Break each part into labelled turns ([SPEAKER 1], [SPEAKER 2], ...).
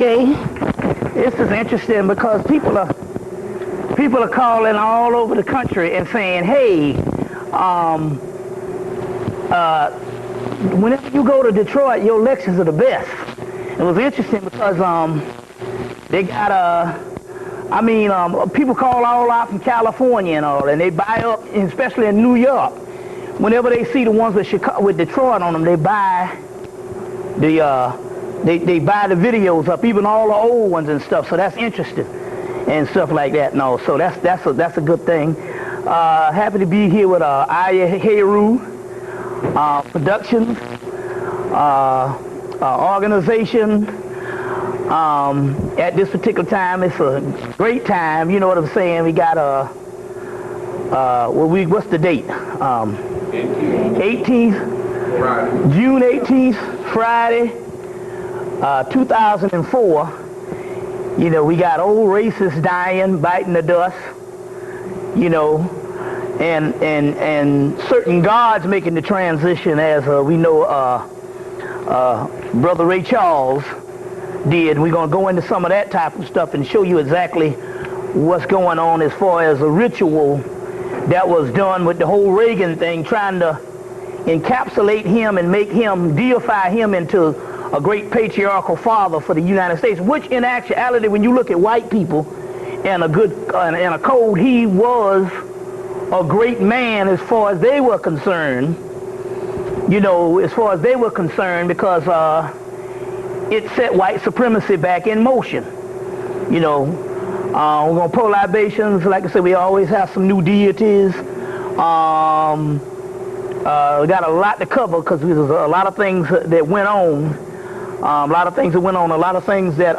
[SPEAKER 1] Okay, this is interesting because people are calling all over the country and saying, hey, whenever you go to Detroit, your lectures are the best. It was interesting because they got people call all out from California and all, and they buy up, especially in New York. Whenever they see the ones with Detroit on them, they buy they buy the videos up, even all the old ones and stuff. So that's interesting and stuff like that. No, so that's a good thing. Happy to be here with Eye Of Horus Productions organization. At this particular time, it's a great time. You know what I'm saying? We got what's the date? 18th, June 18th, Friday, 2004. You know, we got old racists dying, biting the dust. You know, and certain gods making the transition, as we know Brother Ray Charles did. We're going to go into some of that type of stuff and show you exactly what's going on as far as a ritual that was done with the whole Reagan thing, trying to encapsulate him and make him, deify him into a great patriarchal father for the United States, which in actuality, when you look at white people and a code, he was a great man as far as they were concerned, you know, because it set white supremacy back in motion. You know, we're going to pour libations. Like I said, we always have some new deities. We got a lot to cover because there's a lot of things that went on. A lot of things that,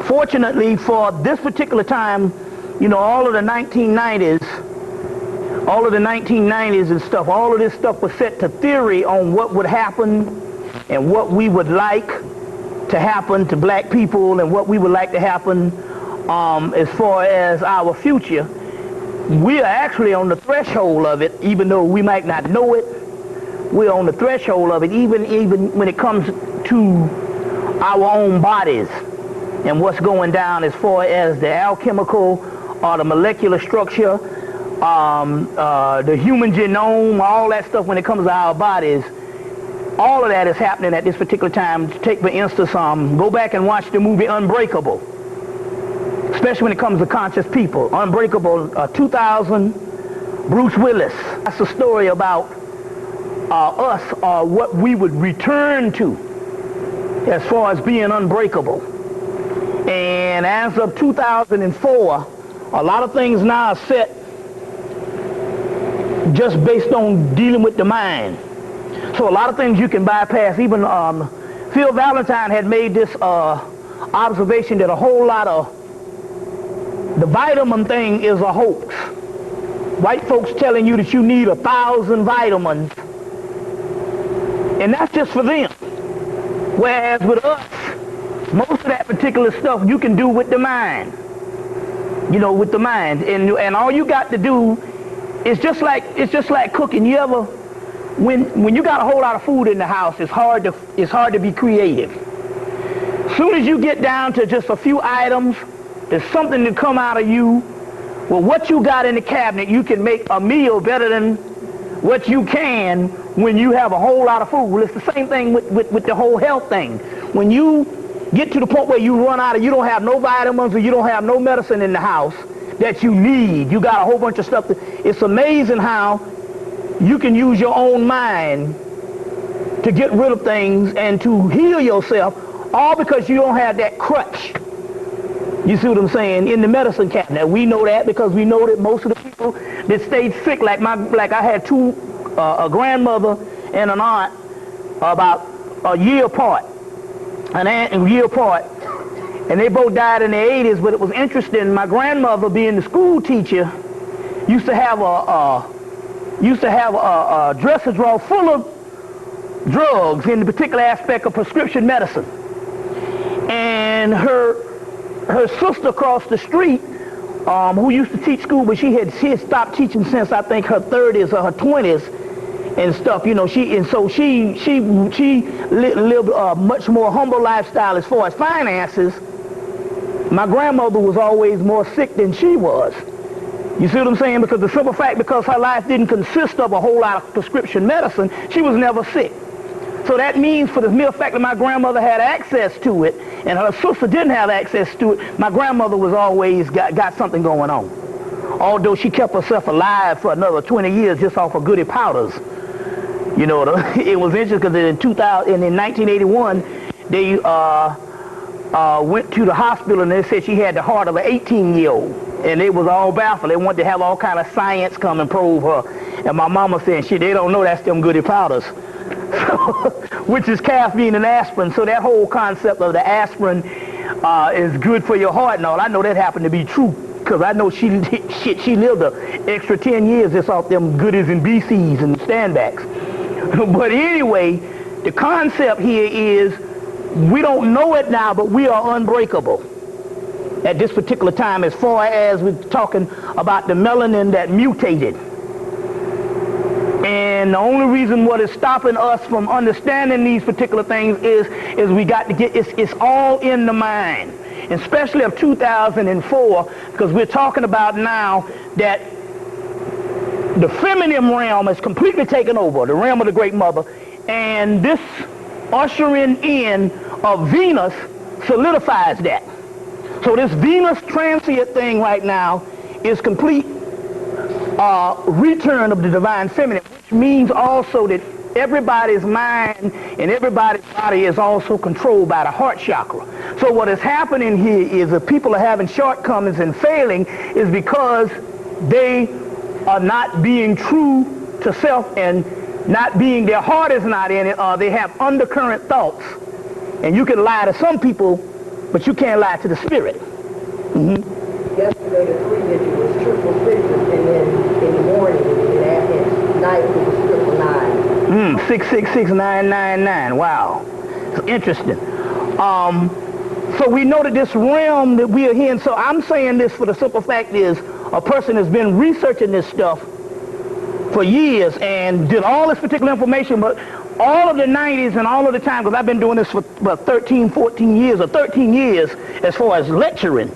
[SPEAKER 1] fortunately for this particular time, you know, all of the 1990s and stuff, all of this stuff was set to theory on what would happen and what we would like to happen to black people and what we would like to happen as far as our future. We are actually on the threshold of it, even though we might not know it. We're on the threshold of it, even when it comes to our own bodies and what's going down as far as the alchemical or the molecular structure, the human genome, all that stuff when it comes to our bodies. All of that is happening at this particular time. Take, for instance, go back and watch the movie Unbreakable, especially when it comes to conscious people. Unbreakable, 2000, Bruce Willis. That's a story about us, what we would return to as far as being unbreakable. And as of 2004, a lot of things now are set just based on dealing with the mind. So a lot of things you can bypass. Even Phil Valentine had made this observation that a whole lot of the vitamin thing is a hoax. White folks telling you that you need 1,000 vitamins, and that's just for them. Whereas with us, most of that particular stuff you can do with the mind. You know, with the mind, and all you got to do is just like cooking. You ever, when you got a whole lot of food in the house, it's hard to be creative. Soon as you get down to just a few items, there's something to come out of you. Well, what you got in the cabinet, you can make a meal better than what you can when you have a whole lot of food. Well, it's the same thing with the whole health thing. When you get to the point where you run out of, you don't have no vitamins or you don't have no medicine in the house that you need, you got a whole bunch of stuff. It's amazing how you can use your own mind to get rid of things and to heal yourself, all because you don't have that crutch. You see what I'm saying? In the medicine cabinet. We know that because we know that most of the people that stayed sick, like I had a grandmother and an aunt about a year apart, an aunt and a year apart, and they both died in their 80s. But it was interesting. My grandmother, being the school teacher, used to have a dresser drawer full of drugs in the particular aspect of prescription medicine. And her sister across the street, who used to teach school, but she had stopped teaching since I think her 30s or her 20s, and stuff, you know. She lived a much more humble lifestyle as far as finances. My grandmother was always more sick than she was. You see what I'm saying? Because the simple fact, because her life didn't consist of a whole lot of prescription medicine, she was never sick. So that means, for the mere fact that my grandmother had access to it and her sister didn't have access to it, my grandmother was always got something going on. Although she kept herself alive for another 20 years just off of goody powders. You know, it was interesting because in 1981, they went to the hospital and they said she had the heart of an 18-year-old. And they was all baffled. They wanted to have all kind of science come and probe her. And my mama said, shit, they don't know that's them goody powders. Which is caffeine and aspirin. So that whole concept of the aspirin is good for your heart and all, I know that happened to be true. Because I know she lived an extra 10 years just off them goodies and BCs and standbacks. But anyway, the concept here is, we don't know it now, but we are unbreakable at this particular time, as far as we're talking about the melanin that mutated. And the only reason what is stopping us from understanding these particular things is we got to get, it's all in the mind. Especially of 2004, because we're talking about now that the feminine realm is completely taken over, the realm of the Great Mother, and this ushering in of Venus solidifies that. So this Venus transient thing right now is complete return of the divine feminine, which means also that everybody's mind and everybody's body is also controlled by the heart chakra. So what is happening here is that people are having shortcomings and failing is because they are not being true to self and not being, their heart is not in it, or they have undercurrent thoughts. And you can lie to some people, but you can't lie to the spirit.
[SPEAKER 2] Yesterday the 3-digit was 666, and then in the morning at night it was 999.
[SPEAKER 1] 666999. Wow, it's interesting. So we know that this realm that we are here in, so I'm saying this for the simple fact is, a person has been researching this stuff for years and did all this particular information, but all of the 90s and all of the time, because I've been doing this for about 13 years as far as lecturing.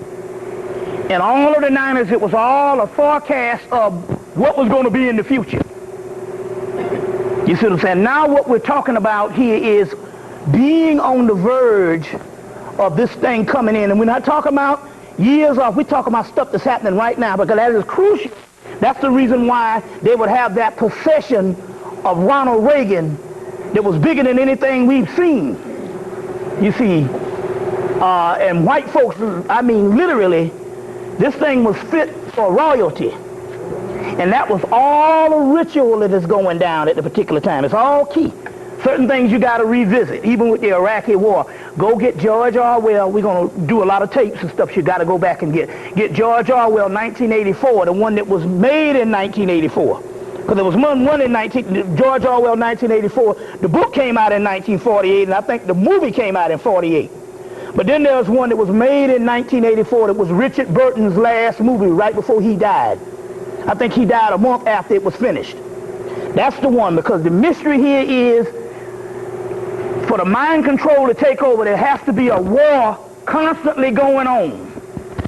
[SPEAKER 1] And all of the 90s, it was all a forecast of what was going to be in the future. You see what I'm saying? Now what we're talking about here is being on the verge of this thing coming in. And we're not talking about years off. We're talking about stuff that's happening right now, because that is crucial. That's the reason why they would have that procession of Ronald Reagan that was bigger than anything we've seen. You see, and white folks, I mean, literally, this thing was fit for royalty. And that was all the ritual that is going down at the particular time. It's all key. Certain things you got to revisit, even with the Iraqi war. Go get George Orwell. We're going to do a lot of tapes and stuff you got to go back and get. Get George Orwell 1984, the one that was made in 1984. Because there was one in George Orwell 1984. The book came out in 1948, and I think the movie came out in 48. But then there was one that was made in 1984 that was Richard Burton's last movie right before he died. I think he died a month after it was finished. That's the one, because the mystery here is, for the mind control to take over, there has to be a war constantly going on.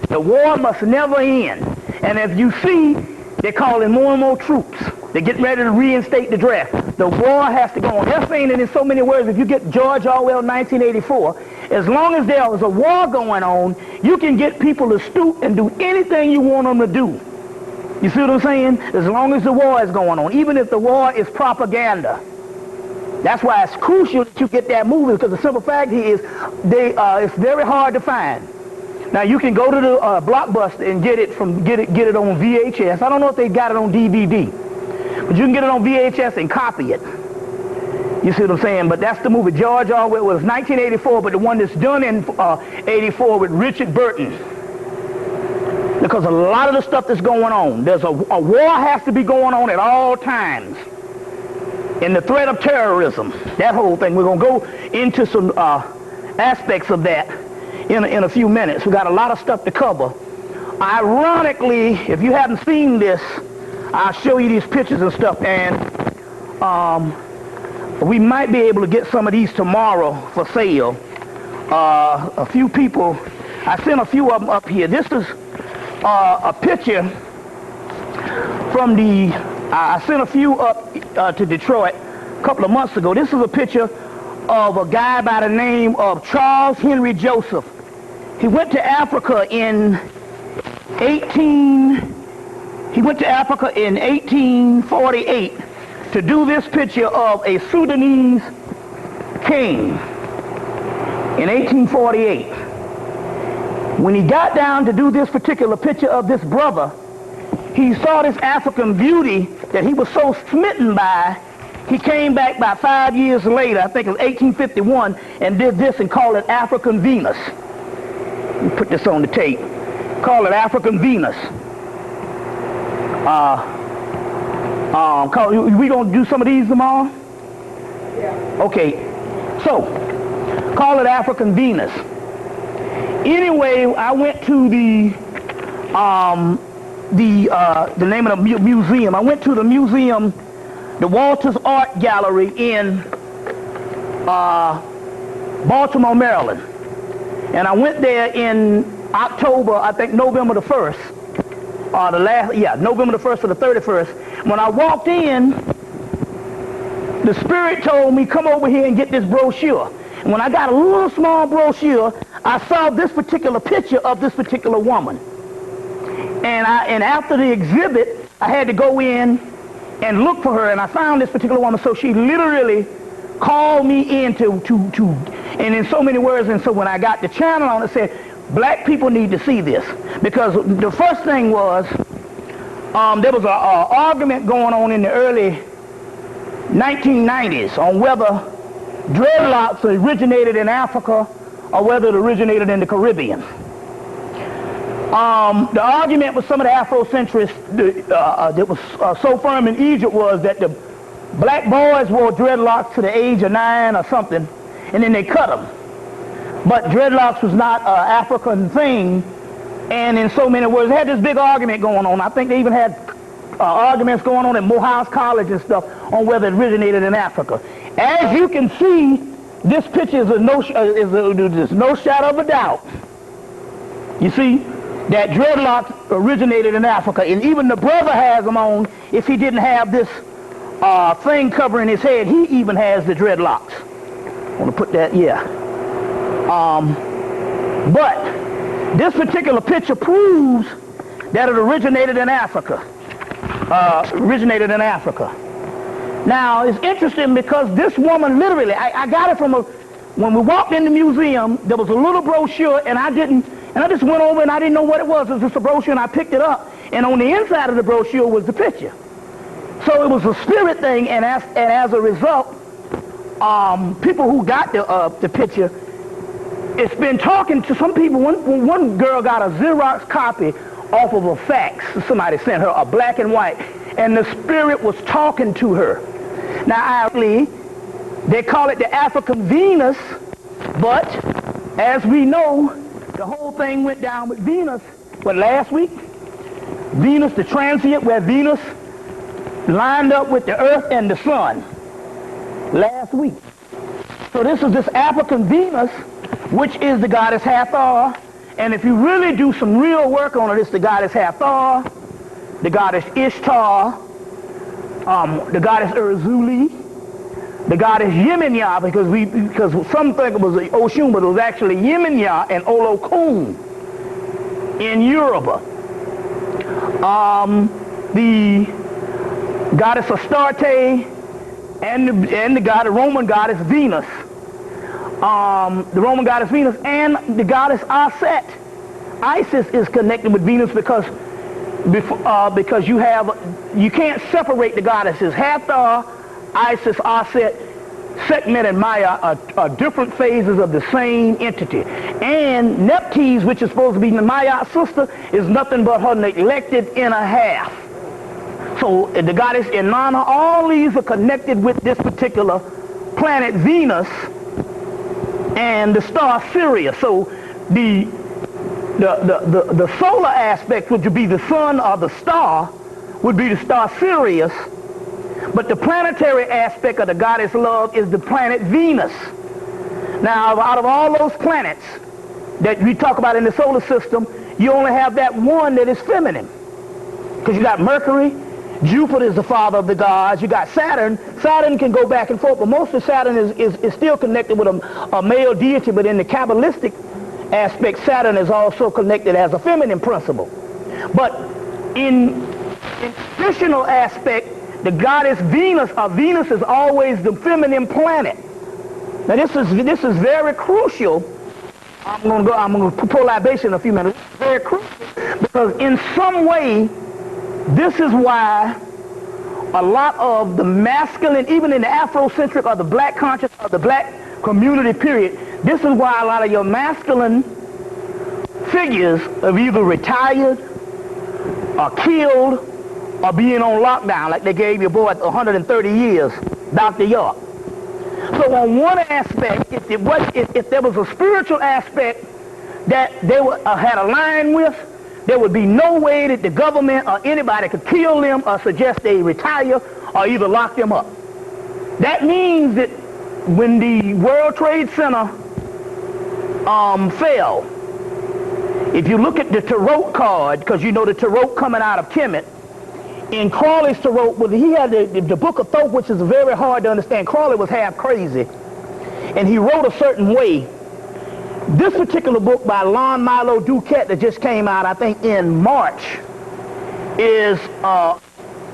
[SPEAKER 1] The war must never end. And as you see, they're calling more and more troops. They're getting ready to reinstate the draft. The war has to go on. They're saying it in so many words. If you get George Orwell 1984, as long as there is a war going on, you can get people to stoop and do anything you want them to do. You see what I'm saying? As long as the war is going on, even if the war is propaganda. That's why it's crucial that you get that movie, because the simple fact is, it's very hard to find. Now you can go to the Blockbuster and get it it on VHS. I don't know if they got it on DVD, but you can get it on VHS and copy it. You see what I'm saying? But that's the movie. George Orwell was 1984, but the one that's done in 84 with Richard Burton. Because a lot of the stuff that's going on, there's a war has to be going on at all times. And the threat of terrorism, that whole thing, we're going to go into some aspects of that in a few minutes. We got a lot of stuff to cover. Ironically, if you haven't seen this, I'll show you these pictures and stuff. And We might be able to get some of these tomorrow for sale. A few people, I sent a few of them up here. This is a picture from I sent a few up to Detroit a couple of months ago. This is a picture of a guy by the name of Charles Henry Joseph. He went to Africa in 1848 to do this picture of a Sudanese king in 1848. When he got down to do this particular picture of this brother, he saw this African beauty that he was so smitten by. He came back about 5 years later, I think it was 1851, and did this and called it Afrikan Venus. Let me put this on the tape. Call it Afrikan Venus. We gonna do some of these tomorrow?
[SPEAKER 2] Yeah.
[SPEAKER 1] Okay. So, call it Afrikan Venus. Anyway, I went to the name of the museum. I went to the museum, the Walters Art Gallery in Baltimore, Maryland. And I went there in October, I think November the 1st. November the 1st or the 31st. When I walked in, the Spirit told me, come over here and get this brochure. And when I got a little small brochure, I saw this particular picture of this particular woman. And after the exhibit, I had to go in and look for her, and I found this particular woman. So she literally called me in and in so many words. And so when I got the channel on, it said, black people need to see this. Because the first thing was, there was an argument going on in the early 1990s on whether dreadlocks originated in Africa or whether it originated in the Caribbean. The argument with some of the Afrocentrists that was so firm in Egypt was that the black boys wore dreadlocks to the age of 9 or something, and then they cut them. But dreadlocks was not an African thing, and in so many words, they had this big argument going on. I think they even had arguments going on at Morehouse College and stuff on whether it originated in Africa. As you can see, this picture there's no shadow of a doubt. You see, that dreadlocks originated in Africa, and even the brother has them on. If he didn't have this thing covering his head, he even has the dreadlocks. I want to put that, yeah. But this particular picture proves that it originated in Africa. Now, it's interesting because this woman literally, I got it from when we walked in the museum, there was a little brochure, and I just went over and I didn't know what it was. It was just a brochure, and I picked it up, and on the inside of the brochure was the picture. So it was a spirit thing, and as a result, people who got the picture, it's been talking to some people. One girl got a Xerox copy off of a fax. Somebody sent her a black and white, and the spirit was talking to her. Now, they call it the Afrikan Venus, but as we know, the whole thing went down with Venus, last week? Venus, the transient, where Venus lined up with the earth and the sun last week. So this is this Afrikan Venus, which is the goddess Hathor. And if you really do some real work on it, it's the goddess Hathor, the goddess Ishtar, the goddess Urzuli, the goddess Yeminya, because some think it was Oshun, but it was actually Yeminya and Olokun in Yoruba. The goddess Astarte and the Roman goddess Venus. The Roman goddess Venus and the goddess Aset. Isis is connected with Venus because you can't separate the goddesses. Hathor, Isis, Aset, Sekhmet, and Maya are different phases of the same entity. And Nephthys, which is supposed to be Maya's sister, is nothing but her neglected inner half. So the goddess Inanna, all these are connected with this particular planet Venus and the star Sirius. So the solar aspect, which would be the sun or the star, would be the star Sirius. But the planetary aspect of the goddess love is the planet Venus. Now, out of all those planets that we talk about in the solar system, you only have that one that is feminine. Because you got Mercury, Jupiter is the father of the gods, you got Saturn. Saturn can go back and forth, but most of Saturn is still connected with a male deity, but in the Kabbalistic aspect, Saturn is also connected as a feminine principle. But in traditional aspect, the goddess Venus, Venus is always the feminine planet. Now this is very crucial. I'm going to pour libation in a few minutes. It's very crucial because in some way, this is why a lot of the masculine, even in the Afrocentric or the black conscious or the black community period, this is why a lot of your masculine figures have either retired or killed or being on lockdown, like they gave your boy 130 years, Dr. York. So on one aspect, if there was a spiritual aspect that they had aligned with, there would be no way that the government or anybody could kill them or suggest they retire or either lock them up. That means that when the World Trade Center fell, if you look at the tarot card, because you know the tarot coming out of Hemmitt, in Crawley's tarot, he had the Book of Thoth, which is very hard to understand. Crawley was half crazy, and he wrote a certain way. This particular book by Lon Milo Duquette that just came out, I think, in March, is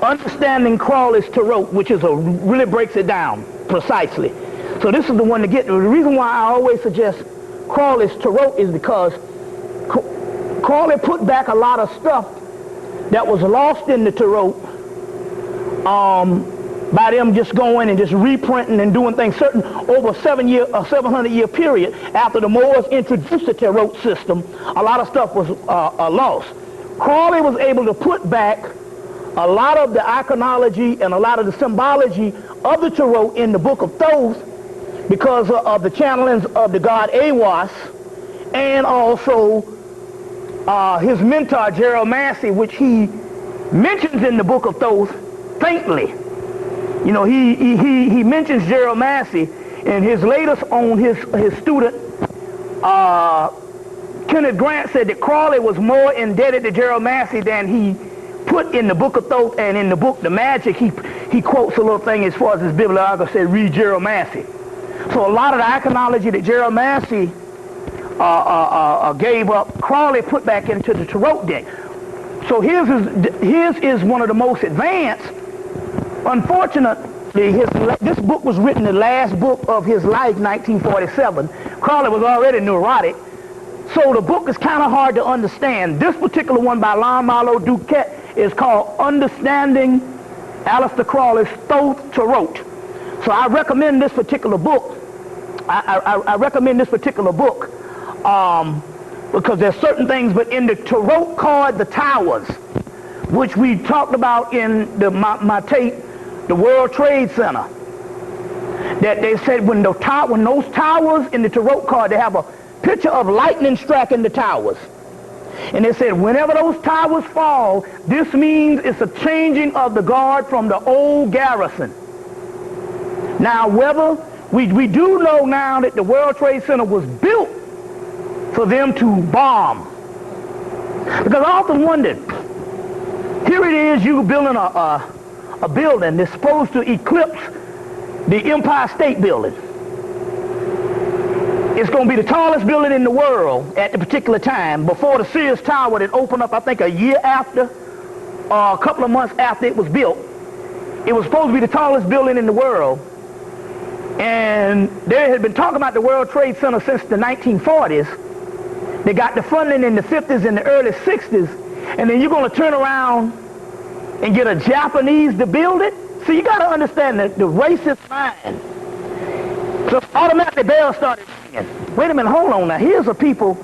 [SPEAKER 1] Understanding Crawley's Tarot, which is really breaks it down precisely. So this is the one to get. The reason why I always suggest Crawley's Tarot is because Crawley put back a lot of stuff that was lost in the Tarot by them just going and just reprinting and doing things certain over a 700-year period. After the Moors introduced the Tarot system, a lot of stuff was lost. Crawley was able to put back a lot of the iconology and a lot of the symbology of the Tarot in the Book of Thoth because of the channelings of the god Awas, and also his mentor Gerald Massey, which he mentions in the Book of Thoth faintly. You know, he mentions Gerald Massey, and his latest on his student Kenneth Grant said that Crawley was more indebted to Gerald Massey than he put in the Book of Thoth, and in the book The Magic he quotes a little thing as far as his bibliography said, read Gerald Massey. So a lot of the iconology that Gerald Massey gave up, Crawley put back into the Tarot deck. So his is one of the most advanced. Unfortunately, this book was written the last book of his life, 1947. Crawley was already neurotic, so the book is kind of hard to understand. This particular one by Lon Milo Duquette is called Understanding Aleister Crowley's Thoth Tarot. So I recommend this particular book. I recommend this particular book because there's certain things, but in the Tarot card, the Towers, which we talked about in my tape, the World Trade Center, that they said when those towers in the Tarot card, they have a picture of lightning striking the towers. And they said whenever those towers fall, this means it's a changing of the guard from the old garrison. Now, whether we do know now that the World Trade Center was built for them to bomb. Because I often wondered, here it is, you building a building that's supposed to eclipse the Empire State Building. It's going to be the tallest building in the world at the particular time, before the Sirius Tower that opened up, I think, a year after, or a couple of months after it was built. It was supposed to be the tallest building in the world. And they had been talking about the World Trade Center since the 1940s. They got the funding in the 50s and the early 60s. And then you're going to turn around and get a Japanese to build it? So you got to understand the racist mind. So automatically bells started ringing. Wait a minute, hold on now. Here's a people,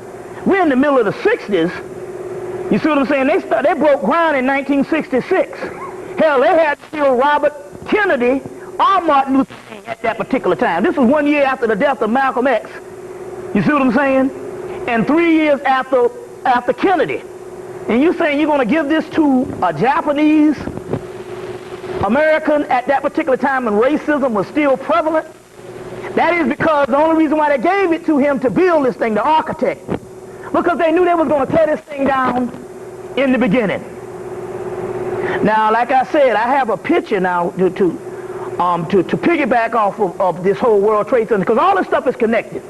[SPEAKER 1] we're in the middle of the 60s. You see what I'm saying? They broke ground in 1966. Hell, they had to kill Robert Kennedy or Martin Luther King at that particular time. This was 1 year after the death of Malcolm X. You see what I'm saying? And 3 years after Kennedy. And you're saying you're going to give this to a Japanese American at that particular time when racism was still prevalent? That is because the only reason why they gave it to him to build this thing, the architect, because they knew they was going to tear this thing down in the beginning. Now, like I said, I have a picture now to piggyback off of this whole World Trade Center, because all this stuff is connected.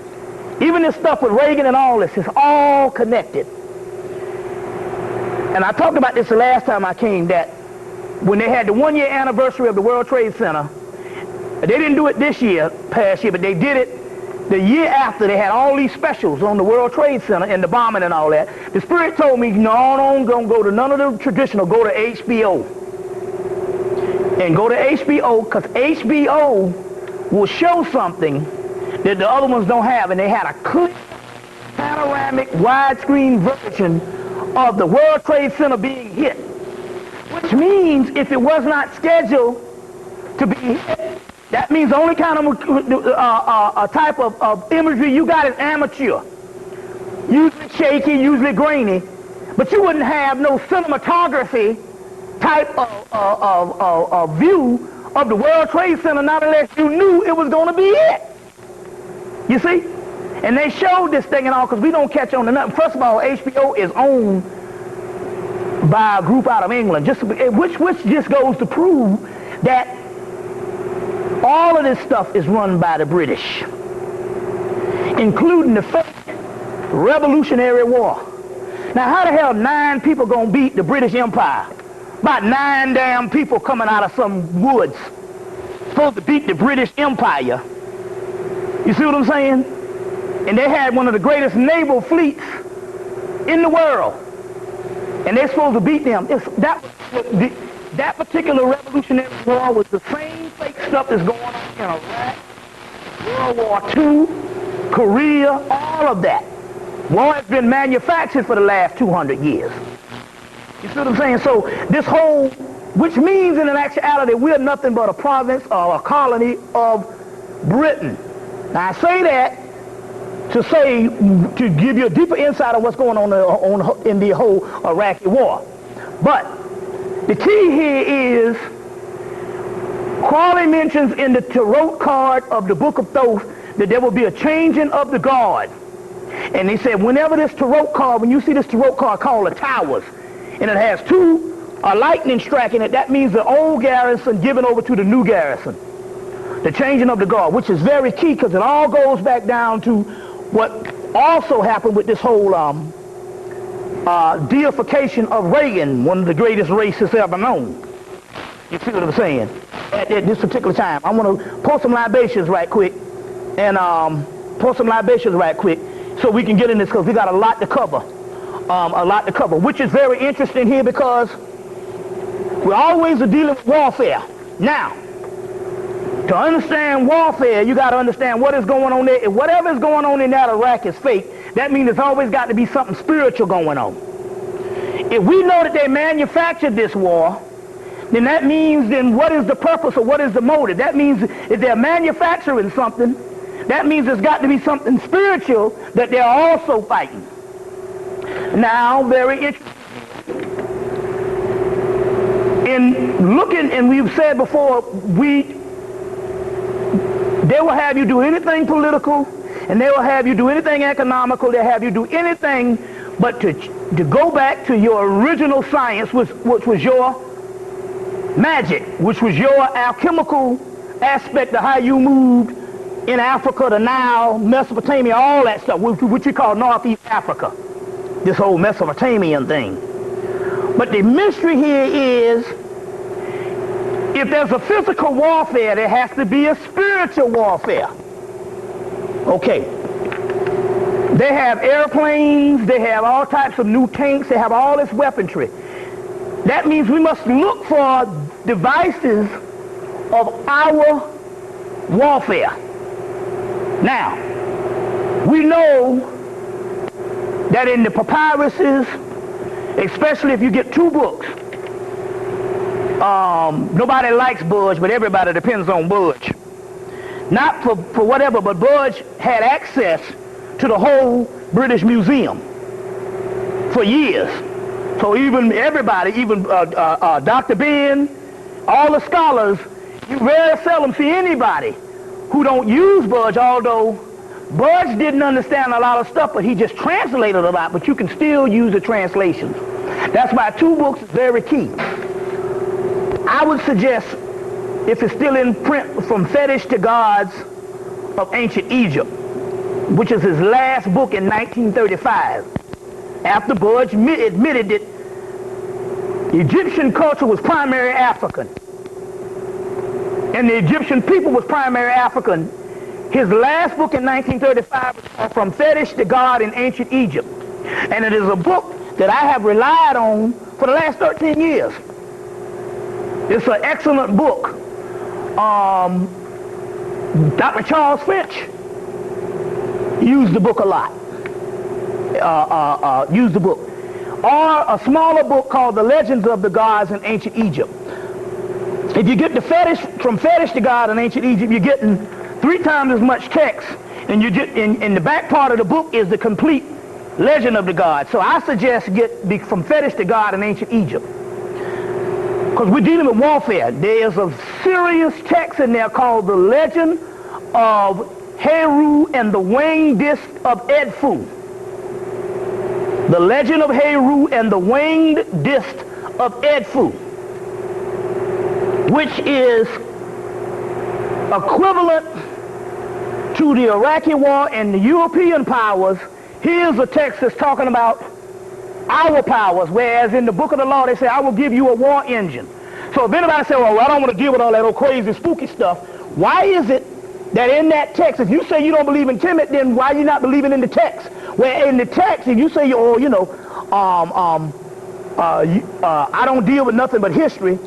[SPEAKER 1] Even this stuff with Reagan and all this is all connected. And I talked about this the last time I came, that when they had the 1-year anniversary of the World Trade Center, they didn't do it this year, past year, but they did it the year after. They had all these specials on the World Trade Center and the bombing and all that. The Spirit told me, no, don't go to none of the traditional, go to HBO. And go to HBO, because HBO will show something that the other ones don't have. And they had a clear, panoramic, widescreen version of the World Trade Center being hit. Which means if it was not scheduled to be hit, that means the only kind of type of imagery you got is amateur. Usually shaky, usually grainy. But you wouldn't have no cinematography type of view of the World Trade Center, not unless you knew it was going to be it. You see? And they showed this thing and all, because we don't catch on to nothing. First of all, HBO is owned by a group out of England, which just goes to prove that all of this stuff is run by the British, including the first Revolutionary War. Now, how the hell 9 people gonna beat the British Empire? About 9 damn people coming out of some woods, supposed to beat the British Empire. You see what I'm saying? And they had one of the greatest naval fleets in the world, and they're supposed to beat them. That particular Revolutionary War was the same fake stuff that's going on in Iraq, World War II, Korea, all of that. War has been manufactured for the last 200 years. You see what I'm saying? So this whole, which means in actuality, we're nothing but a province or a colony of Britain. Now I say that to give you a deeper insight of what's going on in the whole Iraqi war. But the key here is, Crawley mentions in the tarot card of the Book of Thoth that there will be a changing of the guard. And he said, whenever this tarot card, when you see this tarot card called the Towers, and it has 2 lightning striking it, that means the old garrison given over to the new garrison. The changing of the guard, which is very key, because it all goes back down to what also happened with this whole deification of Reagan, one of the greatest racists ever known. You see what I'm saying? At this particular time. I'm going to pour some libations right quick, and so we can get in this, because we got a lot to cover. Which is very interesting here, because we always are dealing with warfare. Now, to understand warfare, you got to understand what is going on there. If whatever is going on in that Iraq is fake, that means there's always got to be something spiritual going on. If we know that they manufactured this war, then that means, then what is the purpose or what is the motive? That means if they're manufacturing something, that means there's got to be something spiritual that they're also fighting. Now, very interesting. In looking, and we've said before, they will have you do anything political, and they will have you do anything economical. They'll have you do anything but to go back to your original science, which was your magic, which was your alchemical aspect of how you moved in Africa, the Nile, Mesopotamia, all that stuff, which we call Northeast Africa, this whole Mesopotamian thing. But the mystery here is, if there's a physical warfare, there has to be a spiritual warfare. Okay. They have airplanes, they have all types of new tanks, they have all this weaponry. That means we must look for devices of our warfare. Now, we know that in the papyruses, especially if you get 2 books, nobody likes Budge, but everybody depends on Budge. Not for whatever, but Budge had access to the whole British Museum for years. So even everybody, even Dr. Ben, all the scholars, you very seldom see anybody who don't use Budge, although Budge didn't understand a lot of stuff, but he just translated a lot, but you can still use the translations. That's why 2 books is very key. I would suggest, if it's still in print, From Fetish to Gods of Ancient Egypt, which is his last book in 1935, after Budge admitted that Egyptian culture was primary African, and the Egyptian people was primary African. His last book in 1935 was From Fetish to God in Ancient Egypt. And it is a book that I have relied on for the last 13 years. It's an excellent book. Dr. Charles Finch used the book a lot. Used the book. Or a smaller book called The Legends of the Gods in Ancient Egypt. If you get the From Fetish to God in Ancient Egypt, you're getting 3 times as much text, and you get in the back part of the book is the complete legend of the God. So I suggest get the From Fetish to God in Ancient Egypt, because we're dealing with warfare. There's a serious text in there called The Legend of Heru and the Winged Disc of Edfu. The Legend of Heru and the Winged Disc of Edfu, which is equivalent to the Iraqi war and the European powers. Here's a text that's talking about our powers, whereas in the book of the law they say, I will give you a war engine. So if anybody says, well, I don't want to deal with all that old crazy spooky stuff, why is it that in that text, if you say you don't believe in Kemet, then why are you not believing in the text? Where in the text, if you say, oh, you know, I don't deal with nothing but history,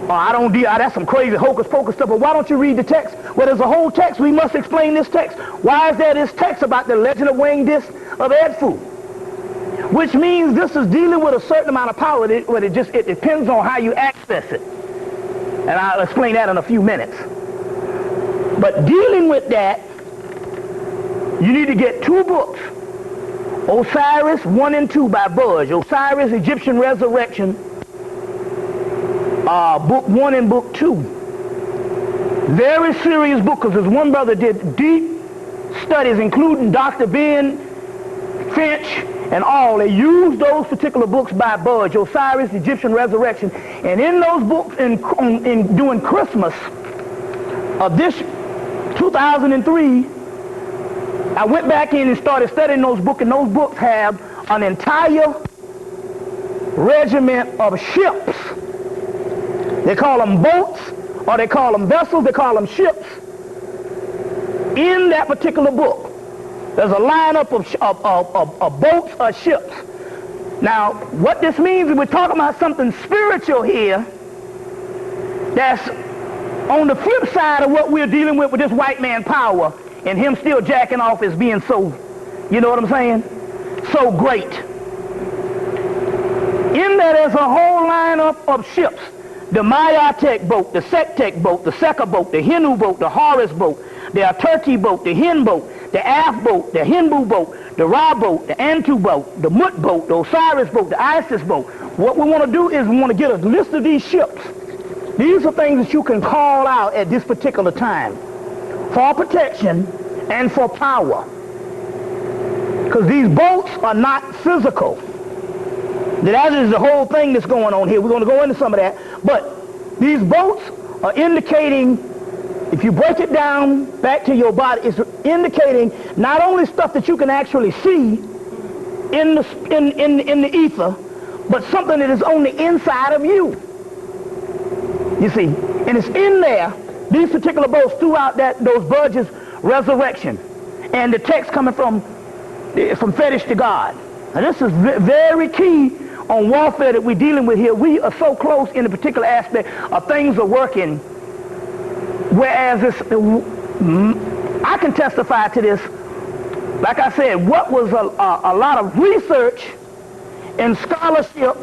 [SPEAKER 1] I don't deal, that's some crazy hocus pocus stuff, but why don't you read the text? Well, there's a whole text. We must explain this text. Why is there this text about the legend of Winged Disc of Edfu? Which means this is dealing with a certain amount of power, but it depends on how you access it. And I'll explain that in a few minutes. But dealing with that, you need to get 2 books. Osiris 1 and 2 by Budge. Osiris, Egyptian Resurrection, book 1 and book 2. Very serious book, because this one brother did deep studies, including Dr. Ben Finch and all. They used those particular books by Budge, Osiris, Egyptian Resurrection. And in those books, in during Christmas of this 2003, I went back in and started studying those books, and those books have an entire regiment of ships. They call them boats, or they call them vessels, they call them ships. In that particular book, there's a lineup of boats or ships. Now, what this means is we're talking about something spiritual here that's on the flip side of what we're dealing with this white man power and him still jacking off as being so, you know what I'm saying, so great. In there, there's a whole lineup of ships. The Mayatek boat, the Sektek boat, the Seka boat, the Hinu boat, the Horus boat, the Aturki boat, the Hin boat, the Af boat, the Hinbu boat, the Ra boat, the Antu boat, the Mut boat, the Osiris boat, the Isis boat. What we want to do is we want to get a list of these ships. These are things that you can call out at this particular time for protection and for power. Because these boats are not physical. That is the whole thing that's going on here. We're going to go into some of that. But these boats are indicating, if you break it down back to your body, it's indicating not only stuff that you can actually see in the ether, but something that is on the inside of you. You see, and it's in there, these particular boats throughout those Budge's resurrection, and the text coming from fetish to God. Now this is very key on warfare that we're dealing with here. We are so close in a particular aspect of things are working, whereas I can testify to this. Like I said, what was a lot of research and scholarship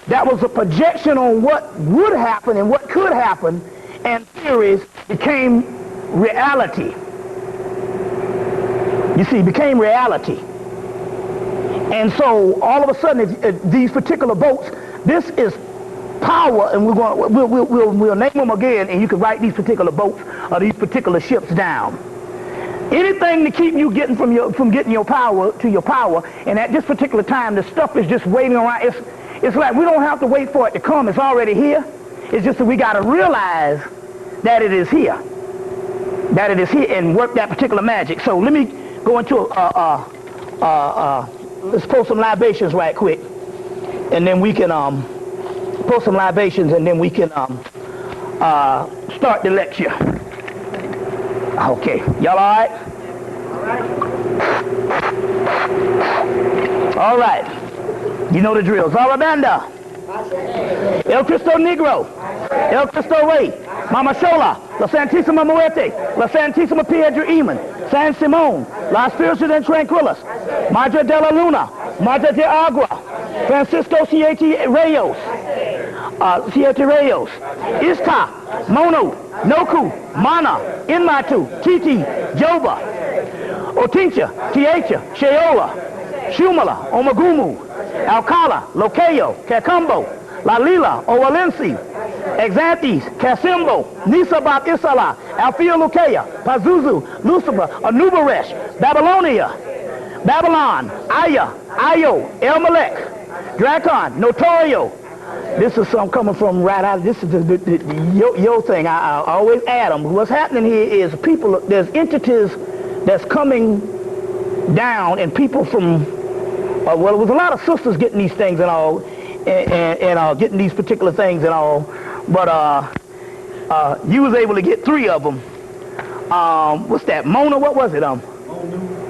[SPEAKER 1] that was a projection on what would happen and what could happen, and theories became reality. You see, became reality. And so all of a sudden, these particular boats, this is power, and we'll name them again, and you can write these particular boats or these particular ships down. Anything to keep you from getting your power to your power, and at this particular time, the stuff is just waiting around. It's like we don't have to wait for it to come. It's already here. It's just that we got to realize that it is here. That it is here, and work that particular magic. So let me go into let's pour some libations right quick, and then we can pour some libations, and then we can start the lecture. Okay, y'all all right? All right. You know the drill. Zarabanda. El Cristo Negro. El Cristo Rey. Mama Shola. La Santísima Muerte. La Santísima Piedra Iman. San Simón. Las Spiritus and Tranquilas. Madre de la Luna. Madre de Agua. Francisco Siete Reyes. Siete Reyes. Ista. Mono. Noku. Mana. Inmatu. Titi. Joba. Otincha. Tiacha. Sheola. Shumala. Omagumu. Alcala. Locayo. Cacumbo. La Lila. Owalensi. Exantes. Casimbo. Nisabat Isala. Alfia Lucaya. Pazuzu. Lucifer. Anubaresh. Babylonia. Babylon. Aya. Ayo. Elmelech. Dracon. Notorio. This is some coming from right out. This is the yo thing. I always add them. What's happening here is people, there's entities that's coming down, and people from, well, it was a lot of sisters getting these things and all, and getting these particular things and all, but you was able to get 3 of them. What's that? Mona, what was it?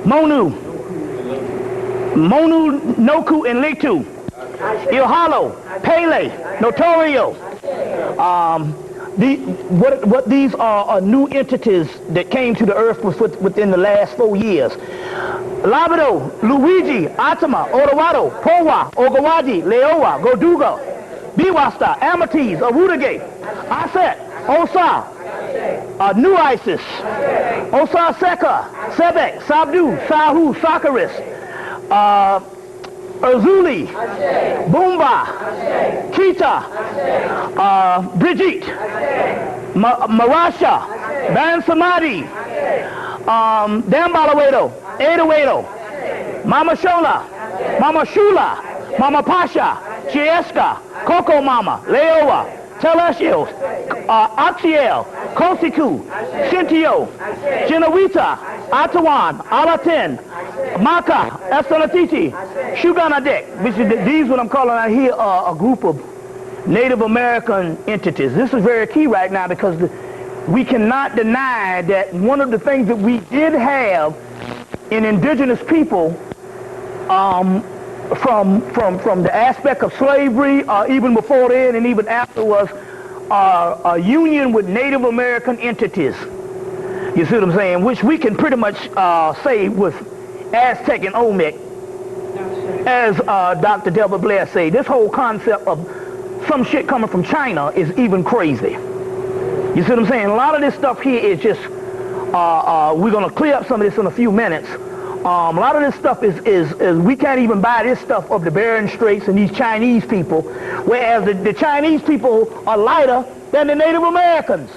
[SPEAKER 1] Monu, Noku, and Letu. Ilhalo, Pele, Notorio. What these are new entities that came to the earth within the last 4 years. Labado, Luigi, Atama, Orowado, Powa, Ogawaji, Leowa, Goduga, Biwasta, Amatis, Awudage, Aset, Osa, New Isis, Osa Seka, Sebek, Sabdu, Sahu, Sakaris, Urzuli, Boomba, Kita, Brigitte, Marasha, Ban Samadi, Dambalawedo, Edawedo, Mama Shola, Mama Shula, Mama Pasha, Chieska, Coco Mama, Leowa, Telesios, Axiel, Kosiku, Shintio, Chinawita, Atawan, Alatin, Maka, Estanatiti, Shuganadek. These what I'm calling out here are a group of Native American entities. This is very key right now because we cannot deny that one of the things that we did have in indigenous people from the aspect of slavery, even before then and even after, was a union with Native American entities. You see what I'm saying? Which we can pretty much say was Aztec and Olmec, as Dr. Delbert Blair say. This whole concept of some shit coming from China is even crazy. You see what I'm saying? A lot of this stuff here is just, we're going to clear up some of this in a few minutes. A lot of this stuff is we can't even buy this stuff of the Bering Straits and these Chinese people, whereas the Chinese people are lighter than the Native Americans.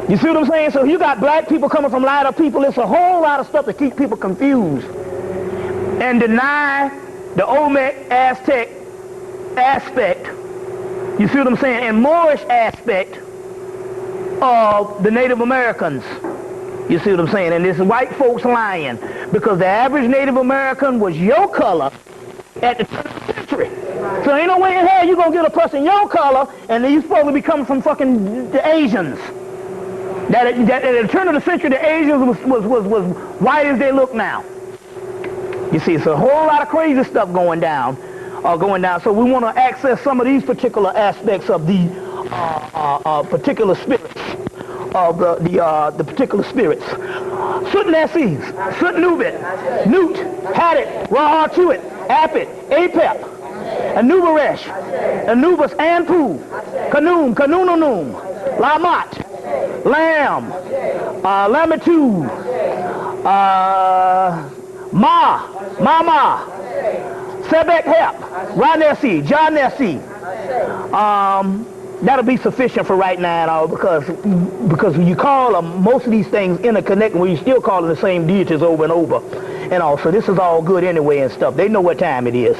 [SPEAKER 1] You see what I'm saying? So you got black people coming from lighter people. It's a whole lot of stuff to keep people confused and deny the Olmec Aztec aspect, you see what I'm saying, and Moorish aspect of the Native Americans. You see what I'm saying? And this white folks lying, because the average Native American was your color at the turn of the century. So ain't no way in hell you're going to get a person your color and then you're supposed to be coming from fucking the Asians. That at the turn of the century, the Asians was white as they look now. You see, it's a whole lot of crazy stuff going down. So we want to access some of these particular aspects of the particular spirits, of the particular spirits. Soot Nasses, Soot Nubit, Newt, Hadit, Rahar Tuit, Apit, Apep, Anubaresh, Anubis, Anpu, Kanum, Kanununum, Lamat, Lamb, Lamitu, Mama, Sebek Hep, Ranesi, Janesi, That'll be sufficient for right now and all, because when you call most of these things interconnected, when you still calling the same deities over and over and all. So this is all good anyway and stuff. They know what time it is.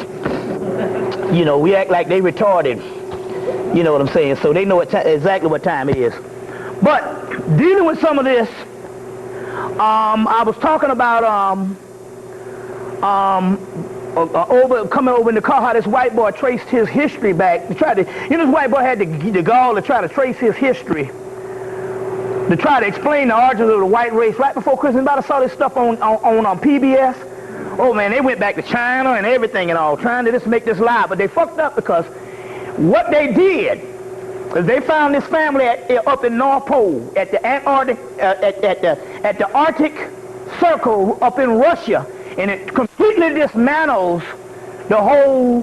[SPEAKER 1] You know, we act like they retarded. You know what I'm saying? So they know exactly what time it is. But dealing with some of this, I was talking about coming over in the car, how this white boy traced his history back. This white boy had the gall to try to trace his history, to try to explain the origins of the white race. Right before Christmas, I saw this stuff on PBS. Oh man, they went back to China and everything and all, trying to just make this lie, but they fucked up, because what they did is they found this family up in North Pole at the Antarctic, at the Arctic Circle up in Russia, and it completely dismantles the whole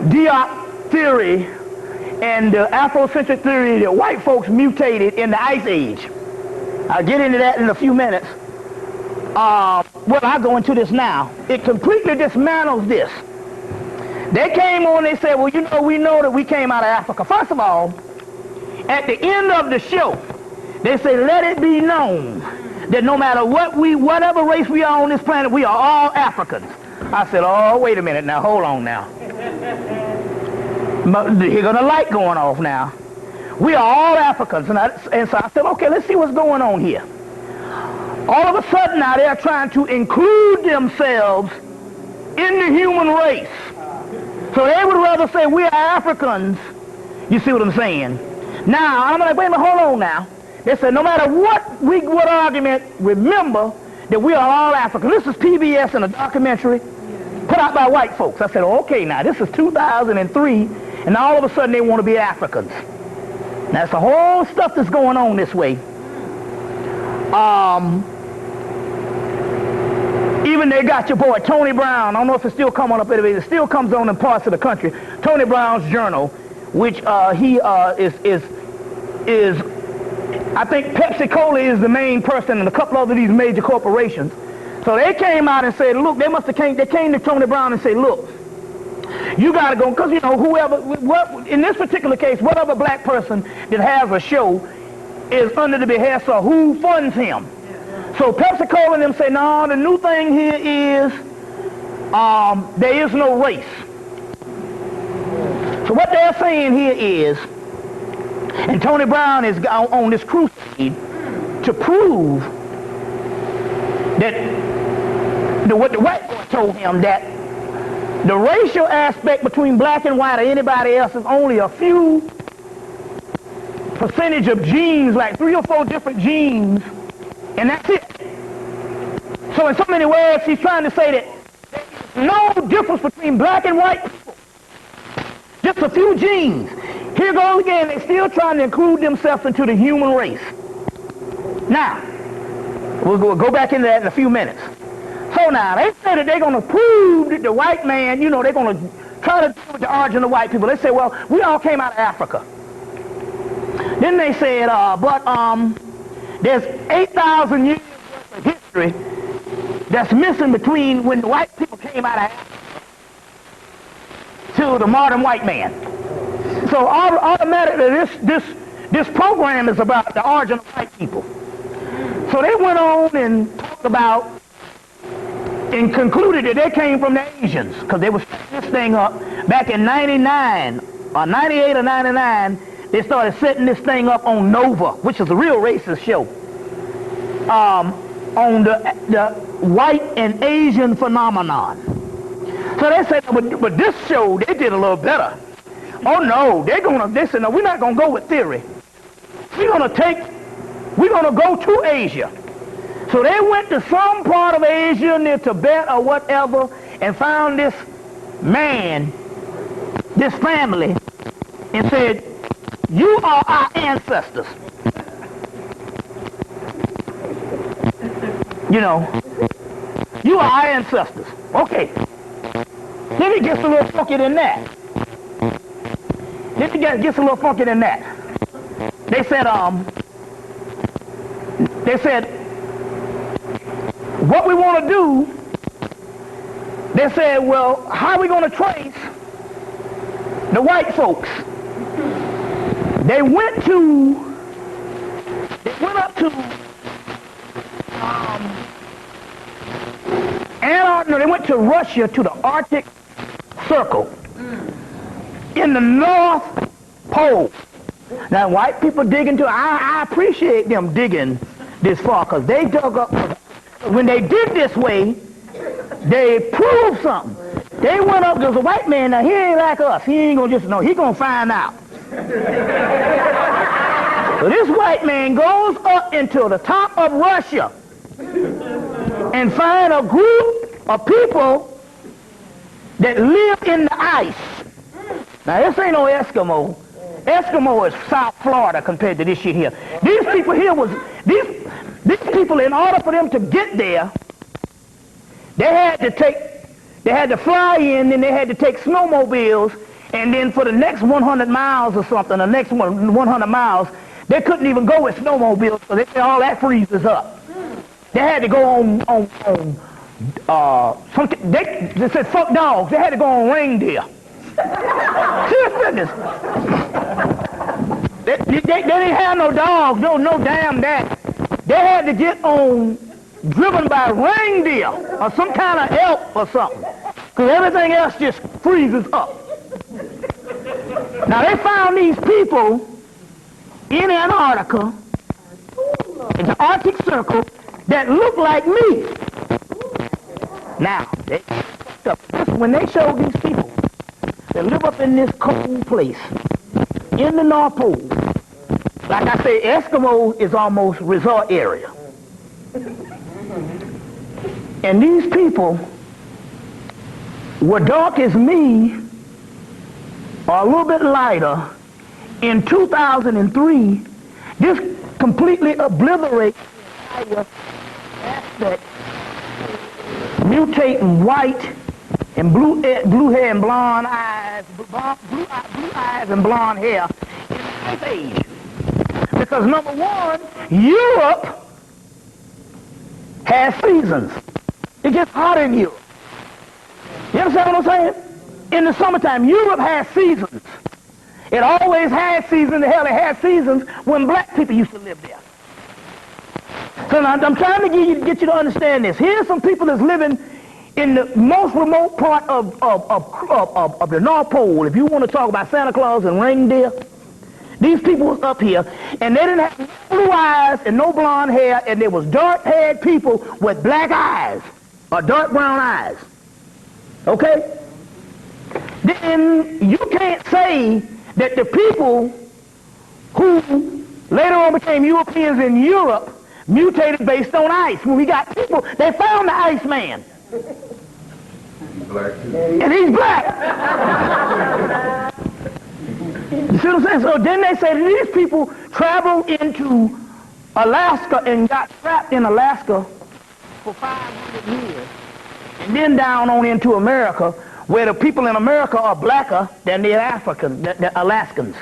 [SPEAKER 1] Diop theory and the Afrocentric theory that white folks mutated in the Ice Age. I'll get into that in a few minutes. Well, I'll go into this now. It completely dismantles this. They came on, they said, well, you know, we know that we came out of Africa. First of all, at the end of the show, they say, let it be known that no matter whatever race we are on this planet, we are all Africans. I said, oh, wait a minute now, hold on now. Here got a light going off now. We are all Africans. And so I said, okay, let's see what's going on here. All of a sudden now they're trying to include themselves in the human race. So they would rather say we are Africans. You see what I'm saying? Now, I'm like, wait a minute, hold on now. They said no matter what argument, remember that we are all Africans. This is PBS in a documentary put out by white folks. I said, okay, now this is 2003, and all of a sudden they want to be Africans. That's the whole stuff that's going on this way. Even they got your boy Tony Brown. I don't know if it's still coming up. It still comes on in parts of the country. Tony Brown's journal, which he is I think Pepsi Cola is the main person and a couple of these major corporations. So they came out and said, look, they came to Tony Brown and said, look, you got to go, because, you know, in this particular case, whatever black person that has a show is under the behest of who funds him. So Pepsi Cola and them say, no, the new thing here is there is no race. So what they're saying here is, and Tony Brown is on this crusade to prove that what the white boy told him, that the racial aspect between black and white or anybody else is only a few percentage of genes, like 3 or 4 different genes, and that's it. So in so many words, he's trying to say that there's no difference between black and white people. Just a few genes. Here goes again, they're still trying to include themselves into the human race. Now, we'll go back into that in a few minutes. So now, they say that they're going to prove that the white man, you know, they're going to try to do with the origin of white people. They say, well, we all came out of Africa. Then they said, there's 8,000 years worth of history that's missing between when the white people came out of Africa to the modern white man. So automatically this program is about the origin of white people. So they went on and talked about and concluded that they came from the Asians, because they were setting this thing up back in 99 or 98 or 99. They started setting this thing up on Nova, which is a real racist show, on the white and Asian phenomenon. So they said, but this show, they did a little better. Oh no, they said, no, we're not gonna go with theory. We're gonna go to Asia. So they went to some part of Asia near Tibet or whatever and found this man, this family, and said, you are our ancestors. You know, you are our ancestors. Okay. Then it gets a little funky than that. They said, what we want to do, they said, well, how are we going to trace the white folks, they went up to Antarctica. No, they went to Russia, to the Arctic Circle in the North Pole. Now, white people digging to, I appreciate them digging this far, because they dug up. When they did this way, they proved something. They went up, there's a white man, now he ain't like us. He ain't gonna just know, he gonna find out. So this white man goes up into the top of Russia and find a group of people that live in the ice. Now this ain't no Eskimo. Eskimo is South Florida compared to this shit here. These people here was, these people, in order for them to get there, they had to fly in, then they had to take snowmobiles, and then for the next 100 miles or something, the next 100 miles, they couldn't even go with snowmobiles, because they said all that freezes up. They had to go on they said fuck dogs, they had to go on reindeer. Serious business. They didn't have no dogs, no damn that. They had to get on, driven by reindeer or some kind of elk or something, because everything else just freezes up. Now they found these people in Antarctica, in the Arctic Circle, that look like me. Now, when they showed these people that live up in this cold place, in the North Pole, like I say, Eskimo is almost resort area. And these people were dark as me, or a little bit lighter. In 2003, this completely obliterates the entire aspect, mutating white and blue hair and blonde eyes, blue eyes and blonde hair in the Ice Age. Because number one, Europe has seasons. It gets hot in Europe. You understand what I'm saying? In the summertime, Europe has seasons. It always had seasons. Hell, it had seasons when black people used to live there. So now, I'm trying to get you to understand this. Here's some people that's living in the most remote part of the North Pole. If you want to talk about Santa Claus and reindeer, these people was up here, and they didn't have no blue eyes and no blonde hair, and there was dark-haired people with black eyes or dark brown eyes. Okay? Then you can't say that the people who later on became Europeans in Europe mutated based on ice. When we got people, they found the Iceman.
[SPEAKER 3] He's black too.
[SPEAKER 1] And he's black. You see what I'm saying? So then they say that these people traveled into Alaska and got trapped in Alaska for 500 years. And then down on into America, where the people in America are blacker than the Alaskans.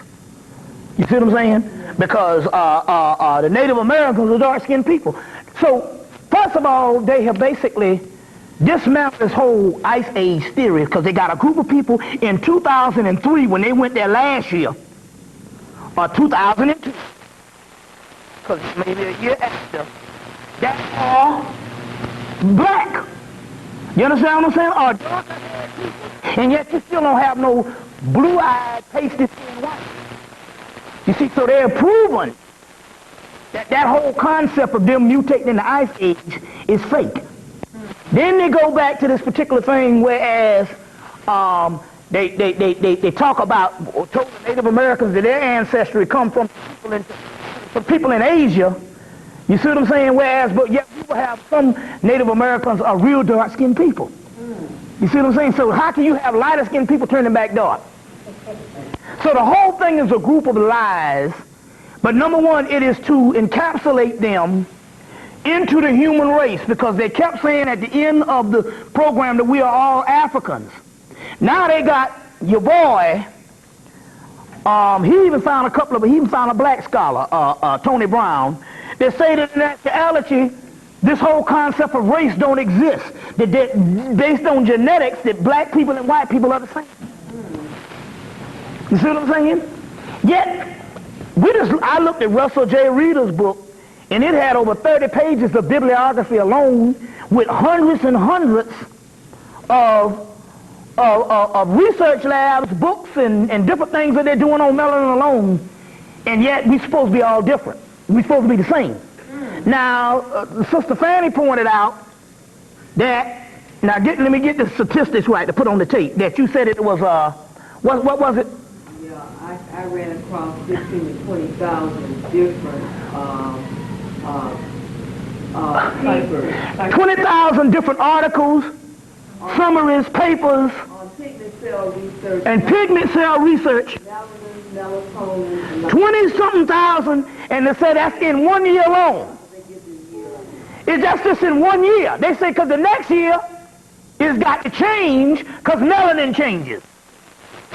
[SPEAKER 1] You see what I'm saying? Because the Native Americans are dark-skinned people. So, first of all, they have basically dismantled this whole Ice Age theory, because they got a group of people in 2003 when they went there last year, or 2002, because maybe a year after, that are black. You understand what I'm saying? Or darker-haired people, and yet you still don't have no blue-eyed, pasty-skinned white. You see, so they're proven that whole concept of them mutating in the Ice Age is fake. Then they go back to this particular thing, whereas they talk about, or told the Native Americans that their ancestry come from people in Asia. You see what I'm saying? Whereas, but yet we will have some Native Americans are real dark-skinned people. You see what I'm saying? So how can you have lighter-skinned people turning back dark? So the whole thing is a group of lies, but number one, it is to encapsulate them into the human race, because they kept saying at the end of the program that we are all Africans. Now they got your boy, he even found a black scholar, Tony Brown, that say that in actuality, this whole concept of race don't exist. That based on genetics, that black people and white people are the same. You see what I'm saying? Yet, I looked at Russell J. Reeder's book, and it had over 30 pages of bibliography alone with hundreds and hundreds of research labs, books, and different things that they're doing on melanin alone, and yet we're supposed to be all different. We're supposed to be the same. Now, Sister Fanny pointed out that, let me get the statistics right to put on the tape, that you said it was, what was it?
[SPEAKER 2] Yeah, I ran across 15 to 20,000 different papers.
[SPEAKER 1] 20,000 different articles, summaries, papers,
[SPEAKER 2] pigment cell research,
[SPEAKER 1] and pigment cell research.
[SPEAKER 2] Melanin, melatonin,
[SPEAKER 1] 20-something thousand, and they say that's in 1 year alone. It's just in 1 year. They say because the next year it's got to change because melanin changes.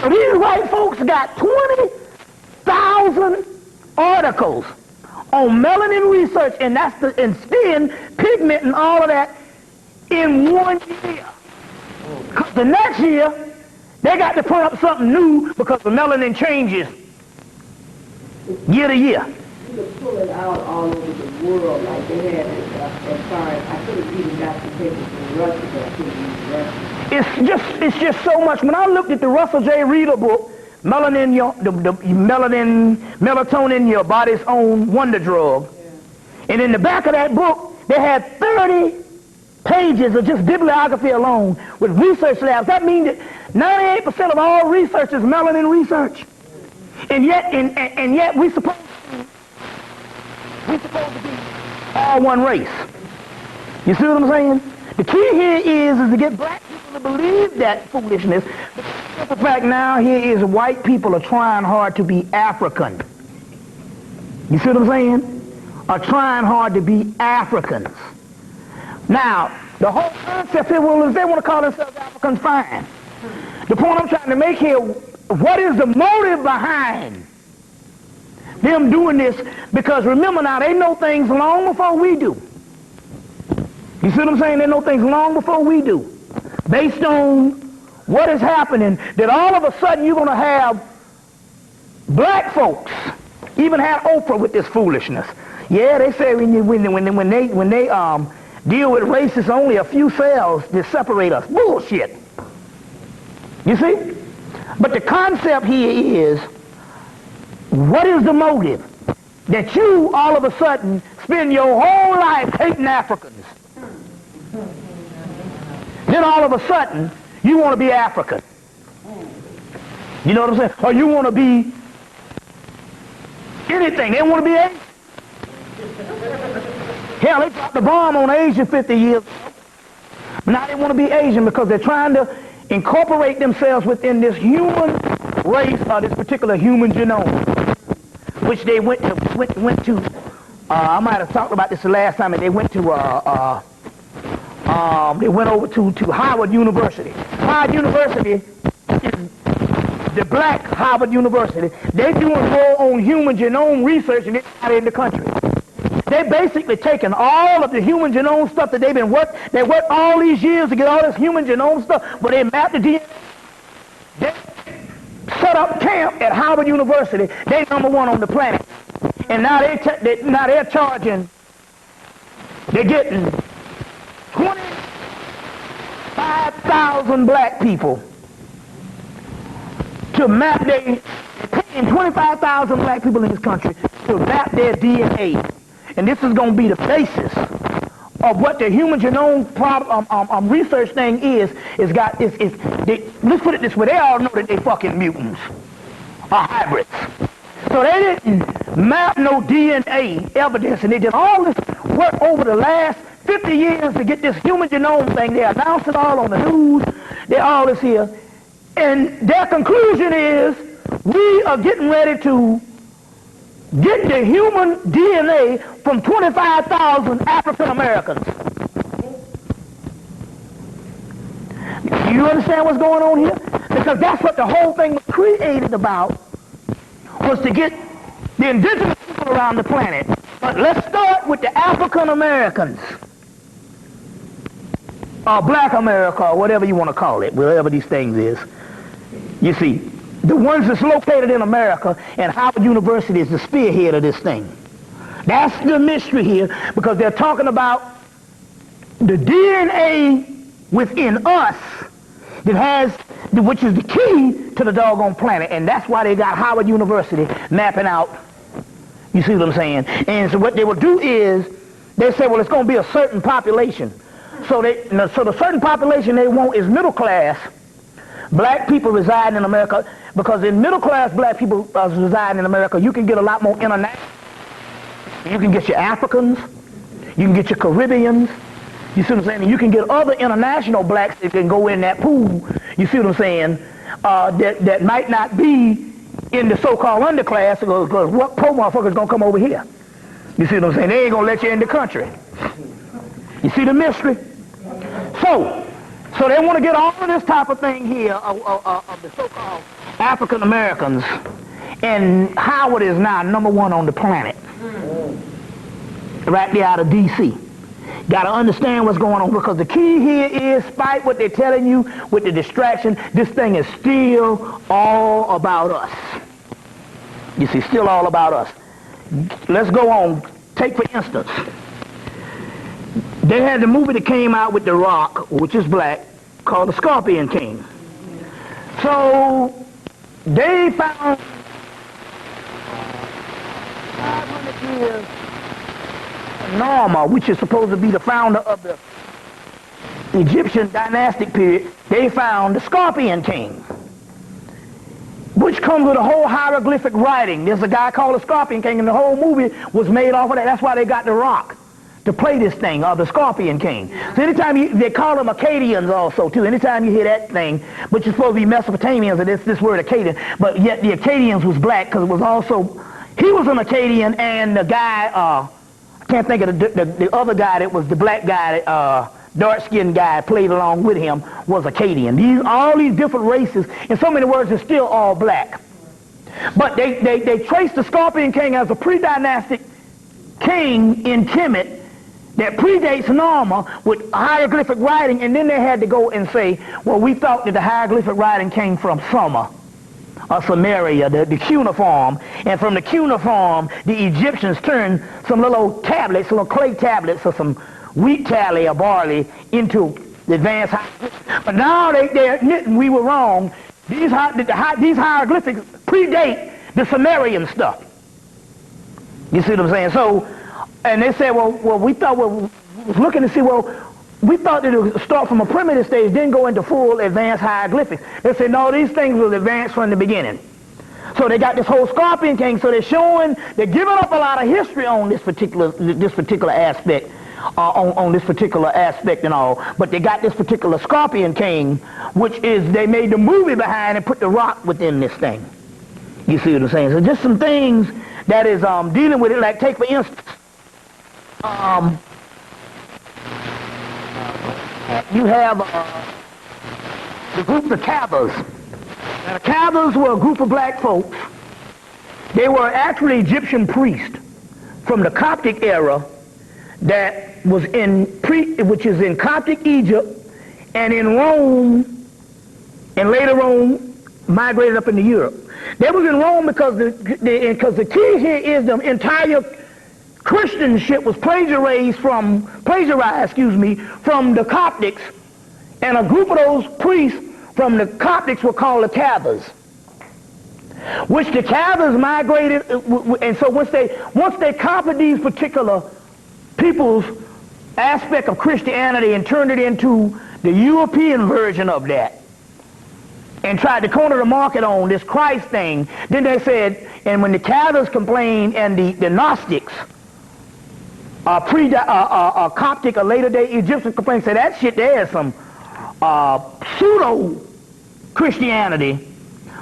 [SPEAKER 1] So these white folks got 20,000 articles on melanin research, and that's and skin, pigment, and all of that in 1 year. The next year, they got to put up something new because the melanin changes year to year.
[SPEAKER 2] You could pull it out all over the world like they had as far as, I could have even got the papers from Russia, but I couldn't use Russia.
[SPEAKER 1] It's just so much. When I looked at the Russell J. Reeder book, melatonin, your body's own wonder drug, and in the back of that book, they had 30 pages of just bibliography alone with research labs. That means that 98% of all research is melanin research. And yet we're supposed to be all one race. You see what I'm saying? The key here is to get black people to believe that foolishness. The fact now here is white people are trying hard to be African. You see what I'm saying? Are trying hard to be Africans. Now, the whole concept here, well, if they want to call themselves Africans, fine. The point I'm trying to make here, what is the motive behind them doing this? Because remember now, they know things long before we do. You see what I'm saying? They know things long before we do. Based on what is happening, that all of a sudden you're going to have black folks, even had Oprah with this foolishness. Yeah, they say when they deal with race, it's only a few cells that separate us. Bullshit. You see? But the concept here is, what is the motive? That you, all of a sudden, spend your whole life hating Africans. Then all of a sudden, you want to be African. You know what I'm saying? Or you want to be anything. They want to be Asian. Hell, they dropped the bomb on Asia 50 years ago. Now they want to be Asian because they're trying to incorporate themselves within this human race or this particular human genome, which they went to. I might have talked about this the last time, and they went to they went over to Harvard University. Harvard University is the black Harvard University. They're doing more on human genome research than anybody in the country. They're basically taking all of the human genome stuff that they worked all these years to get all this human genome stuff, but they mapped the DNA. They set up camp at Harvard University. They're number one on the planet. And now they're charging, they're getting 25,000 black people to map they're paying 25,000 black people in this country to map their DNA. And this is going to be the basis of what the human genome research thing is. Let's put it this way, they all know that they fucking mutants or hybrids. So they didn't map no DNA evidence, and they did all this work over the last 50 years to get this human genome thing. They announced it all on the news. They're all this here. And their conclusion is, we are getting ready to get the human DNA from 25,000 African Americans. You understand what's going on here? Because that's what the whole thing was created about, was to get the indigenous people around the planet. But let's start with the African Americans, or Black America, or whatever you want to call it, whatever these things is. You see, the ones that's located in America, and Howard University is the spearhead of this thing. That's the mystery here, because they're talking about the DNA within us that has, which is the key to the doggone planet, and that's why they got Howard University mapping out. You see what I'm saying? And so what they will do is, they say, well, it's going to be a certain population. So the certain population they want is middle class black people residing in America, because in middle class black people residing in America, you can get a lot more international. You can get your Africans, you can get your Caribbeans, you see what I'm saying? And you can get other international blacks that can go in that pool, you see what I'm saying, that might not be in the so-called underclass, because what poor motherfucker's going to come over here? You see what I'm saying? They ain't going to let you in the country. You see the mystery? So they want to get all of this type of thing here of the so-called African Americans, and Howard is now #1 on the planet. Right there out of D.C. Got to understand what's going on, because the key here is, despite what they're telling you with the distraction, this thing is still all about us. You see, still all about us. Let's go on. Take, for instance, they had the movie that came out with The Rock, which is black, called The Scorpion King. So they found 500 years Norma, which is supposed to be the founder of the Egyptian dynastic period. They found the Scorpion King, which comes with a whole hieroglyphic writing. There's a guy called the Scorpion King, and the whole movie was made off of that. That's why they got The Rock to play this thing, the Scorpion King. So anytime they call them Akkadians also too. Anytime you hear that thing, which is supposed to be Mesopotamians, and this word Akkadian, but yet the Akkadians was black, because it was also, he was an Akkadian, and the guy, I can't think of the other guy that was the black guy, dark-skinned guy played along with him, was Akkadian. All these different races, in so many words, are still all black. But they traced the Scorpion King as a pre-dynastic king in Hemmitt that predates Norma with hieroglyphic writing, and then they had to go and say, well, we thought that the hieroglyphic writing came from Sumer, or Samaria, the cuneiform, and from the cuneiform, the Egyptians turned some little tablets, little clay tablets, or some wheat tally or barley into the advanced hieroglyphics. But now they're admitting we were wrong. These hieroglyphics predate the Sumerian stuff. You see what I'm saying? So, and they said, well, we thought, we was looking to see, we thought that it would start from a primitive stage, then go into full advanced hieroglyphics. They said, no, these things were advanced from the beginning. So they got this whole Scorpion King, so they're giving up a lot of history on this particular aspect, on this particular aspect and all. But they got this particular Scorpion King, which is, they made the movie behind and put The Rock within this thing. You see what I'm saying? So just some things that is dealing with it, like take for instance, you have the group of Cathars. Now, the Cathars were a group of black folks. They were actually Egyptian priests from the Coptic era that was which is in Coptic Egypt, and in Rome, and later Rome migrated up into Europe. They was in Rome because the key here is the entire Christian ship was plagiarized from the Coptics, and a group of those priests from the Coptics were called the Cathars, which the Cathars migrated, and so once they copied these particular people's aspect of Christianity and turned it into the European version of that, and tried to corner the market on this Christ thing, then they said, and when the Cathars complained and the Gnostics, Coptic or later-day Egyptian complained, said that shit there is some pseudo-Christianity,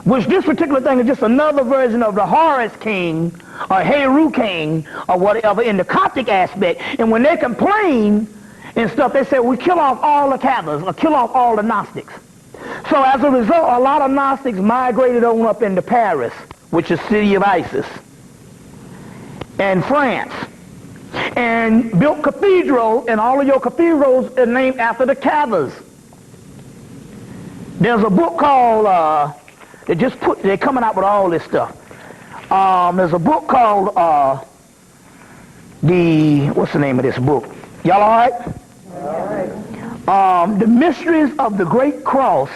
[SPEAKER 1] which this particular thing is just another version of the Horus King or Heru King or whatever in the Coptic aspect. And when they complain and stuff, they say, we kill off all the Cathars or kill off all the Gnostics. So as a result, a lot of Gnostics migrated on up into Paris, which is city of Isis, and France, and built cathedrals, and all of your cathedrals are named after the Cathars. There's a book called they're coming out with all this stuff. There's a book called, what's the name of this book? Y'all all right? All right. The Mysteries of the Great Cross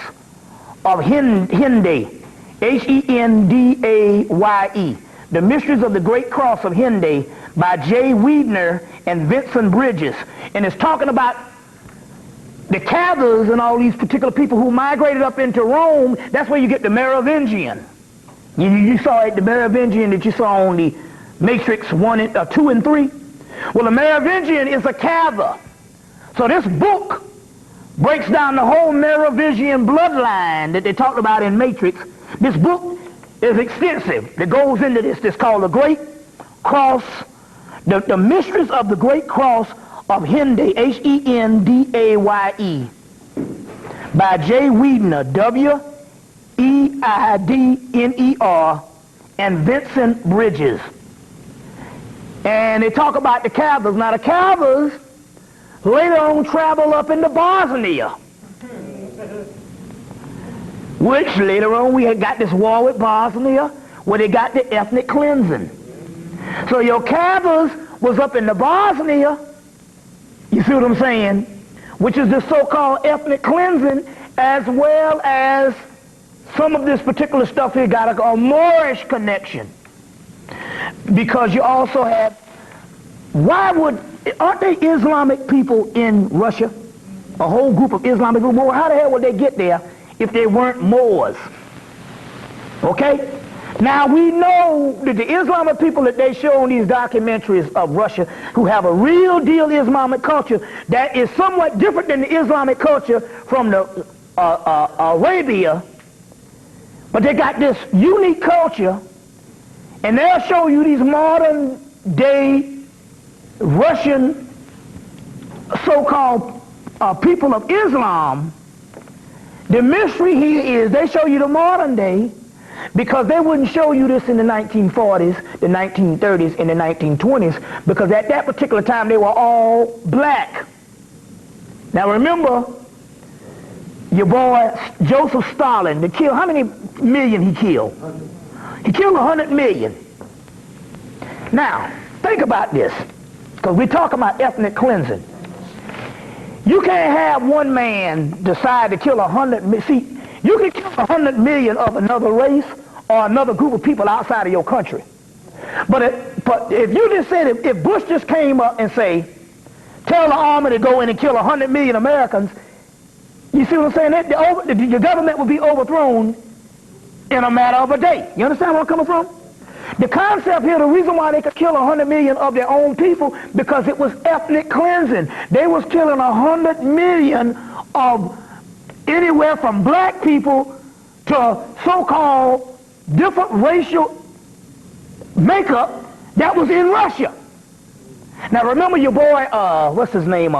[SPEAKER 1] of Hendaye. Hendaye. The Mysteries of the Great Cross of Hendaye by J. Wiedner and Vincent Bridges. And it's talking about the Cathars and all these particular people who migrated up into Rome. That's where you get the Merovingian. You saw it, the Merovingian that you saw on the Matrix 2 and 3. Well, the Merovingian is a Cathar. So this book breaks down the whole Merovingian bloodline that they talked about in Matrix. This book is extensive. It goes into this. It's called The Great Cross, the Mysteries of the Great Cross of Hendaye, Hendaye, by J. Wiedner, Weidner, and Vincent Bridges. And they talk about the Cathars. Now the Cathars later on travel up into Bosnia, which later on we had got this war with Bosnia where they got the ethnic cleansing. So your Cathars was up in the Bosnia, you see what I'm saying, which is the so-called ethnic cleansing, as well as some of this particular stuff here got a Moorish connection. Because you also have, aren't they Islamic people in Russia? A whole group of Islamic people. Well, how the hell would they get there if they weren't Moors? Okay? Now we know that the Islamic people that they show in these documentaries of Russia, who have a real deal Islamic culture that is somewhat different than the Islamic culture from the Arabia, but they got this unique culture, and they'll show you these modern day Russian so-called people of Islam. The mystery here is they show you the modern day because they wouldn't show you this in the 1940s, the 1930s, and the 1920s, because at that particular time they were all black. Now remember, your boy Joseph Stalin, how many million he killed? He killed 100 million. Now, think about this, because we're talking about ethnic cleansing. You can't have one man decide to kill 100 million. See, you can kill 100 million of another race or another group of people outside of your country. But if you just said, if Bush just came up and say, tell the army to go in and kill 100 million Americans, you see what I'm saying? The government would be overthrown in a matter of a day. You understand where I'm coming from? The concept here, the reason why they could kill 100 million of their own people, because it was ethnic cleansing. They was killing 100 million of anywhere from black people to so-called different racial makeup that was in Russia. Now remember your boy, what's his name,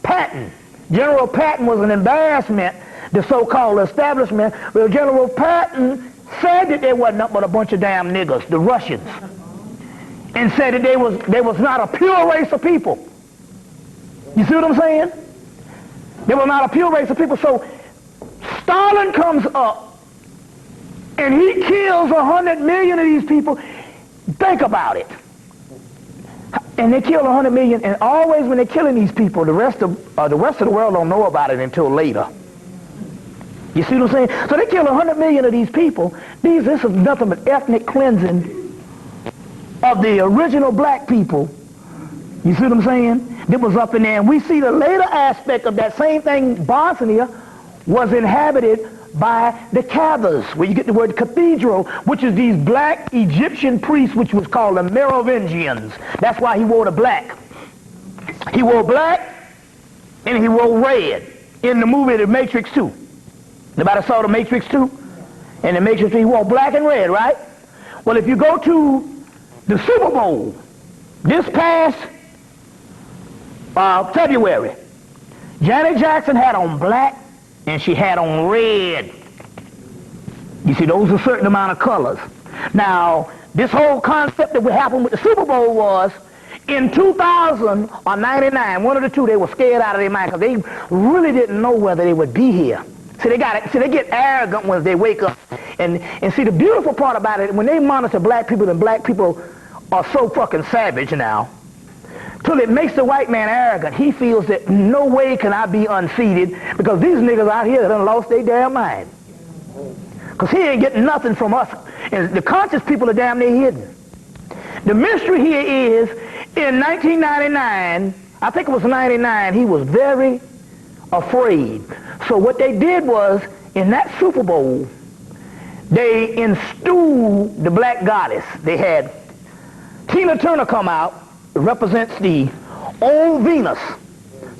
[SPEAKER 1] Patton. General Patton was an embarrassment, the so-called establishment. Well, General Patton said that they wasn't nothing but a bunch of damn niggers, the Russians, and said that they was not a pure race of people. You see what I'm saying? They were not a pure race of people. So Stalin comes up and he kills 100 million of these people. Think about it. And they kill 100 million, and always when they're killing these people, the rest of the world don't know about it until later. You see what I'm saying? So they kill 100 million of these people. This is nothing but ethnic cleansing of the original black people. You see what I'm saying? That was up in there. And we see the later aspect of that same thing. Bosnia was inhabited by the Cathars, where you get the word cathedral, which is these black Egyptian priests, which was called the Merovingians. That's why he wore the black. He wore black and he wore red in the movie The Matrix 2. Anybody saw The Matrix 2? And The Matrix 2, he wore black and red, right? Well, if you go to the Super Bowl this past February, Janet Jackson had on black and she had on red. You see, those are a certain amount of colors. Now, this whole concept that would happen with the Super Bowl was, in 2000 or 99, one of the two, they were scared out of their mind because they really didn't know whether they would be here. See, they get arrogant when they wake up And see, the beautiful part about it, when they monitor black people, and black people are so fucking savage now, till it makes the white man arrogant. He feels that no way can I be unseated because these niggas out here done lost their damn mind. Because he ain't getting nothing from us. And the conscious people are damn near hidden. The mystery here is, in 1999, I think it was 99, he was very afraid. So what they did was, in that Super Bowl, they installed the black goddess. They had Tina Turner come out, represents the old Venus.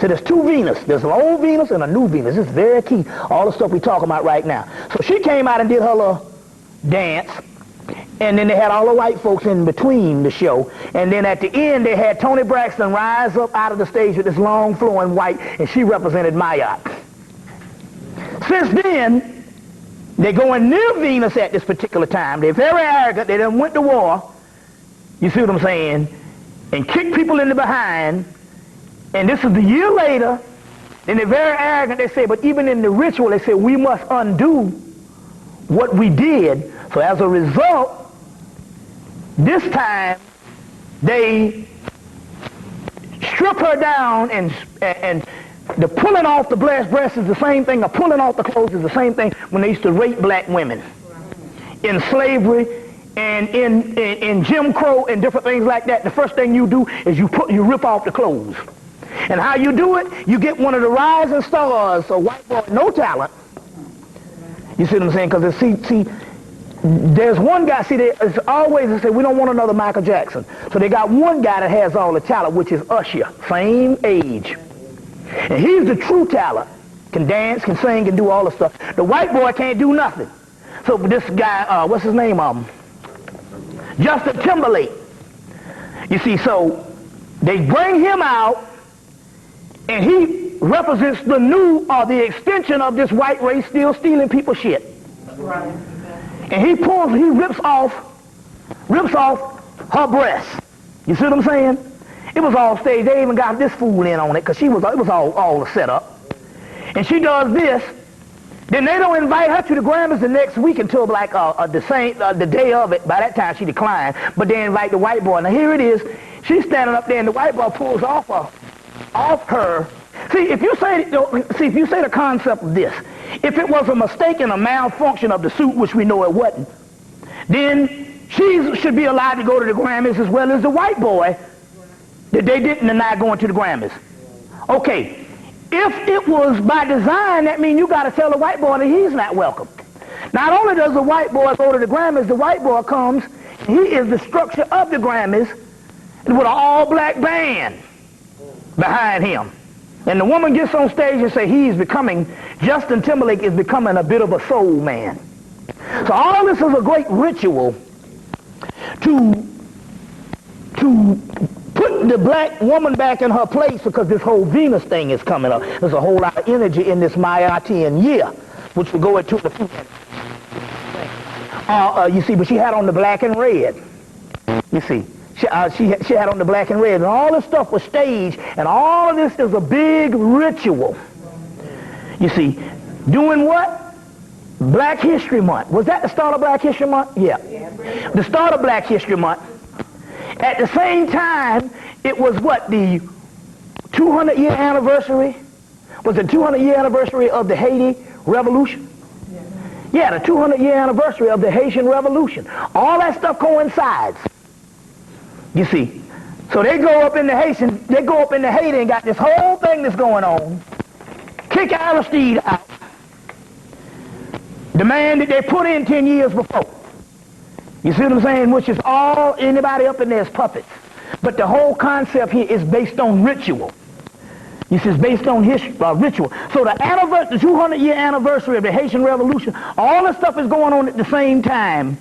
[SPEAKER 1] So there's two Venus. There's an old Venus and a new Venus. This is very key, all the stuff we're talking about right now. So she came out and did her little dance, and then they had all the white folks in between the show, and then at the end they had Toni Braxton rise up out of the stage with this long flowing white, and she represented Mayat. Since then, they're going near Venus at this particular time. They're very arrogant. They done went to war, you see what I'm saying, and kicked people in the behind. And this is the year later, and they're very arrogant. They say, but even in the ritual, they say, we must undo what we did. So as a result, this time, they strip her down, and the pulling off the breast is the same thing, or pulling off the clothes is the same thing when they used to rape black women in slavery and in Jim Crow and different things like that. The first thing you do is you rip off the clothes. And how you do it, you get one of the rising stars, a white boy, no talent. You see what I'm saying? Because see, there's one guy, there's always, they say, we don't want another Michael Jackson. So they got one guy that has all the talent, which is Usher, same age. And he's the true talent. Can dance, can sing, can do all the stuff. The white boy can't do nothing. So this guy, what's his name? Justin Timberlake. You see, so they bring him out, and he represents the new, or the extension of this white race still stealing people's shit. Right. And he rips off her breast. You see what I'm saying? It was all staged. They even got this fool in on it, because it was all set up. And she does this. Then they don't invite her to the Grammys the next week until like the day of it. By that time she declined. But they invite the white boy. Now here it is. She's standing up there, and the white boy pulls off her. See, if you say the concept of this, if it was a mistake and a malfunction of the suit, which we know it wasn't, then she should be allowed to go to the Grammys as well as the white boy that they didn't deny going to the Grammys. Okay, if it was by design, that means you got to tell the white boy that he's not welcome. Not only does the white boy go to the Grammys, the white boy comes, he is the structure of the Grammys with an all-black band behind him. And the woman gets on stage and say Justin Timberlake is becoming a bit of a soul man. So all this is a great ritual to put the black woman back in her place, because this whole Venus thing is coming up. There's a whole lot of energy in this Mayatian year, which we'll go into in a few minutes. You see, but she had on the black and red. You see. She had on the black and red, and all this stuff was staged, and all of this is a big ritual. You see, doing what? Black History Month. Was that the start of Black History Month? Yeah. The start of Black History Month. At the same time, it was what, the 200-year anniversary? Was the 200-year anniversary of the Haiti Revolution? Yeah, the 200-year anniversary of the Haitian Revolution. All that stuff coincides. You see, so they go up in the Haiti and got this whole thing that's going on. Kick Aristide out. The man that they put in 10 years before. You see what I'm saying? Which is all, anybody up in there is puppets. But the whole concept here is based on ritual. This is based on ritual. So the 200-year anniversary of the Haitian Revolution, all this stuff is going on at the same time.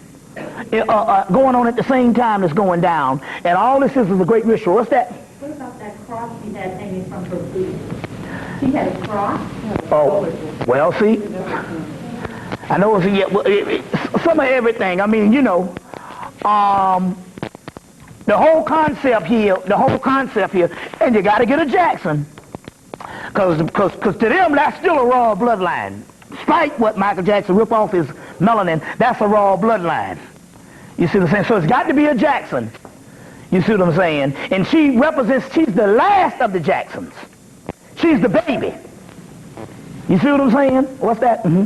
[SPEAKER 1] Going on at the same time as going down, and all this is a great ritual. What's that?
[SPEAKER 4] What about that cross she had hanging from her feet? She had a cross?
[SPEAKER 1] Oh, well, see, I know it's some of everything. I mean, you know, the whole concept here, and you got to get a Jackson, because to them that's still a raw bloodline. Despite what Michael Jackson rip off his melanin, that's a raw bloodline. You see what I'm saying? So it's got to be a Jackson. You see what I'm saying? And she represents, she's the last of the Jacksons. She's the baby. You see what I'm saying? What's that? Mm-hmm.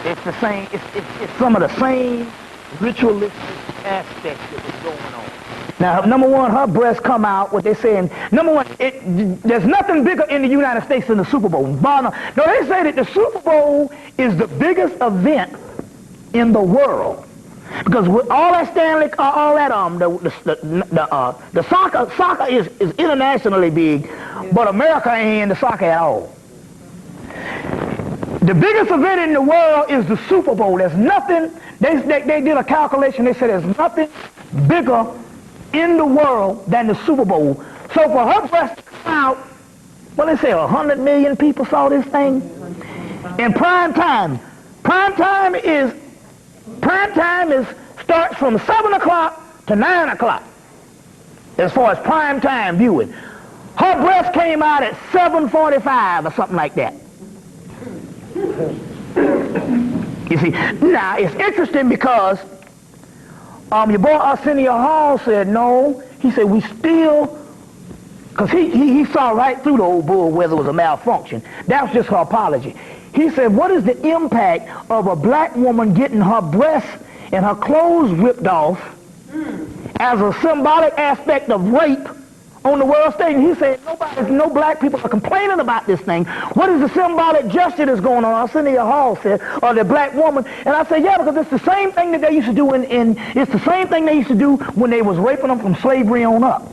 [SPEAKER 1] It's the same, it's some of the same ritualistic aspects that was going on. Now, number one, her breasts come out, what they're saying, number one, there's nothing bigger in the United States than the Super Bowl. No, they say that the Super Bowl is the biggest event in the world. Because with all that Stanley, all that, the soccer is internationally big, but America ain't into soccer at all. The biggest event in the world is the Super Bowl. There's nothing, they did a calculation, they said there's nothing bigger in the world than the Super Bowl. So for her breast to come out, what they say, 100 million people saw this thing? In prime time starts from 7 o'clock to 9 o'clock as far as prime time viewing. Her breast came out at 7:45 or something like that. You see, now it's interesting because your boy Arsenio Hall said no. He said we still, because he saw right through the old bull whether it was a malfunction. That was just her apology. He said, what is the impact of a black woman getting her breasts and her clothes ripped off as a symbolic aspect of rape on the world stage? And he said, no black people are complaining about this thing. What is the symbolic gesture that's going on? Arsenio Hall said, or the black woman. And I said, yeah, because it's the same thing that they used to do it's the same thing they used to do when they was raping them from slavery on up.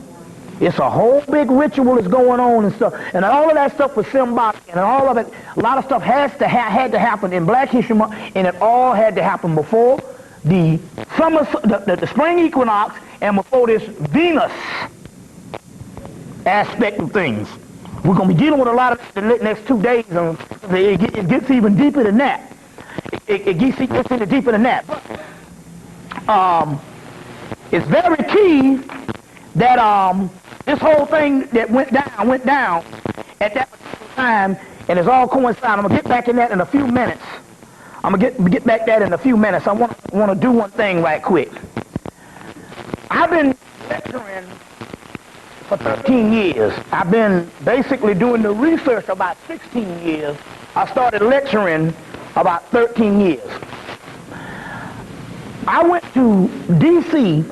[SPEAKER 1] It's a whole big ritual that's going on and stuff. And all of that stuff was symbolic. And all of it, a lot of stuff had to happen in Black History Month, and it all had to happen before the summer, the spring equinox, and before this Venus aspect of things. We're going to be dealing with a lot of the next 2 days. It gets even deeper than that. It gets even deeper than that. But it's very key that this whole thing that went down at that particular time, and it's all coinciding. I'm going to get back in that in a few minutes. I'm going to get back that in a few minutes. I want to do one thing right quick. I've been lecturing for 13 years. I've been basically doing the research about 16 years. I started lecturing about 13 years. I went to D.C.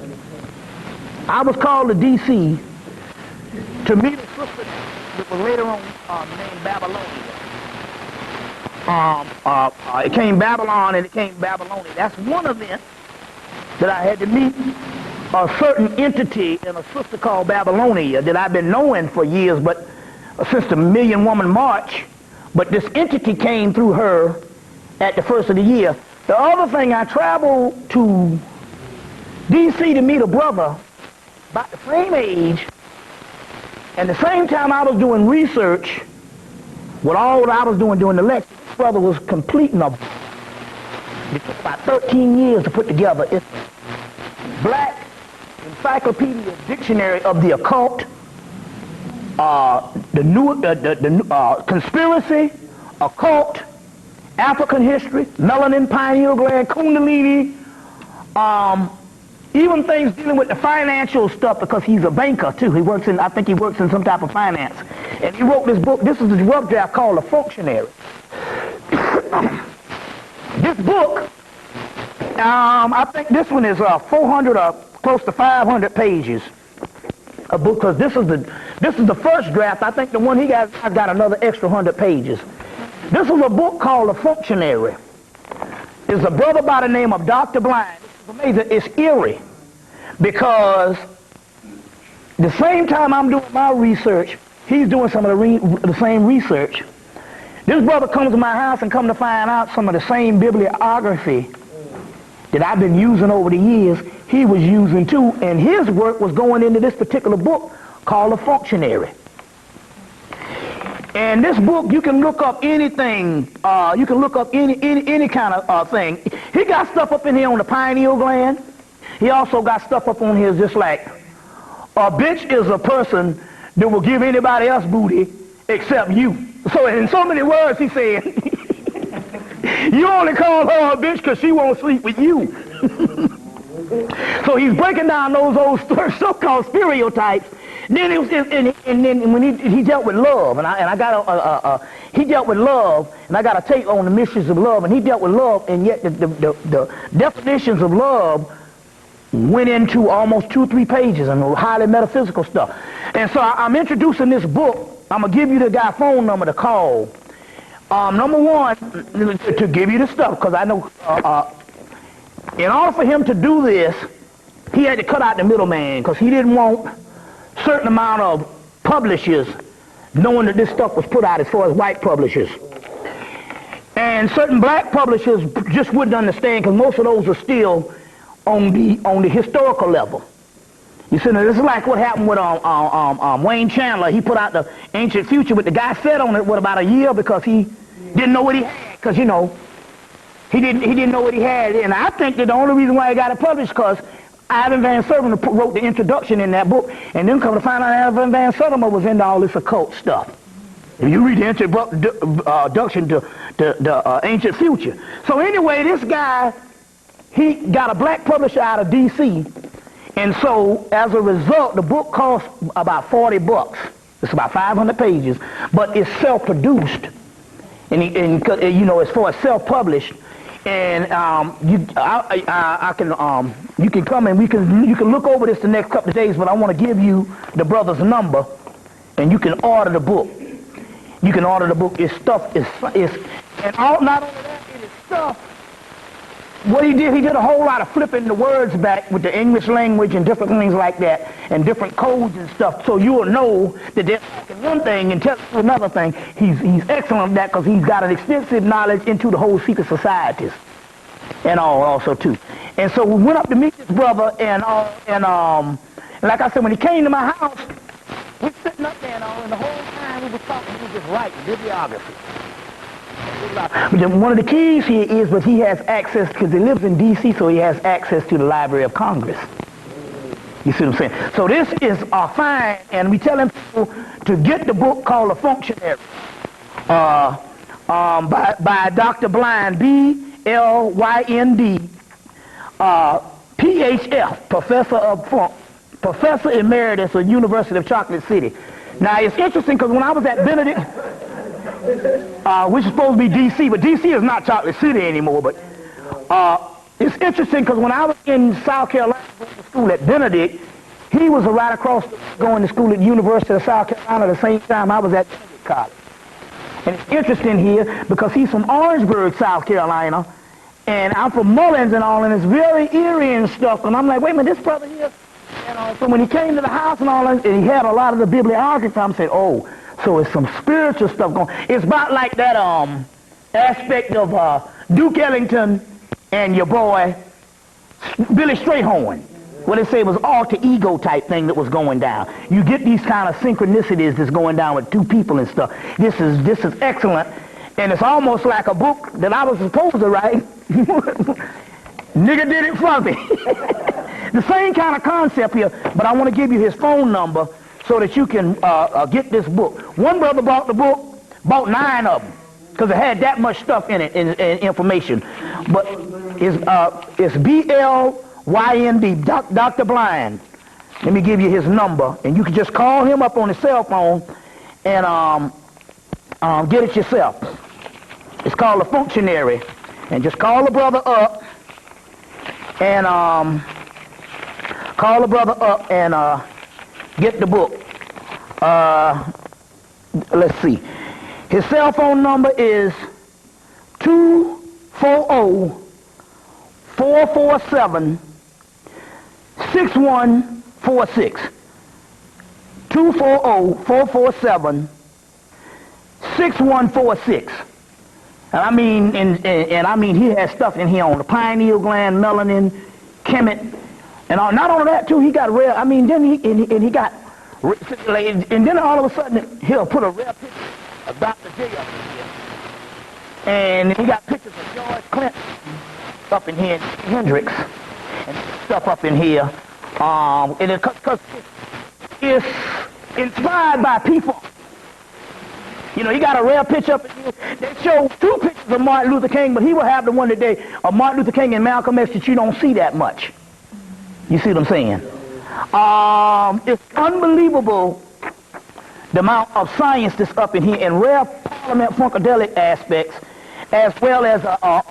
[SPEAKER 1] I was called to D.C. to meet a sister that was later on named Babylonia. It came Babylon and it came Babylonia. That's one event that I had to meet a certain entity and a sister called Babylonia that I've been knowing for years, but since the Million Woman March, but this entity came through her at the first of the year. The other thing, I traveled to D.C. to meet a brother about the same age, and the same time I was doing research with all that I was doing during the lecture. This brother was completing a book. It took about 13 years to put together. It's a Black Encyclopedia Dictionary of the Occult, conspiracy, occult, African history, melanin, pineal gland, kundalini, even things dealing with the financial stuff, because he's a banker too. I think he works in some type of finance. And he wrote this book. This is the rough draft called The Functionary. This book, I think this one is 400 or close to 500 pages. A book, because this is the first draft. I think the one he got another extra 100 pages. This is a book called The Functionary. There's a brother by the name of Dr. Blind. It's amazing. It's eerie, because the same time I'm doing my research, he's doing some of the same research. This brother comes to my house and come to find out some of the same bibliography that I've been using over the years, he was using too, and his work was going into this particular book called The Functionary. And this book, you can look up anything, you can look up any kind of thing. He got stuff up in here on the pineal gland. He also got stuff up on here just like, a bitch is a person that will give anybody else booty except you. So in so many words, he said, you only call her a bitch because she won't sleep with you. So he's breaking down those old so-called stereotypes. Then it was, and then when he dealt with love, and I got he dealt with love, and I got a take on the mysteries of love, and he dealt with love, and yet the definitions of love went into almost 2 or 3 pages and highly metaphysical stuff. And so I'm introducing this book. I'm gonna give you the guy's phone number to call. Number one, to give you the stuff, because I know in order for him to do this, he had to cut out the middleman, because he didn't want certain amount of publishers knowing that this stuff was put out as far as white publishers. And certain black publishers just wouldn't understand, because most of those are still on the historical level. You see, now this is like what happened with Wayne Chandler. He put out the Ancient Future, but the guy sat on it, what, about a year, because he didn't know what he had, because, you know, he didn't know what he had. And I think that the only reason why he got it published because Ivan Van Sertima wrote the introduction in that book, and then come to find out Ivan Van Sertima was into all this occult stuff. If you read the introduction to the Ancient Future. So anyway, this guy, he got a black publisher out of D.C., and so as a result, the book costs about $40. It's about 500 pages, but it's self-produced, and you know, as far as self-published. And you can come and you can look over this the next couple of days, but I want to give you the brother's number, and you can order the book. You can order the book. His stuff is and all, not only that, it is stuff. What he did a whole lot of flipping the words back with the English language and different things like that, and different codes and stuff, so you will know that they're talking one thing and telling you another thing. He's excellent at that, because he's got an extensive knowledge into the whole secret societies and all also too. And so we went up to meet this brother, and like I said, when he came to my house, we were sitting up there and the whole time we were talking, we were just writing bibliography. One of the keys here is, but he has access, because he lives in D.C., so he has access to the Library of Congress. You see what I'm saying? So this is fine, and we telling people to get the book called The Functionary by Dr. Blind, B-L-Y-N-D, Ph.F., Professor Emeritus of University of Chocolate City. Now, it's interesting, because when I was at Benedict, which is supposed to be D.C., but D.C. is not Chocolate City anymore, but it's interesting, because when I was in South Carolina going to school at Benedict, he was right across going to school at the University of South Carolina at the same time I was at Benedict College. And it's interesting here, because he's from Orangeburg, South Carolina, and I'm from Mullins and all, and it's very eerie and stuff, and I'm like, wait a minute, this brother here, and so when he came to the house and all that, and he had a lot of the bibliography, I said, oh, so it's some spiritual stuff going. It's about like that aspect of Duke Ellington and your boy Billy Strayhorn. What they say was alter ego type thing that was going down. You get these kind of synchronicities that's going down with two people and stuff. This is excellent, and it's almost like a book that I was supposed to write. Nigga did it for me. The same kind of concept here, but I want to give you his phone number so that you can get this book. One brother bought the book, bought 9 of them, because it had that much stuff in it, in information. But it's B-L-Y-N-D, Dr. Blind. Let me give you his number, and you can just call him up on his cell phone and get it yourself. It's called The Functionary. And just call the brother up and get the book. Let's see. His cell phone number is 240-447-6146. 240-447-6146. And I mean, and I mean, he has stuff in here on the pineal gland, melanin, Hemmitt, and all. Not only that too, he got rare. I mean, then he got, and then all of a sudden he'll put a rare picture of Dr. J up in here, and he got pictures of George Clinton up in here, and Hendrix, and stuff up in here. And because it's inspired by people. You know, he got a rare picture up in here. They show 2 pictures of Martin Luther King, but he will have the one today of Martin Luther King and Malcolm X that you don't see that much. You see what I'm saying? It's unbelievable the amount of science that's up in here and rare Parliament funkadelic aspects, as well as a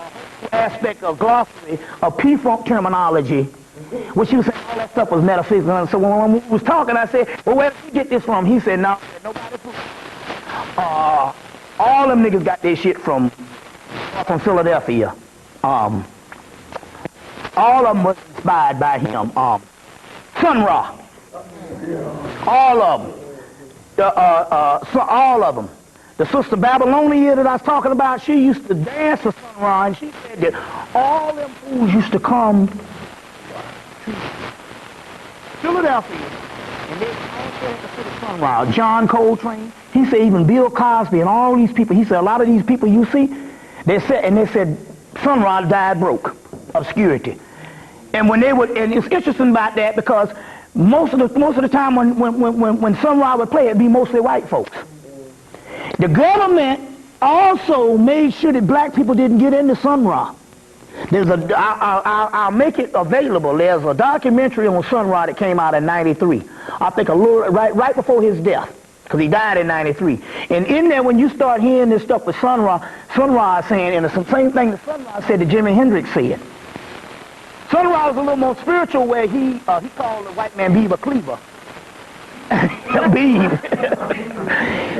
[SPEAKER 1] aspect of glossary of P-Funk terminology, which he was saying all that stuff was metaphysical. So when we was talking, I said, well, where did you get this from? He said, no, nobody proved it. All them niggas got their shit from Philadelphia. All of them was inspired by him. Sun Ra. All of them. All of them. The sister Babylonia that I was talking about, she used to dance for Sun Ra, and she said that all them fools used to come to Philadelphia, and they all said to the Sun Ra. John Coltrane, he said even Bill Cosby and all these people, he said a lot of these people you see, they said Sun Ra died broke, obscurity. And when they would, and it's interesting about that because most of the time when Sun Ra would play, it'd be mostly white folks. The government also made sure that black people didn't get into Sun Ra. I'll make it available. There's a documentary on Sun Ra that came out in '93. I think a little right before his death, because he died in '93. And in there, when you start hearing this stuff with Sun Ra is saying, and it's the same thing that Sun Ra said that Jimi Hendrix said. Sun Ra was a little more spiritual, where he called the white man Beaver Cleaver. Beaver.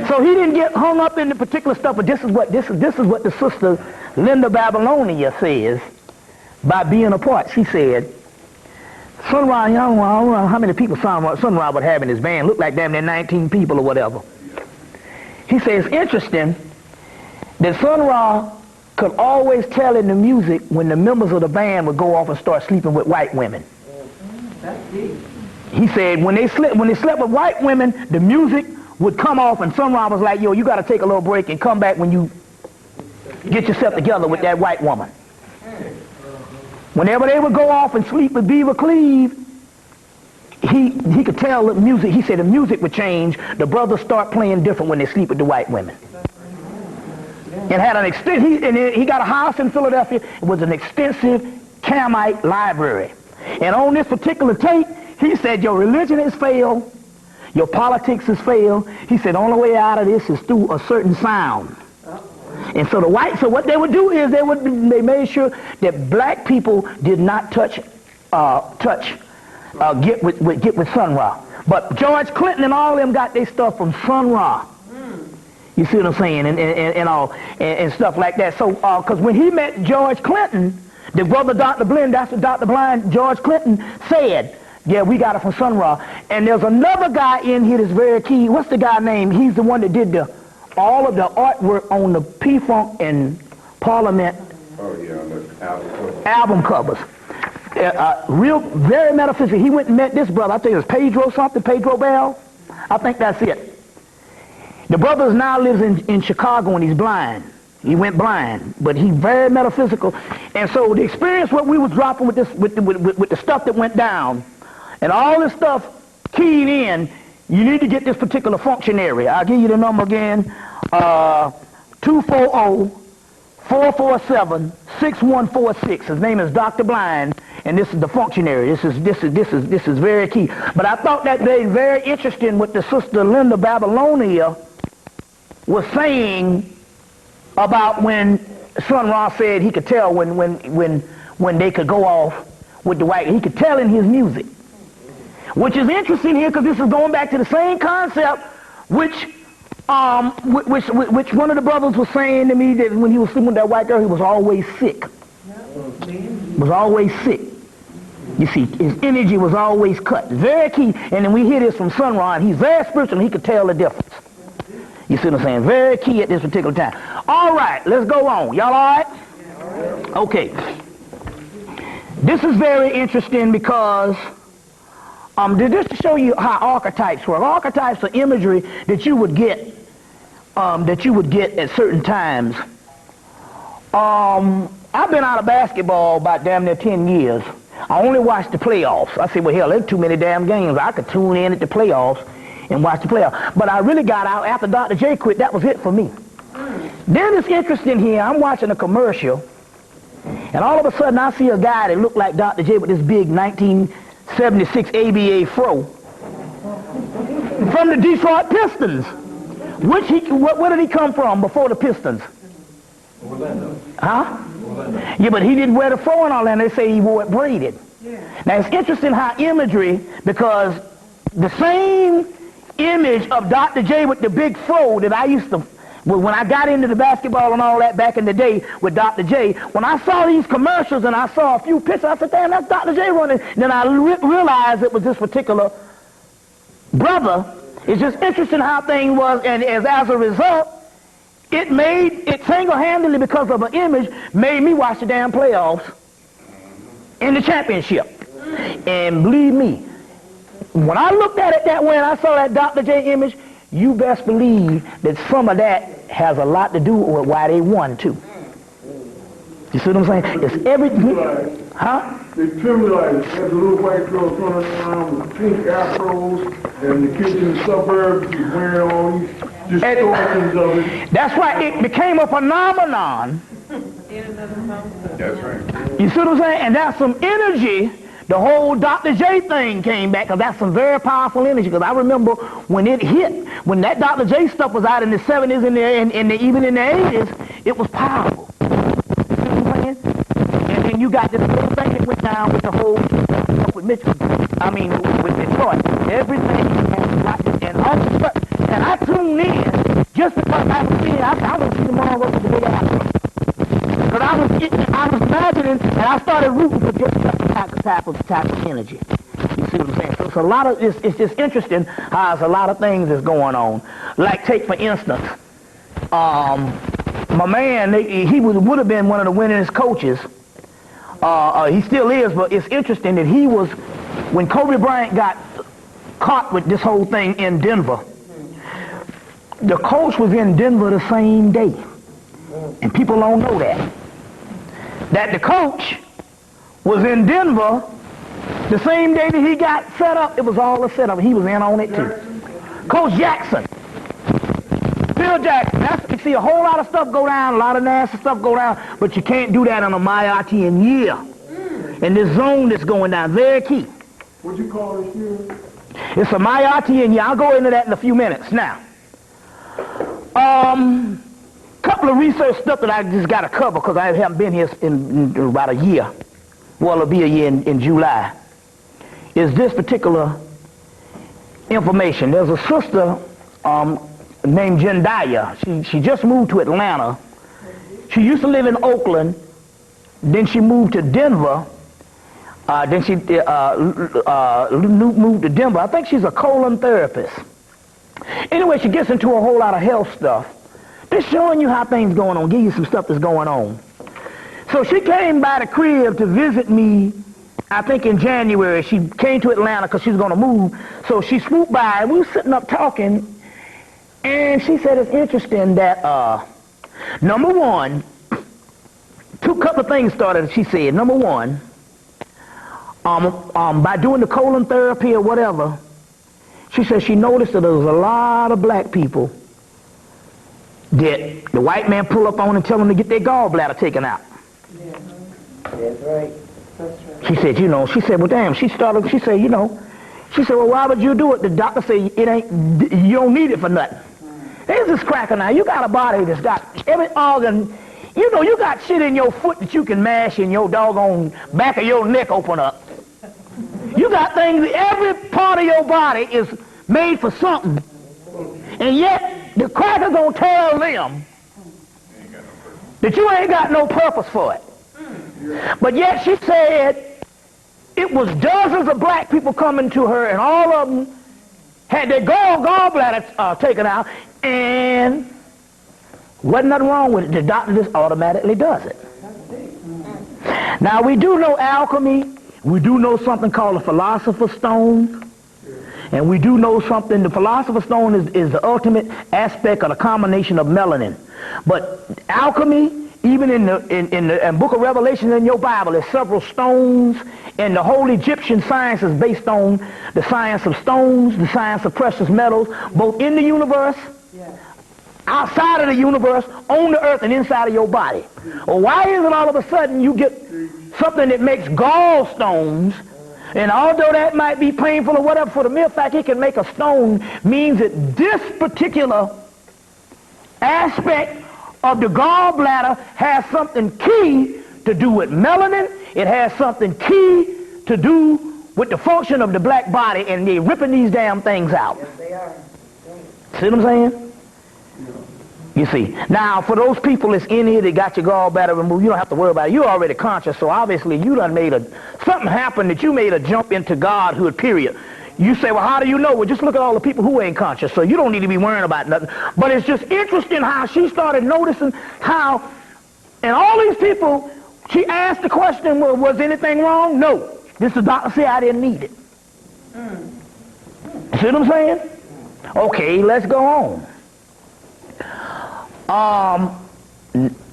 [SPEAKER 1] So he didn't get hung up in the particular stuff, but this is what the sister Linda Babylonia says by being apart. She said, Sun Ra, I don't know how many people Sun Ra would have in his band. Looked like damn near 19 people or whatever. He says it's interesting that Sun Ra could always tell in the music when the members of the band would go off and start sleeping with white women.
[SPEAKER 2] That's deep.
[SPEAKER 1] He said when they slept with white women, the music would come off, and Sun Ra was like, yo, you got to take a little break and come back when you get yourself together with that white woman. Whenever they would go off and sleep with Beaver Cleave, he could tell the music. He said the music would change. The brothers start playing different when they sleep with the white women. And had an he got a house in Philadelphia. It was an extensive Camite library. And on this particular tape, he said your religion has failed, your politics has failed. He said the only way out of this is through a certain sound. And so what they would do is they made sure that black people did not get with Sun Ra. But George Clinton and all of them got their stuff from Sun Ra. You see what I'm saying? And stuff like that. So, because when he met George Clinton, the brother Dr. Blind, that's what Dr. Blind, George Clinton said, yeah, we got it from Sun Ra. And there's another guy in here that's very key. What's the guy name? He's the one that did all of the artwork on the P-Funk and Parliament album covers. Very metaphysical. He went and met this brother. I think it was Pedro Bell. I think that's it. The brother now lives in Chicago and he's blind. He went blind, but he's very metaphysical. And so the experience, what we was dropping with the stuff that went down, and all this stuff keyed in, you need to get this particular functionary. I'll give you the number again, 240-447-6146. His name is Dr. Blind, and this is the functionary. This is very key. But I thought that they very interesting what the sister Linda Babylonia was saying about when Sun Ra said he could tell when they could go off with the white. He could tell in his music, which is interesting here because this is going back to the same concept which one of the brothers was saying to me, that when he was sleeping with that white girl, he was always sick. Was always sick. You see, his energy was always cut. Very key. And then we hear this from Sun Ra, and he's very spiritual, and he could tell the difference. You see what I'm saying? Very key at this particular time. All right, let's go on. Y'all all right? Okay. This is very interesting because just to show you how archetypes work. Archetypes are imagery that you would get at certain times. I've been out of basketball about damn near 10 years. I only watched the playoffs. I said, well, hell, there's too many damn games. I could tune in at the playoffs and watch the playoffs. But I really got out after Dr. J quit. That was it for me. Then it's interesting here. I'm watching a commercial, and all of a sudden I see a guy that looked like Dr. J with this big 1976 ABA fro from the Detroit Pistons. Where did he come from before the Pistons?
[SPEAKER 3] Orlando.
[SPEAKER 1] Huh?
[SPEAKER 3] Orlando.
[SPEAKER 1] Yeah, but he didn't wear the fro in Orlando. They say he wore it braided. Yeah. Now, it's interesting how imagery, because the same image of Dr. J with the big fro that I used to, when I got into the basketball and all that back in the day with Dr. J, when I saw these commercials and I saw a few pictures, I said, damn, that's Dr. J running. Then I realized it was this particular brother. It's just interesting how things was, and as a result, it single-handedly, because of an image, made me watch the damn playoffs in the championship. And believe me, when I looked at it that way and I saw that Dr. J image, you best believe that some of that has a lot to do with why they won, too. You see what I'm saying? It's everything. Huh?
[SPEAKER 5] They trim like as a little white girl running around with pink afros, and the kids in the suburbs wearing all these distortions of it.
[SPEAKER 1] That's why it became a phenomenon.
[SPEAKER 3] That's right.
[SPEAKER 1] You see what I'm saying? And that's some energy. The whole Dr. J thing came back, because that's some very powerful energy. Because I remember when it hit, when that Dr. J stuff was out in the 70s and even in the 80s, it was powerful. You see what I'm saying? And then you got this little thing that went down with the whole stuff with Mitchell. With Detroit. Everything and I tuned in just because I was seeing, I was seeing tomorrow with the day after. Because I was imagining, and I started rooting for just that type of energy. You see what I'm saying? So it's a lot of, it's just interesting how there's a lot of things that's going on. Like, take for instance, my man, he would have been one of the winningest coaches. He still is, but it's interesting that he was, when Kobe Bryant got caught with this whole thing in Denver, the coach was in Denver the same day. And people don't know that. That the coach was in Denver the same day that he got set up. It was all a setup. He was in on it too. Coach Jackson. Phil Jackson. You see a whole lot of stuff go down, a lot of nasty stuff go down, but you can't do that on a Mayatian year. And this zone that's going down, very key.
[SPEAKER 5] What'd you call this year?
[SPEAKER 1] It's a Mayatian year. I'll go into that in a few minutes. Now, couple of research stuff that I just got to cover, because I haven't been here in about a year. Well, it'll be a year in July. Is this particular information. There's a sister named Jendaya. She just moved to Atlanta. She used to live in Oakland. Then she moved to Denver. Then she moved to Denver. I think she's a colon therapist. Anyway, she gets into a whole lot of health stuff. Just showing you how things going on, give you some stuff that's going on. So she came by the crib to visit me, I think in January. She came to Atlanta because she was going to move. So she swooped by, and we were sitting up talking, and she said it's interesting that, number one, couple of things started, she said. Number one, by doing the colon therapy or whatever, she said she noticed that there was a lot of black people that the white man pull up on and tell them to get their gallbladder taken out.
[SPEAKER 2] Yeah. That's right. That's right.
[SPEAKER 1] She said, she said, well, damn, she said, well, why would you do it? The doctor said, you don't need it for nothing. There's this cracker now. You got a body that's got every organ. You got shit in your foot that you can mash and your doggone back of your neck open up. You got things, every part of your body is made for something. And yet, the cracker gonna tell them that you ain't got no purpose for it. But yet she said it was dozens of black people coming to her, and all of them had their gallbladder taken out, and wasn't nothing wrong with it. The doctor just automatically does it. Now, we do know alchemy. We do know something called the Philosopher's Stone. And we do know something, the Philosopher's Stone is the ultimate aspect of the combination of melanin. But alchemy even in the book of Revelation in your Bible, there's several stones, and the whole Egyptian science is based on the science of stones, the science of precious metals, both in the universe, outside of the universe, on the earth, and inside of your body. Well, why is it all of a sudden you get something that makes gallstones, and although that might be painful or whatever, for the mere fact it can make a stone means that this particular aspect of the gallbladder has something key to do with melanin. It has something key to do with the function of the black body, and they're ripping these damn things out.
[SPEAKER 2] Yes, they are.
[SPEAKER 1] See what I'm saying? You see. Now, for those people that's in here that got your gallbladder removed, you don't have to worry about it. You're already conscious, so obviously you done made something happened that you made a jump into Godhood, period. You say, well, how do you know? Well, just look at all the people who ain't conscious, so you don't need to be worrying about nothing. But it's just interesting how she started noticing how, and all these people, she asked the question, well, was anything wrong? No. This is doctor said I didn't need it. See what I'm saying? Okay, let's go on.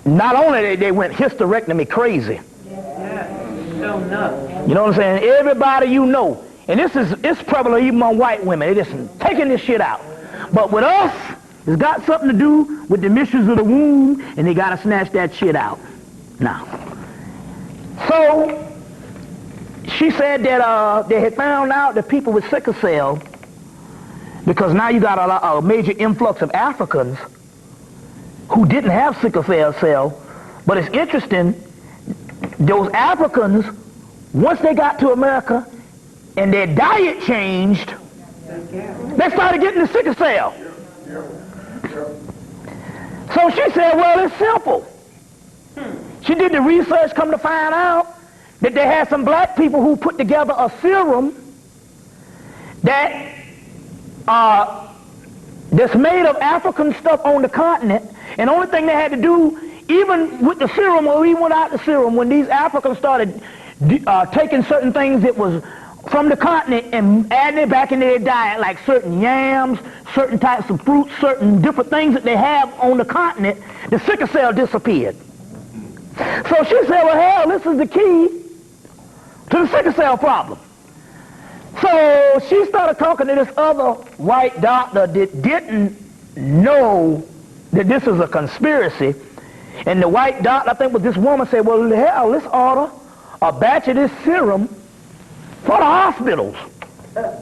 [SPEAKER 1] Not only they went hysterectomy crazy. You know what I'm saying? Everybody you know. And it's prevalent even among white women. They're just taking this shit out. But with us, it's got something to do with the mysteries of the womb, and they got to snatch that shit out. Now, so she said that they had found out that people with sickle cell, because now you got a major influx of Africans who didn't have sickle cell. But it's interesting, those Africans, once they got to America, and their diet changed, they started getting the sickle cell. So she said, well, it's simple. She did the research, come to find out that they had some black people who put together a serum that's made of African stuff on the continent, and the only thing they had to do, even with the serum or even without the serum, when these Africans started taking certain things that was from the continent and adding it back into their diet, like certain yams, certain types of fruits, certain different things that they have on the continent, the sickle cell disappeared. So she said, well, hell, this is the key to the sickle cell problem. So she started talking to this other white doctor that didn't know that this is a conspiracy. And the white doctor, I think was this woman, said, well, hell, let's order a batch of this serum for the hospitals. For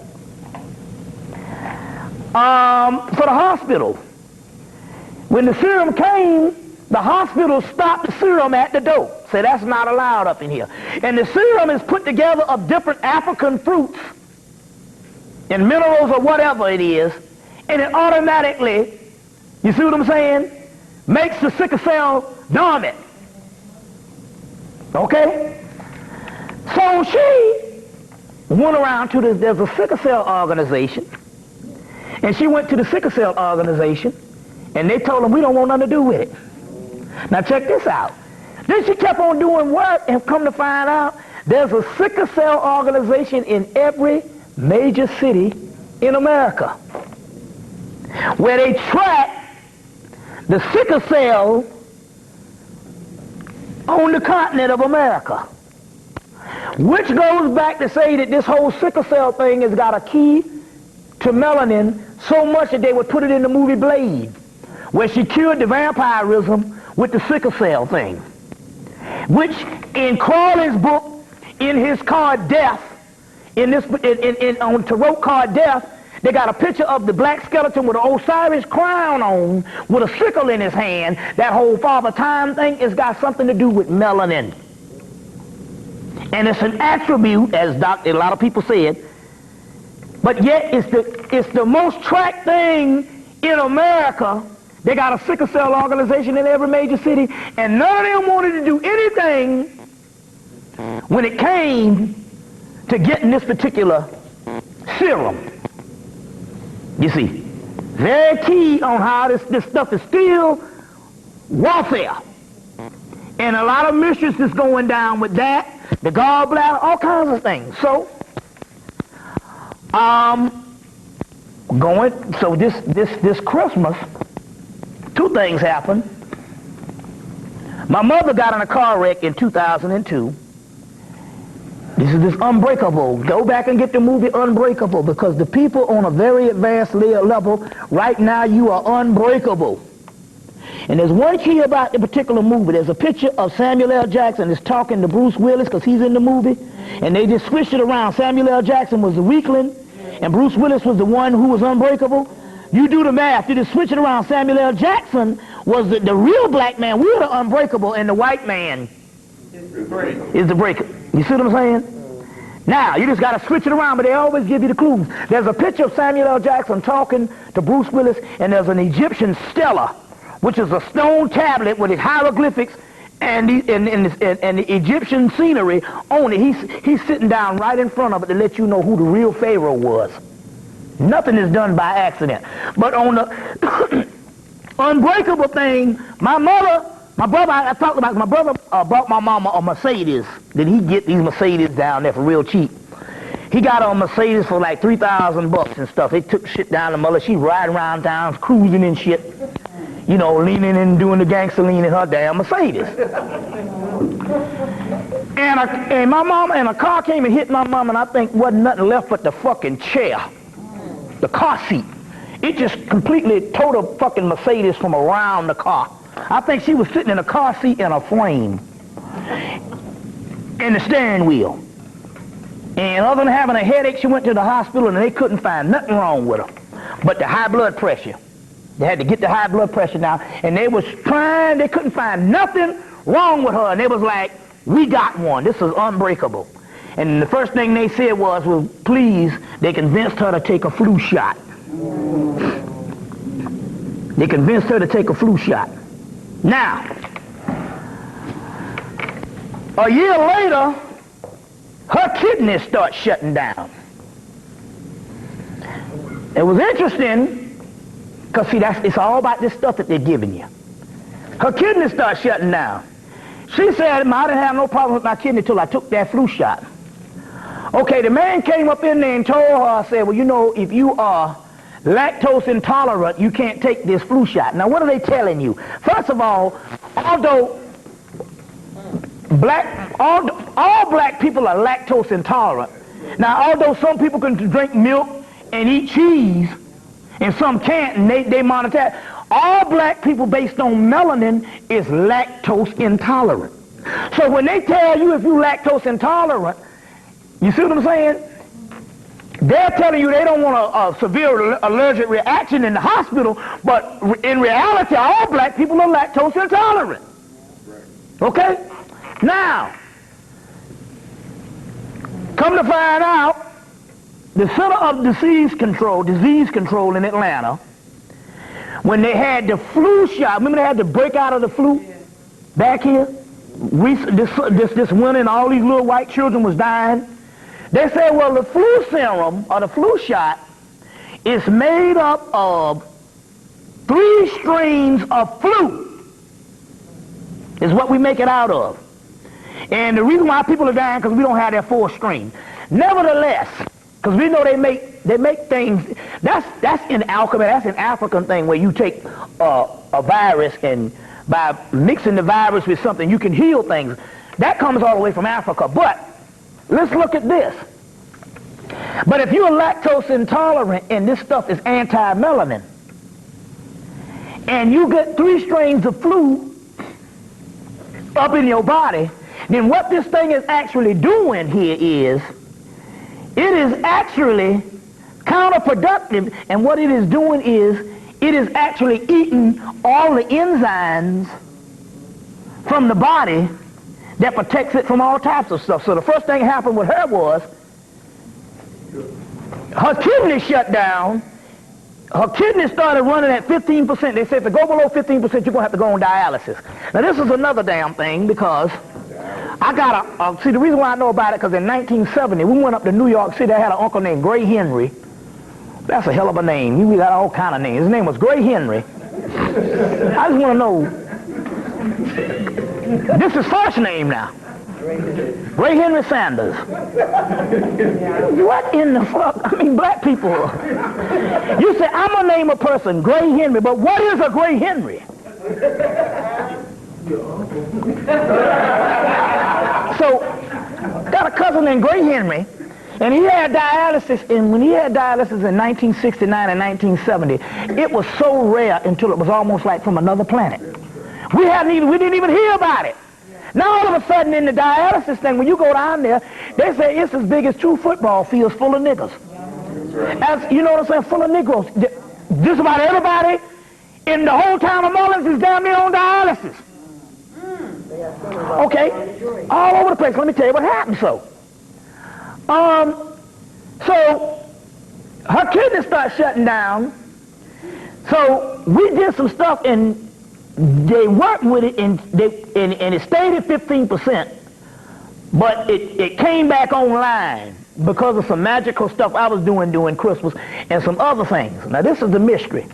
[SPEAKER 1] the hospital. When the serum came, the hospital stopped the serum at the door. Say, that's not allowed up in here. And the serum is put together of different African fruits and minerals or whatever it is, and it automatically, you see what I'm saying, makes the sickle cell dormant. Okay? So she went around to there's a sickle cell organization, and she went to the sickle cell organization, and they told them, we don't want nothing to do with it. Now check this out. Then she kept on doing work, and come to find out, there's a sickle cell organization in every major city in America, where they track the sickle cell on the continent of America. Which goes back to say that this whole sickle cell thing has got a key to melanin so much that they would put it in the movie Blade, where she cured the vampirism with the sickle cell thing. Which in Crawley's book, in his card Death, on Tarot card Death, they got a picture of the black skeleton with an Osiris crown on, with a sickle in his hand. That whole Father Time thing has got something to do with melanin. And it's an attribute, as a lot of people said, but yet it's the most tracked thing in America. They got a sickle cell organization in every major city, and none of them wanted to do anything when it came to getting this particular serum. You see, very key on how this stuff is still warfare. And a lot of mysteries is going down with that, the gallbladder, all kinds of things. So, this Christmas, two things happened. My mother got in a car wreck in 2002. This is this Unbreakable. Go back and get the movie Unbreakable, because the people on a very advanced level, right now you are unbreakable. And there's one key about the particular movie. There's a picture of Samuel L. Jackson is talking to Bruce Willis because he's in the movie. And they just switched it around. Samuel L. Jackson was the weakling, and Bruce Willis was the one who was unbreakable. You do the math. You just switch it around. Samuel L. Jackson was the real black man. We're the unbreakable, and the white man is the breaker. You see what I'm saying? Now, you just got to switch it around, but they always give you the clues. There's a picture of Samuel L. Jackson talking to Bruce Willis, and there's an Egyptian stela, which is a stone tablet with its hieroglyphics and the Egyptian scenery on it. He's sitting down right in front of it to let you know who the real Pharaoh was. Nothing is done by accident. But on the unbreakable thing, my brother, I talked about, my brother bought my mama a Mercedes. Did he get these Mercedes down there for real cheap? He got a Mercedes for like $3,000 and stuff. They took shit down to mother. She riding around town, cruising and shit. You know, leaning and doing the gangster lean in her damn Mercedes. And my mom, and a car came and hit my mom, and I think wasn't nothing left but the fucking chair, the car seat. It just completely tore the fucking Mercedes from around the car. I think she was sitting in a car seat in a flame, in the steering wheel. And other than having a headache, she went to the hospital, and they couldn't find nothing wrong with her but the high blood pressure. They had to get the high blood pressure down, and they was trying, they couldn't find nothing wrong with her, and they was like, we got one, this is unbreakable. And the first thing they said was please, they convinced her to take a flu shot. They convinced her to take a flu shot. Now, a year later, her kidneys start shutting down. It was interesting, because see, it's all about this stuff that they're giving you. Her kidneys start shutting down. She said, I didn't have no problem with my kidney till I took that flu shot. Okay, the man came up in there and told her, I said, well, you know, if you are lactose intolerant, you can't take this flu shot. Now, what are they telling you? First of all, although all black people are lactose intolerant. Now, although some people can drink milk and eat cheese, and some can't, and they monitor. All black people based on melanin is lactose intolerant. So when they tell you if you're lactose intolerant, you see what I'm saying? They're telling you they don't want a severe allergic reaction in the hospital, but in reality, all black people are lactose intolerant. Okay? Now, come to find out, the Center of Disease Control in Atlanta, when they had the flu shot, remember they had to break out of the flu back here? This winter, and all these little white children was dying. They said, well, the flu serum, or the flu shot, is made up of 3 strains of flu, is what we make it out of. And the reason why people are dying, because we don't have that 4th strain. Nevertheless, because we know they make things, that's in alchemy, that's an African thing where you take a virus, and by mixing the virus with something, you can heal things. That comes all the way from Africa. But let's look at this. But if you're lactose intolerant and this stuff is anti-melanin, and you get 3 strains of flu up in your body, then what this thing is actually doing here is, it is actually counterproductive, and what it is doing is, it is actually eating all the enzymes from the body that protects it from all types of stuff. So the first thing that happened with her was, her kidney shut down. Her kidney started running at 15%. They said if it go below 15%, you're going to have to go on dialysis. Now this is another damn thing, because I got see, the reason why I know about it, because in 1970, we went up to New York City. I had an uncle named Gray Henry. That's a hell of a name. He got all kind of names. His name was Gray Henry. I just want to know, this is first name now. Ray Henry Sanders. What in the fuck? I mean, black people. You say, I'm going to name a person Gray Henry, but what is a Gray Henry? So, got a cousin named Gray Henry, and he had dialysis, and when he had dialysis in 1969 and 1970, it was so rare until it was almost like from another planet. We didn't even hear about it. Now all of a sudden in the dialysis thing, when you go down there, they say it's as big as 2 football fields full of niggas. As, you know what I'm saying, full of Negroes. Just about everybody in the whole town of Mullins is down there on dialysis. Okay, all over the place. Let me tell you what happened. So her kidneys start shutting down. So we did some stuff, and they worked with it, and it stayed at 15%, but it came back online because of some magical stuff I was doing during Christmas and some other things. Now this is the mystery.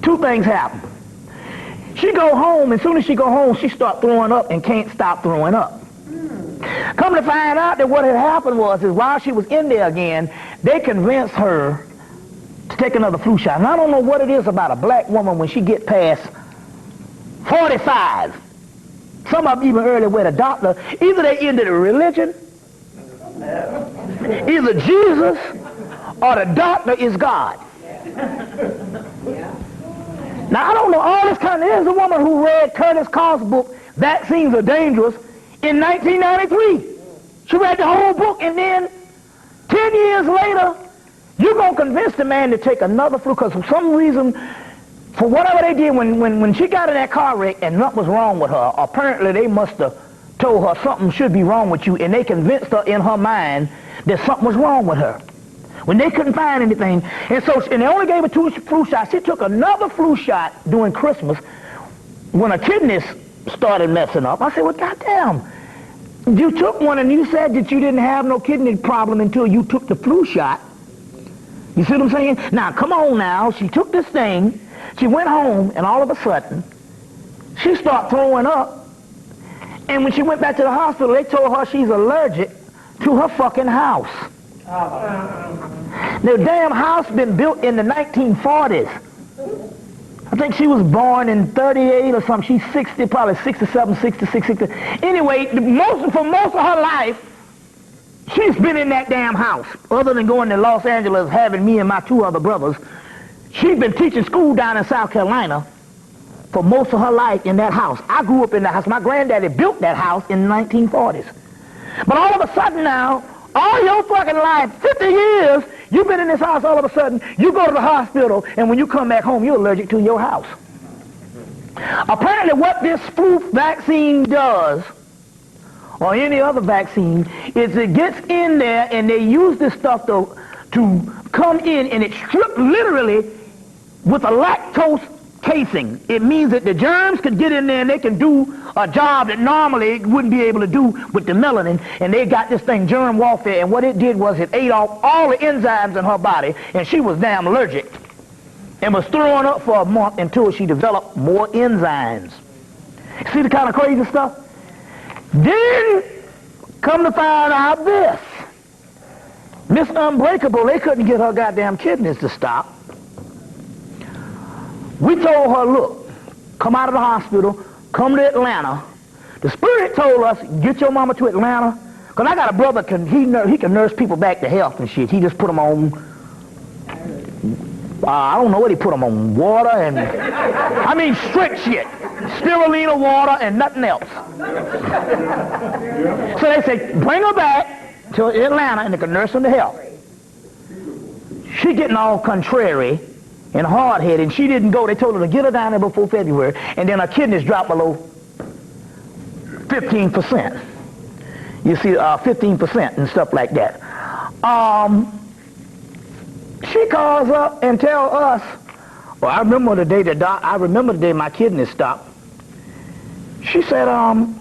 [SPEAKER 1] 2 things happened. She go home, and as soon as she go home, she start throwing up and can't stop throwing up. Come to find out that what had happened was, is while she was in there again, they convinced her to take another flu shot. And I don't know what it is about a black woman when she get past 45. Some of them even early with a doctor, either they into the religion, either Jesus or the doctor is God. Now I don't know all this kind of, there's a woman who read Curtis Carr's book, Vaccines Are Dangerous, in 1993. She read the whole book, and then 10 years later, you're going to convince the man to take another flu, because for some reason, for whatever they did, when she got in that car wreck and nothing was wrong with her, apparently they must have told her something should be wrong with you, and they convinced her in her mind that something was wrong with her when they couldn't find anything. And they only gave her 2 flu shots. She took another flu shot during Christmas when her kidneys started messing up. I said, well, goddamn, you took one and you said that you didn't have no kidney problem until you took the flu shot. You see what I'm saying? Now, come on now. She took this thing. She went home, and all of a sudden, she started throwing up. And when she went back to the hospital, they told her she's allergic to her fucking house. The damn house been built in the 1940s. I think she was born in 38 or something. She's 60, probably 67, 66, 60. Anyway, for most of her life, she's been in that damn house. Other than going to Los Angeles, having me and my 2 other brothers, she's been teaching school down in South Carolina for most of her life in that house. I grew up in that house. My granddaddy built that house in the 1940s. But all of a sudden now, all your fucking life, 50 years, you've been in this house. All of a sudden, you go to the hospital, and when you come back home, you're allergic to your house. Apparently what this flu vaccine does, or any other vaccine, is it gets in there, and they use this stuff to come in, and it's stripped literally with a lactose casing. It means that the germs could get in there, and they can do a job that normally it wouldn't be able to do with the melanin. And they got this thing, germ warfare, and what it did was it ate off all the enzymes in her body, and she was damn allergic and was throwing up for a month until she developed more enzymes. See the kind of crazy stuff? Then, come to find out this. Miss Unbreakable, they couldn't get her goddamn kidneys to stop. We told her, look, come out of the hospital, come to Atlanta. The Spirit told us, get your mama to Atlanta. Because I got a brother, he can nurse people back to health and shit. He just put them on, I don't know what he put them on, water and, I mean strict shit. Spirulina water and nothing else. So they say, bring her back to Atlanta and they can nurse them to health. She getting all contrary and hard-headed, and she didn't go. They told her to get her down there before February, and then her kidneys dropped below 15%. You see, 15% and stuff like that. She calls up and tells us, well, I remember the day my kidneys stopped. She said,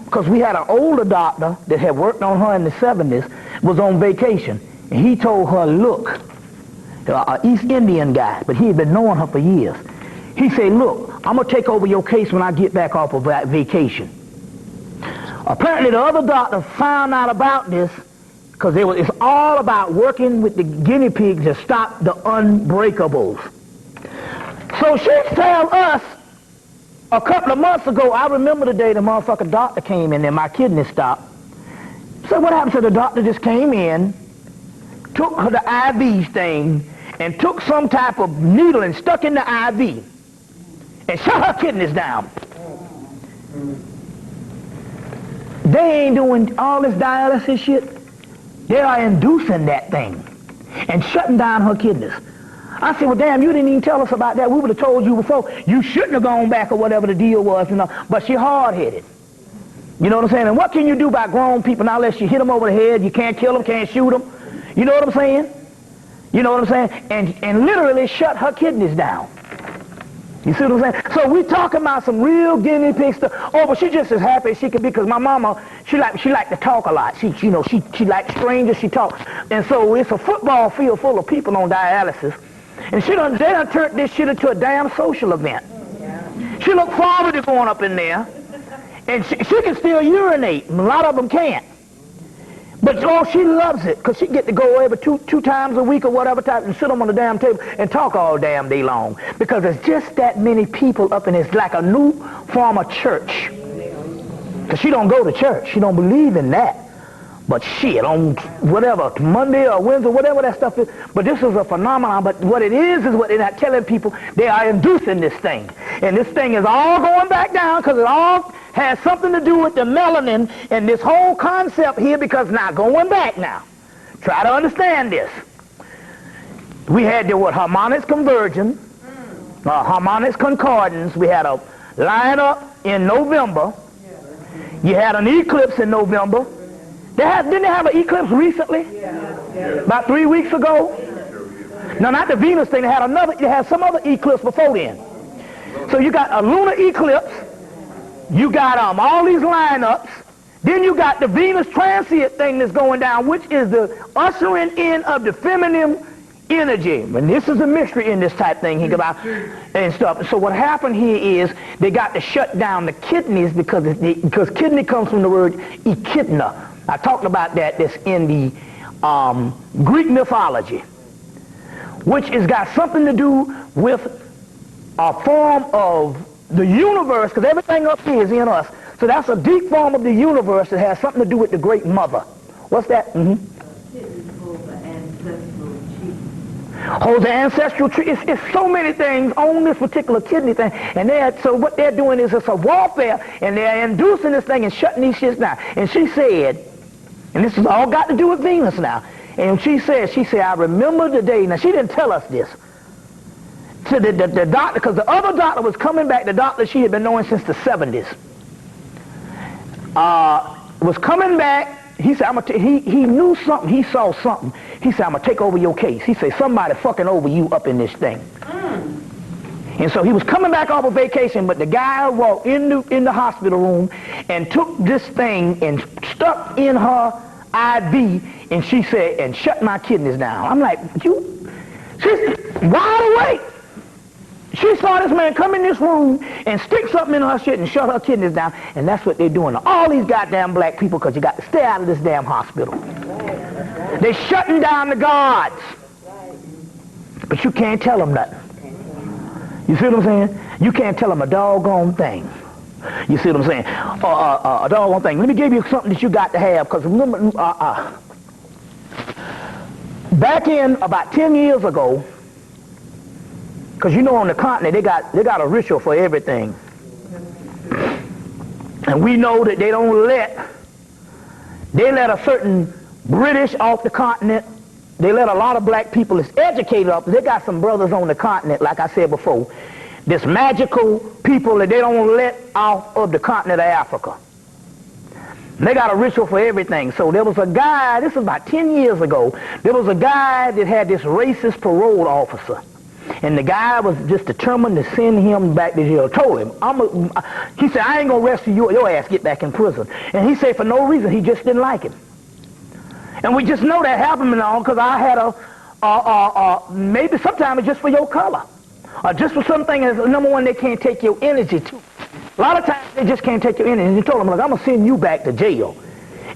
[SPEAKER 1] because we had an older doctor that had worked on her in the 70s, was on vacation, and he told her, look, an East Indian guy, but he had been knowing her for years. He said, look, I'm going to take over your case when I get back off of that vacation. Apparently the other doctor found out about this because it's all about working with the guinea pigs to stop the unbreakables. So she tells us A couple of months ago, I remember the day the motherfucker doctor came in and my kidney stopped. So what happened? So the doctor just came in, took her the IV thing, and took some type of needle and stuck in the IV and shut her kidneys down. They ain't doing all this dialysis shit. They are inducing that thing and shutting down her kidneys. I said, well, damn, you didn't even tell us about that. We would have told you before. You shouldn't have gone back or whatever the deal was, you know. But she hard-headed. You know what I'm saying? And what can you do by grown people now unless you hit them over the head? You can't kill them, can't shoot them. You know what I'm saying? You know what I'm saying? And literally shut her kidneys down. You see what I'm saying? So we talking about some real guinea pig stuff. Oh, but she just as happy as she can be because my mama, she like to talk a lot. She likes strangers, she talks. And so it's a football field full of people on dialysis. And they done turned this shit into a damn social event. She looked forward to going up in there. And she can still urinate. A lot of them can't. But she loves it because she get to go every two times a week or whatever time and sit them on the damn table and talk all damn day long. Because there's just that many people up in it. It's like a new form of church. Because she don't go to church. She don't believe in that. But shit, on whatever, Monday or Wednesday, whatever that stuff is. But this is a phenomenon. But what it is what they're not telling people. They are inducing this thing. And this thing is all going back down because it all has something to do with the melanin and this whole concept here because now, going back now. Try to understand this. We had the harmonics convergence, harmonics concordance. We had a lineup in November. You had an eclipse in November. Didn't they have an eclipse recently? About 3 weeks ago? No, not the Venus thing. They had some other eclipse before then. So you got a lunar eclipse. You got all these lineups. Then you got the Venus transient thing that's going down, which is the ushering in of the feminine energy. And this is a mystery in this type thing here about and stuff. So what happened here is they got to shut down the kidneys because kidney comes from the word echidna. I talked about that's in the Greek mythology, which has got something to do with a form of the universe, because everything up here is in us. So that's a deep form of the universe that has something to do with the Great Mother. What's that? Holds the ancestral tree. It's so many things on this particular kidney thing. And so what they're doing is it's a warfare, and they're inducing this thing and shutting these shits down. And she said, and this has all got to do with Venus now. And she said, I remember the day. Now, she didn't tell us this. So the doctor, because the other doctor was coming back, the doctor she had been knowing since the 70s, was coming back. He said, he knew something. He saw something. He said, I'm going to take over your case. He said, somebody fucking over you up in this thing. And so he was coming back off of vacation, but the guy walked in the hospital room and took this thing and stuck in her IV, and she said, and shut my kidneys down. I'm like, she's wide awake. She saw this man come in this room and stick something in her shit and shut her kidneys down, and that's what they're doing to all these goddamn black people because you got to stay out of this damn hospital. They're shutting down the guards. But you can't tell them nothing. You see what I'm saying? You can't tell them a doggone thing. You see what I'm saying? A doggone thing. Let me give you something that you got to have, because remember, back in about 10 years ago, because you know on the continent they got a ritual for everything. And we know that they let a certain British off the continent. They let a lot of black people that's educated up. They got some brothers on the continent, like I said before, this magical people that they don't let off of the continent of Africa. And they got a ritual for everything. So there was a guy, this was about 10 years ago, there was a guy that had this racist parole officer. And the guy was just determined to send him back to jail. Told him, he said, I ain't going to arrest you, your ass get back in prison. And he said for no reason, he just didn't like him. And we just know that happened and all because I had maybe sometimes it's just for your color. Or just for something as number one, they can't take your energy too. A lot of times they just can't take your energy. And he told him, look, I'm going to send you back to jail.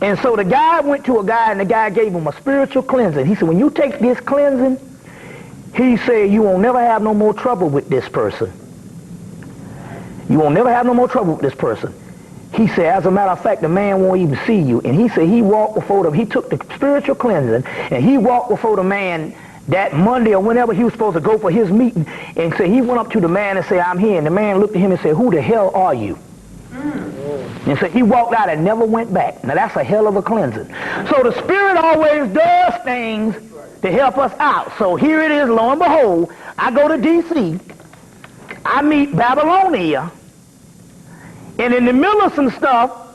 [SPEAKER 1] And so the guy went to a guy and the guy gave him a spiritual cleansing. He said, when you take this cleansing, he said, you won't never have no more trouble with this person. You won't never have no more trouble with this person. He said, as a matter of fact, the man won't even see you. And he said he walked before them. He took the spiritual cleansing, and he walked before the man that Monday or whenever he was supposed to go for his meeting. And so he went up to the man and said, I'm here. And the man looked at him and said, who the hell are you? And so he walked out and never went back. Now that's a hell of a cleansing. So the Spirit always does things to help us out. So here it is, lo and behold, I go to D.C., I meet Babylonia, and in the middle of some stuff,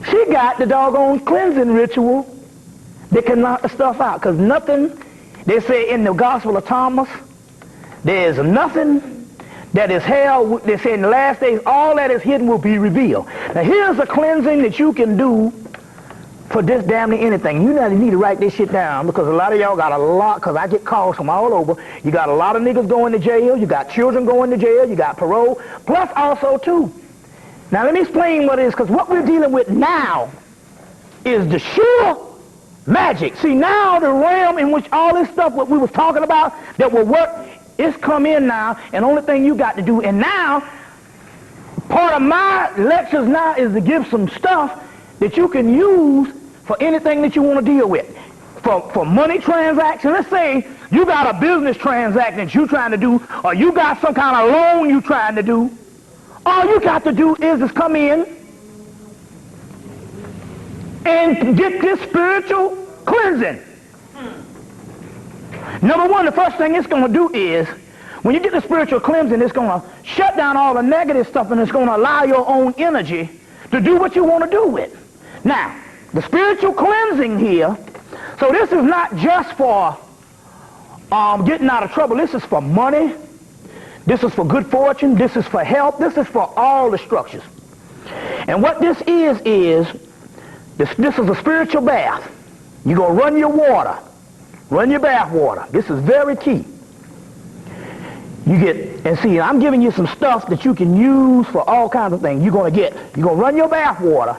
[SPEAKER 1] she got the doggone cleansing ritual that can knock the stuff out. Because nothing, they say in the Gospel of Thomas, there's nothing that is held, they say in the last days, all that is hidden will be revealed. Now here's a cleansing that you can do for this damn near anything. You need to write this shit down, because a lot of y'all got a lot, because I get calls from all over. You got a lot of niggas going to jail, you got children going to jail, you got parole, plus also too. Now let me explain what it is, because what we're dealing with now is the sure magic. See, now the realm in which all this stuff what we was talking about that will work, it's come in now, and the only thing you got to do, and now part of my lectures now is to give some stuff that you can use for anything that you want to deal with. For money transaction, let's say you got a business transaction that you're trying to do, or you got some kind of loan you're trying to do. All you got to do is just come in and get this spiritual cleansing. Number one, the first thing it's going to do is, when you get the spiritual cleansing, it's going to shut down all the negative stuff, and it's going to allow your own energy to do what you want to do with. Now, the spiritual cleansing here, so this is not just for getting out of trouble. This is for money. This is for good fortune. This is for health. This is for all the structures. And what this is this is a spiritual bath. You're going to run your water. Run your bath water. This is very key. You get, and see, I'm giving you some stuff that you can use for all kinds of things. You're going to run your bath water.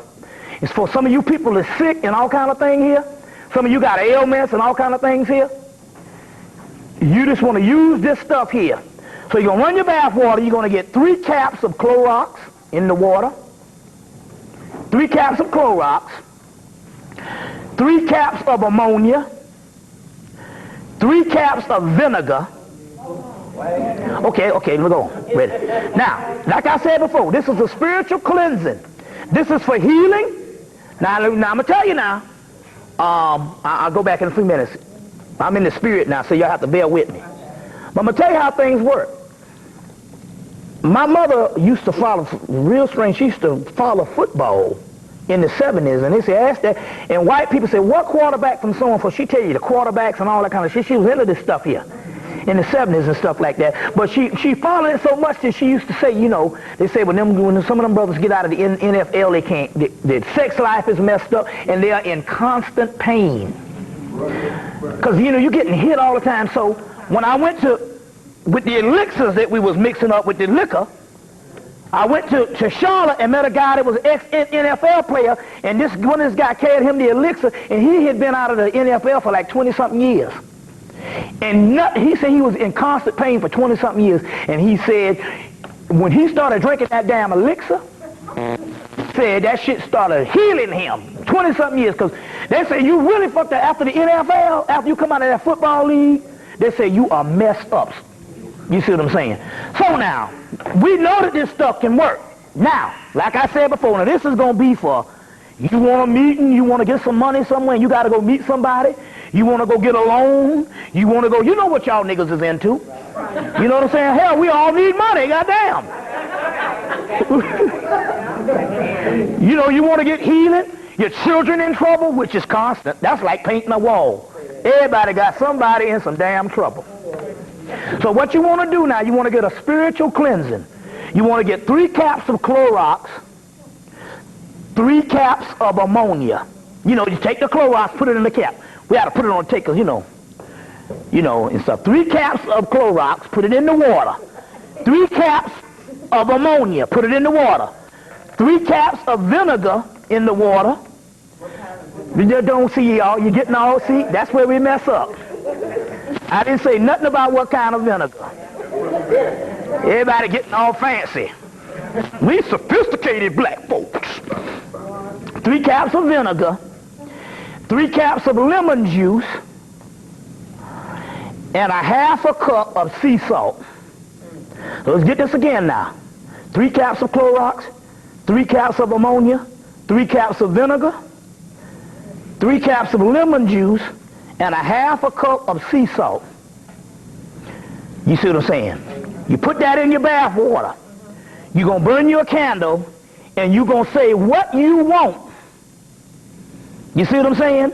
[SPEAKER 1] It's for some of you people that's sick and all kind of things here. Some of you got ailments and all kind of things here. You just want to use this stuff here. So you're going to run your bath water. You're going to get 3 caps of Clorox in the water. 3 caps of Clorox. 3 caps of ammonia. 3 caps of vinegar. Okay, let's go. Ready. Now, like I said before, this is a spiritual cleansing. This is for healing. Now I'm going to tell you now. I'll go back in a few minutes. I'm in the spirit now, so y'all have to bear with me. But I'm going to tell you how things work. My mother used to follow, real strange, she used to follow football in the 70s, and they say, ask that, and white people say, what quarterback from so and so? She tell you the quarterbacks and all that kind of shit. She was into this stuff here in the 70s and stuff like that. But she followed it so much that she used to say, you know, they say when some of them brothers get out of the NFL, they can't, their sex life is messed up, and they are in constant pain. Because, you know, you're getting hit all the time. So when I went with the elixirs that we was mixing up with the liquor, I went to Charlotte and met a guy that was an ex-NFL player, and this guy carried him the elixir, and he had been out of the NFL for like 20-something years. And he said he was in constant pain for 20-something years, and he said when he started drinking that damn elixir, said that shit started healing him 20-something years, because they say you really fucked up after the NFL, after you come out of that football league, they say you are messed up. You see what I'm saying? So now, we know that this stuff can work. Now, like I said before, now this is going to be for, you want a meeting, you want to get some money somewhere, and you got to go meet somebody, you want to go get a loan, you want to go, you know what y'all niggas is into. You know what I'm saying? Hell, we all need money, goddamn. You know, you want to get healing, your children in trouble, which is constant. That's like painting a wall. Everybody got somebody in some damn trouble. So what you want to do now, you want to get a spiritual cleansing. You want to get 3 caps of Clorox, 3 caps of ammonia. You know, you take the Clorox, put it in the cap. We had to put it on the take, you know, and stuff. 3 caps of Clorox, put it in the water. 3 caps of ammonia, put it in the water. 3 caps of vinegar in the water. You just don't see y'all. You're getting all, see, that's where we mess up. I didn't say nothing about what kind of vinegar. Everybody getting all fancy. We sophisticated black folks. 3 caps of vinegar, 3 caps of lemon juice, and a half a cup of sea salt. So let's get this again now. 3 caps of Clorox, 3 caps of ammonia, 3 caps of vinegar, 3 caps of lemon juice, and a half a cup of sea salt. You see what I'm saying? You put that in your bath water. You're going to burn you a candle, and you're going to say what you want. You see what I'm saying?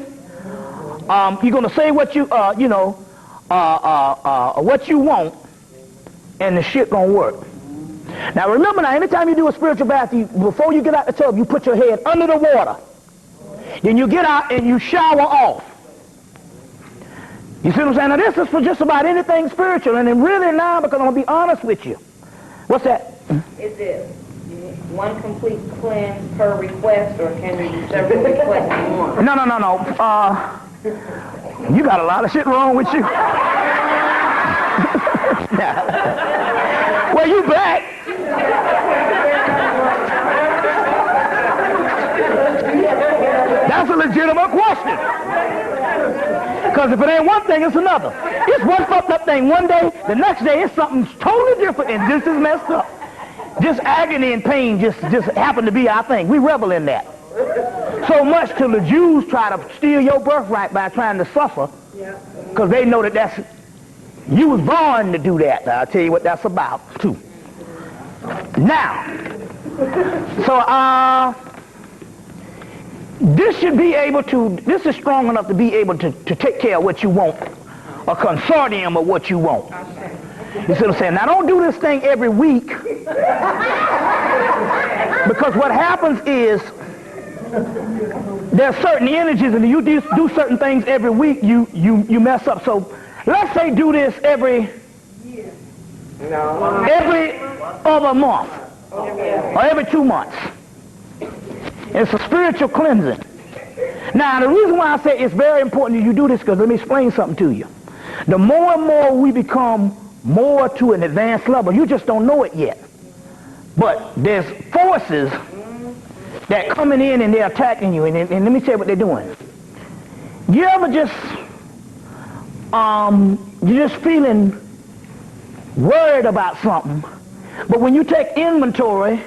[SPEAKER 1] You're going to say what you, what you want, and the shit going to work. Now remember now, anytime you do a spiritual bath, before you get out the tub, you put your head under the water. Then you get out and you shower off. You see what I'm saying? Now this is for just about anything spiritual, and then really now, because I'm going to be honest with you. What's that?
[SPEAKER 2] Is it one complete cleanse per request, or can you do several requests at once?
[SPEAKER 1] No. You got a lot of shit wrong with you. Well, you black. That's a legitimate question. Because if it ain't one thing, it's another. It's one fucked up thing one day, the next day it's something totally different, and this is messed up. Just agony and pain just happen to be our thing. We revel in that. So much till the Jews try to steal your birthright by trying to suffer, because they know that you was born to do that. I'll tell you what that's about too. Now, so this is strong enough to be able to take care of what you want, a consortium of what you want. You see what I'm saying? Now don't do this thing every week, because what happens is there's certain energies, and you do certain things every week, you mess up. So let's say do this every other month or every 2 months. It's a spiritual cleansing. Now the reason why I say it's very important that you do this, because let me explain something to you. The more and more we become more to an advanced level, you just don't know it yet, but there's forces that coming in and they're attacking you, and let me tell you what they're doing. You ever just you're just feeling worried about something, but when you take inventory,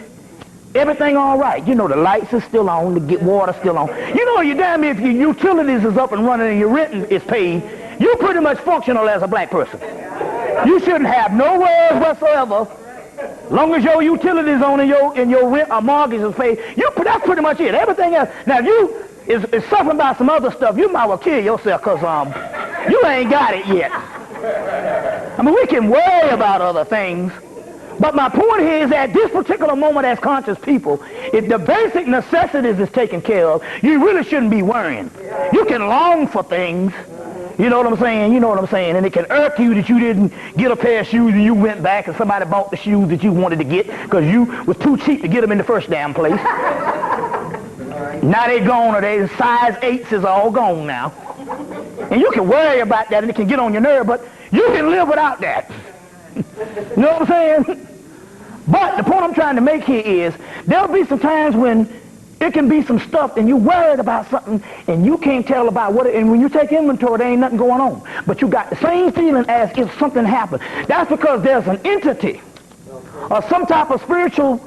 [SPEAKER 1] everything all right. You know, the lights are still on, the water's still on. You know, you damn if your utilities is up and running and your rent is paid, you're pretty much functional as a black person. You shouldn't have no worries whatsoever. Long as your utilities on and your rent or mortgage is paid, that's pretty much it. Everything else. Now, if you is suffering by some other stuff, you might well kill yourself, because you ain't got it yet. I mean, we can worry about other things, but my point here is that this particular moment as conscious people, if the basic necessities is taken care of, you really shouldn't be worrying. You can long for things. You know what I'm saying? You know what I'm saying? And it can irk you that you didn't get a pair of shoes and you went back and somebody bought the shoes that you wanted to get because you was too cheap to get them in the first damn place. Now they're gone, or they size 8s is all gone now. And you can worry about that and it can get on your nerve, but you can live without that. You know what I'm saying? But the point I'm trying to make here is there'll be some times when it can be some stuff and you're worried about something and you can't tell about what it, and when you take inventory, there ain't nothing going on. But you got the same feeling as if something happened. That's because there's an entity or some type of spiritual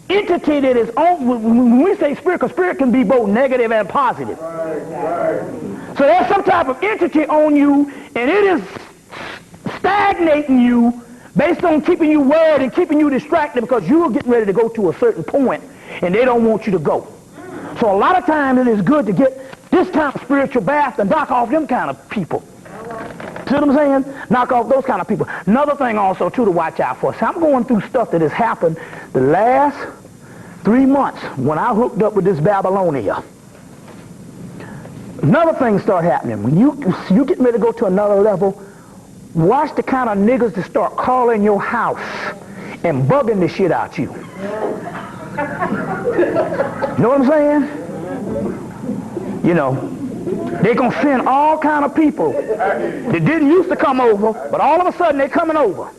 [SPEAKER 1] entity that is on. When we say spirit, because spirit can be both negative and positive. So there's some type of entity on you, and it is stagnating you based on keeping you worried and keeping you distracted, because you're getting ready to go to a certain point and they don't want you to go. So a lot of times it is good to get this type of spiritual bath and knock off them kind of people. See what I'm saying? Knock off those kind of people. Another thing also too to watch out for. So I'm going through stuff that has happened the last 3 months when I hooked up with this Babylonia. Another thing start happening. When you getting ready to go to another level, watch the kind of niggas that start calling your house and bugging the shit out you. You know what I'm saying? You know, they're going to send all kind of people that didn't used to come over, but all of a sudden they're coming over.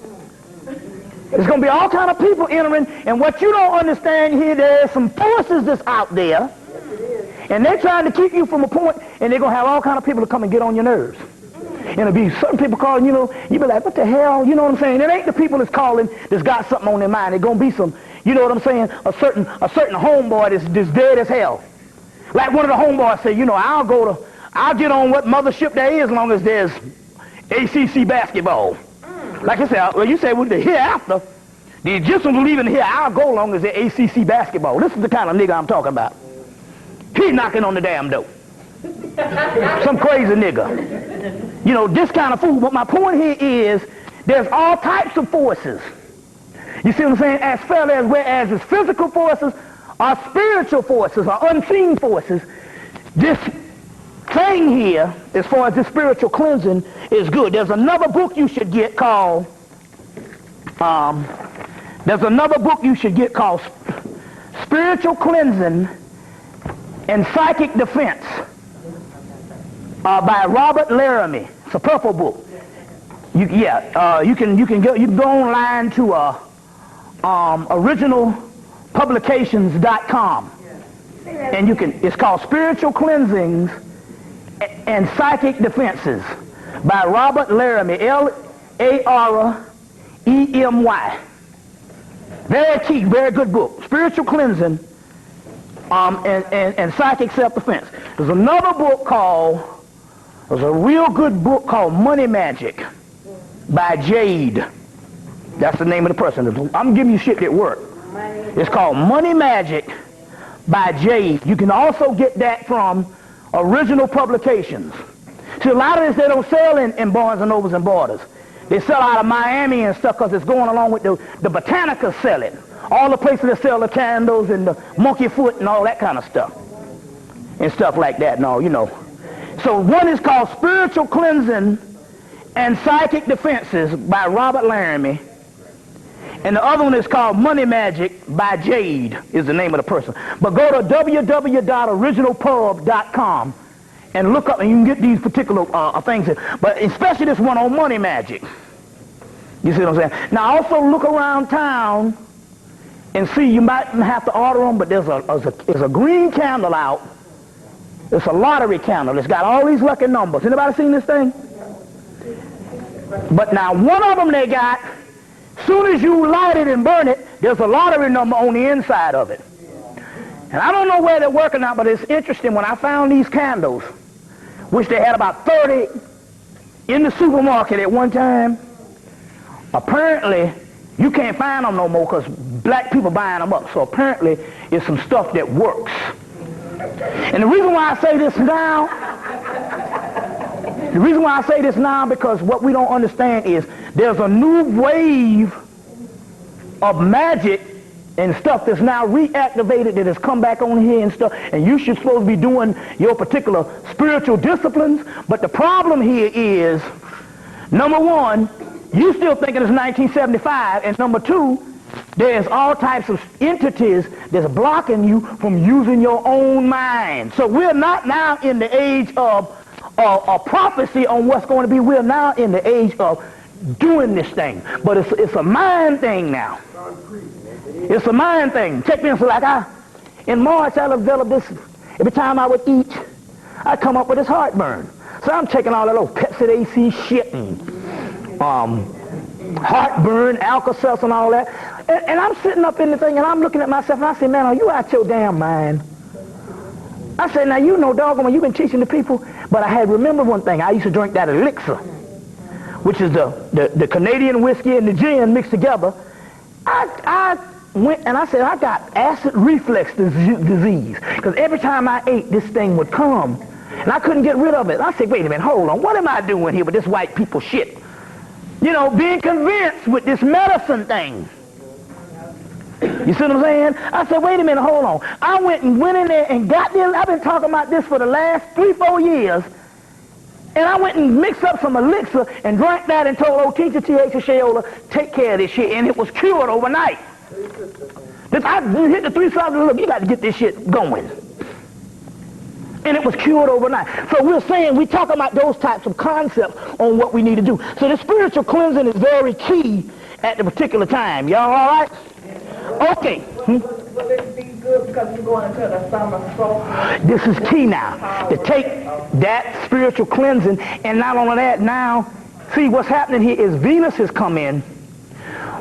[SPEAKER 1] There's going to be all kind of people entering, and what you don't understand here, there's some forces that's out there, and they're trying to keep you from a point, and they're going to have all kind of people to come and get on your nerves. And it'll be certain people calling, you know, you be like, what the hell, you know what I'm saying? It ain't the people that's calling that's got something on their mind. It's going to be some, you know what I'm saying, a certain homeboy that's dead as hell. Like one of the homeboys say, you know, I'll get on what mothership there is as long as there's ACC basketball. Like I said, well, you say, well, the hereafter, the Egyptians will leave in here, I'll go long as there's ACC basketball. This is the kind of nigga I'm talking about. He knocking on the damn door. Some crazy nigga. You know, this kind of fool. But my point here is, there's all types of forces. You see what I'm saying? As well as whereas there's physical forces, or spiritual forces, or unseen forces, this thing here, as far as this spiritual cleansing, is good. There's another book you should get called, Spiritual Cleansing and Psychic Defense, by Robert Laramie. It's a purple book. You can go online to originalpublications.com, and it's called Spiritual Cleansings and Psychic Defenses by Robert Laramie, Laramey. Very key, very good book. Spiritual Cleansing and Psychic Self-Defense. There's a real good book called Money Magic by Jade. That's the name of the person. I'm giving you shit that work. It's called Money Magic by Jade. You can also get that from Original Publications. See, a lot of this they don't sell in Barnes & Nobles and Borders. They sell out of Miami and stuff because it's going along with the Botanica selling. All the places that sell the candles and the monkey foot and all that kind of stuff. And stuff like that and all, you know. So one is called Spiritual Cleansing and Psychic Defenses by Robert Laramie. And the other one is called Money Magic by Jade, is the name of the person. But go to www.originalpub.com and look up, and you can get these particular things. But especially this one on Money Magic. You see what I'm saying? Now also look around town and see, you might have to order them, but there's a green candle out. It's a lottery candle. It's got all these lucky numbers. Anybody seen this thing? But now one of them they got, soon as you light it and burn it, there's a lottery number on the inside of it. And I don't know where they're working out, but it's interesting. When I found these candles, which they had about 30 in the supermarket at one time, apparently you can't find them no more because black people buying them up. So apparently it's some stuff that works. And the reason why I say this now, because what we don't understand is there's a new wave of magic and stuff that's now reactivated that has come back on here and stuff, and you should supposed to be doing your particular spiritual disciplines. But the problem here is, number one, you still thinking it's 1975, and number two, there's all types of entities that's blocking you from using your own mind. So we're not now in the age of prophecy on what's going to be. We're now in the age of doing this thing. But it's a mind thing now. It's a mind thing. Check this, like in March I developed this. Every time I would eat, I come up with this heartburn. So I'm taking all that old Pepsi AC shit and heartburn, Alka-Seltzer and all that. And I'm sitting up in the thing and I'm looking at myself and I say, man, are you out your damn mind? I said, now you know, doggone, you've been teaching the people. But I had remembered one thing. I used to drink that elixir, which is the Canadian whiskey and the gin mixed together. I went and I said, I got acid reflux disease. Because every time I ate, this thing would come. And I couldn't get rid of it. I said, wait a minute, hold on. What am I doing here with this white people shit? You know, being convinced with this medicine thing. You see what I'm saying? I said, wait a minute, hold on. I went in there and got this. I've been talking about this for the last 3-4 years. And I went and mixed up some elixir and drank that and told old teacher T.H. Shayola, take care of this shit. And it was cured overnight. I hit the 3 something, look, you got to get this shit going. And it was cured overnight. So we're saying, we're talking about those types of concepts on what we need to do. So the spiritual cleansing is very key. at the particular time. Y'all all right? Okay.
[SPEAKER 2] Will it be good because you're going into the summer solstice?
[SPEAKER 1] This is key now, to take that spiritual cleansing, and not only that, now, see what's happening here is Venus has come in,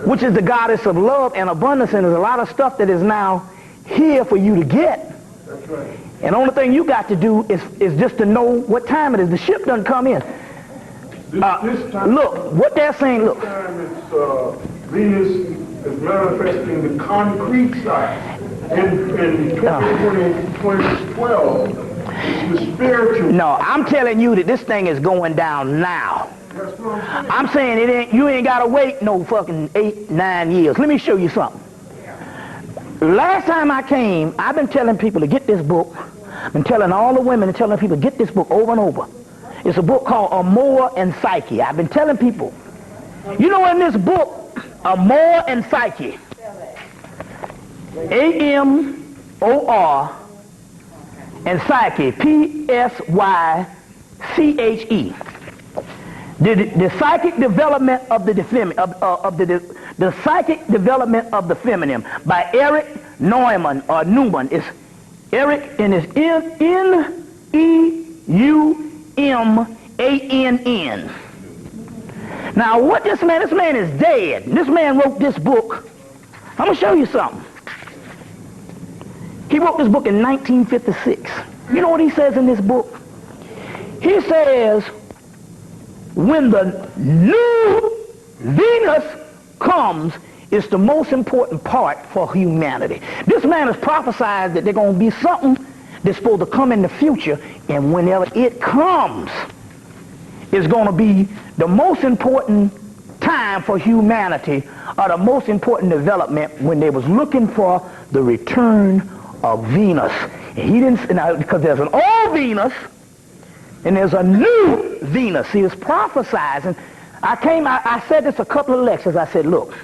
[SPEAKER 1] which is the goddess of love and abundance, and there's a lot of stuff that is now here for you to get.
[SPEAKER 5] That's right.
[SPEAKER 1] And the only thing you got to do is just to know what time it is. The ship doesn't come in.
[SPEAKER 5] This time,
[SPEAKER 1] Look, what they're saying, look.
[SPEAKER 5] This time it's Venus is manifesting the concrete side. In 2012, it's the spiritual.
[SPEAKER 1] No, I'm telling you that this thing is going down now.
[SPEAKER 5] That's what I'm saying.
[SPEAKER 1] I'm saying you ain't got to wait no fucking 8-9 years. Let me show you something. Last time I came, I've been telling people to get this book. I've been telling all the women and telling people to get this book over and over. It's a book called Amor and Psyche. I've been telling people. You know, in this book, Amor and Psyche, A-M-O-R and Psyche, P-S-Y-C-H-E. The psychic development of the psychic development of the feminine by Eric Neumann or Newman. It's Eric and it's N-E-U-M-A-N-N. Now what this man is dead. This man wrote this book. I'm gonna show you something. He wrote this book in 1956. You know what he says in this book? He says, when the new Venus comes, it's the most important part for humanity. This man has prophesied that there's going to be something that's supposed to come in the future, and whenever it comes, it's going to be the most important time for humanity, or the most important development when they was looking for the return of Venus. And he didn't, because there's an old Venus, and there's a new Venus. He was prophesizing. I said this a couple of lectures. I said, look,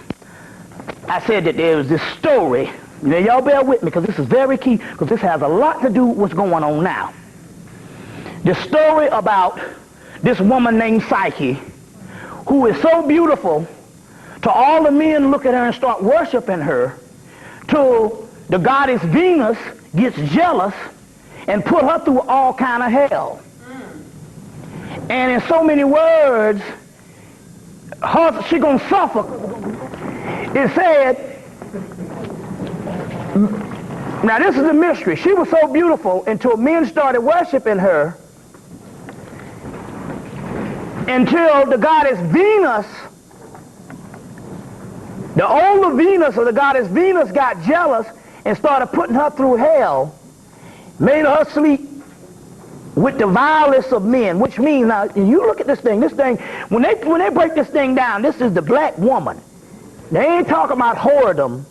[SPEAKER 1] I said that there was this story. Now, y'all bear with me because this is very key, because this has a lot to do with what's going on now. The story about this woman named Psyche, who is so beautiful, to all the men look at her and start worshiping her, till the goddess Venus gets jealous and put her through all kind of hell. And in so many words, she's going to suffer. It said, now this is a mystery. She was so beautiful until men started worshiping her, until the goddess Venus, the older Venus or the goddess Venus got jealous and started putting her through hell, made her sleep with the vilest of men, which means, now you look at this thing, when they break this thing down, this is the black woman. They ain't talking about whoredom.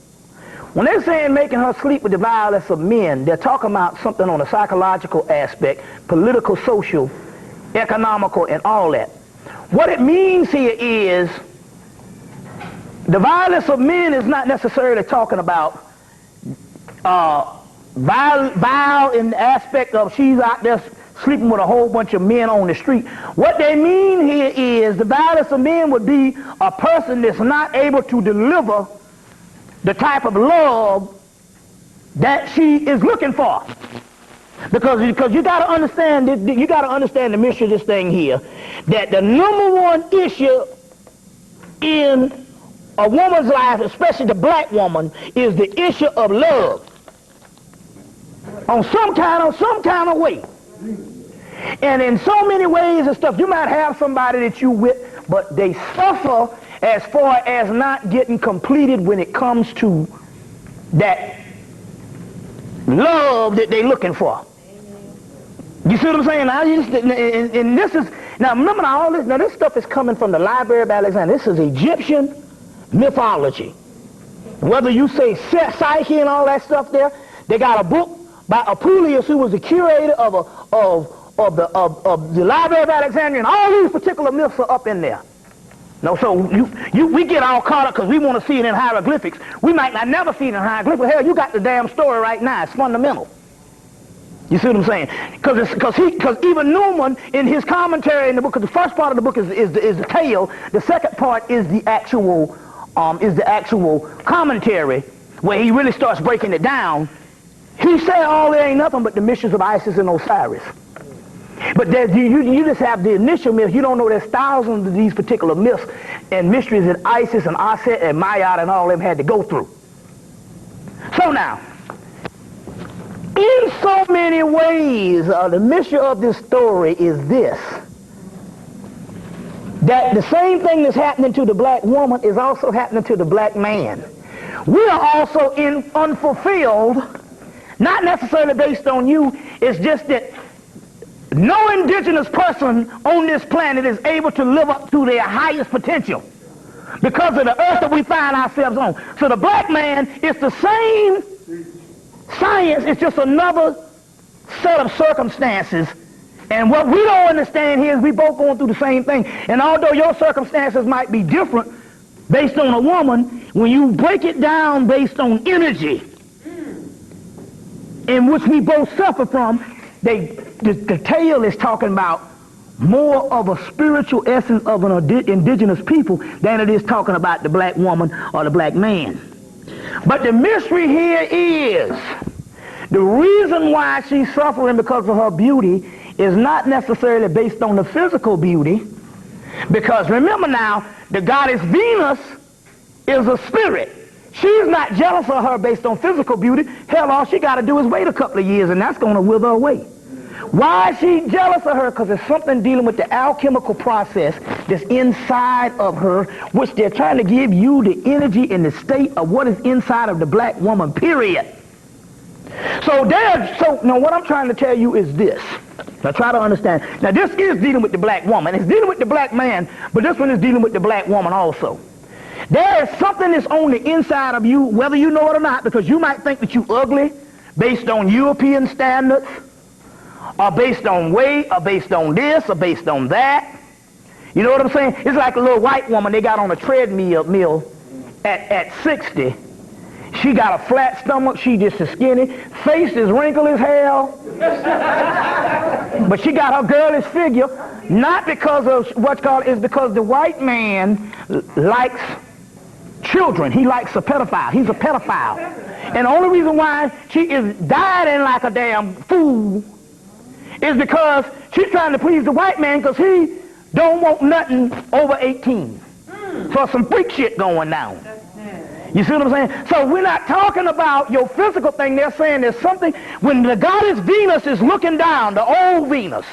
[SPEAKER 1] When they're saying making her sleep with the vilest of men, they're talking about something on a psychological aspect, political, social, economical, and all that. What it means here is the violence of men is not necessarily talking about vile in the aspect of she's out there sleeping with a whole bunch of men on the street. What they mean here is the violence of men would be a person that's not able to deliver the type of love that she is looking for. Because you got to understand the mystery of this thing here, that the number one issue in a woman's life, especially the black woman, is the issue of love. On some kind of way. And in so many ways and stuff, you might have somebody that you with, but they suffer as far as not getting completed when it comes to that love that they're looking for. You see what I'm saying? And this is, now remember all this, now this stuff is coming from the Library of Alexandria. This is Egyptian mythology. Whether you say Psyche and all that stuff there, they got a book by Apuleius, who was the curator of the Library of Alexandria, and all these particular myths are up in there. No, so we get all caught up because we want to see it in hieroglyphics. We might not never see it in hieroglyphics. Hell, you got the damn story right now. It's fundamental. You see what I'm saying? Because even Newman, in his commentary in the book, because the first part of the book is the tale, the second part is the actual is the actual commentary where he really starts breaking it down. He said all there ain't nothing but the mysteries of Isis and Osiris. But you just have the initial myths. You don't know there's thousands of these particular myths and mysteries that Isis and Aset and Mayat and all of them had to go through. So now, in so many ways, the mystery of this story is this: that the same thing that's happening to the black woman is also happening to the black man. We are also unfulfilled, not necessarily based on you. It's just that no indigenous person on this planet is able to live up to their highest potential because of the earth that we find ourselves on. So the black man is the same science, it's just another set of circumstances. And what we don't understand here is we both going through the same thing. And although your circumstances might be different based on a woman, when you break it down based on energy, in which we both suffer from, the tale is talking about more of a spiritual essence of an indigenous people than it is talking about the black woman or the black man. But the mystery here is the reason why she's suffering because of her beauty is not necessarily based on the physical beauty, because remember now, the goddess Venus is a spirit. She's not jealous of her based on physical beauty. Hell, all she got to do is wait a couple of years and that's going to wither away. Why is she jealous of her? Because there's something dealing with the alchemical process that's inside of her, which they're trying to give you the energy and the state of what is inside of the black woman, period. So now what I'm trying to tell you is this. Now try to understand. Now this is dealing with the black woman. It's dealing with the black man, but this one is dealing with the black woman also. There is something that's on the inside of you, whether you know it or not, because you might think that you're ugly based on European standards, or based on weight, or based on this, or based on that. You know what I'm saying? It's like a little white woman they got on a treadmill at 60. She got a flat stomach, she just as skinny, face is wrinkled as hell, but she got her girlish figure, not because of what's called, it's because the white man likes children. He likes a pedophile. He's a pedophile. And the only reason why she is dieting like a damn fool is because she's trying to please the white man because he don't want nothing over 18. So some freak shit going down. You see what I'm saying? So we're not talking about your physical thing. They're saying there's something, when the goddess Venus is looking down, the old Venus,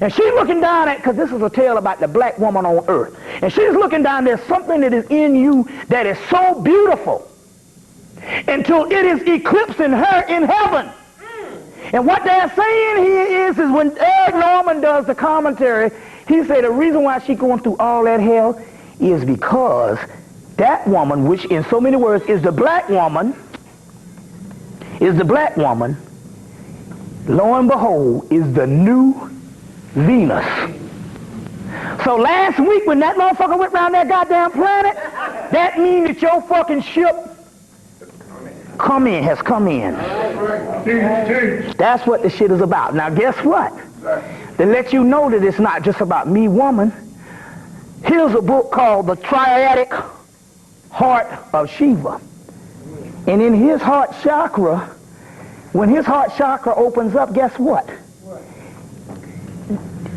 [SPEAKER 1] and she's looking down at, because this is a tale about the black woman on earth, and she's looking down, there's something that is in you that is so beautiful until it is eclipsing her in heaven. And what they're saying here is when Eric Norman does the commentary, he said the reason why she's going through all that hell is because that woman, which in so many words is the black woman, lo and behold, is the new Venus. So last week when that motherfucker went around that goddamn planet, that means that your fucking ship has come in. That's what the shit is about. Now guess what? To let you know that it's not just about me, woman, here's a book called The Triadic Heart of Shiva. And in his heart chakra, when his heart chakra opens up, guess what?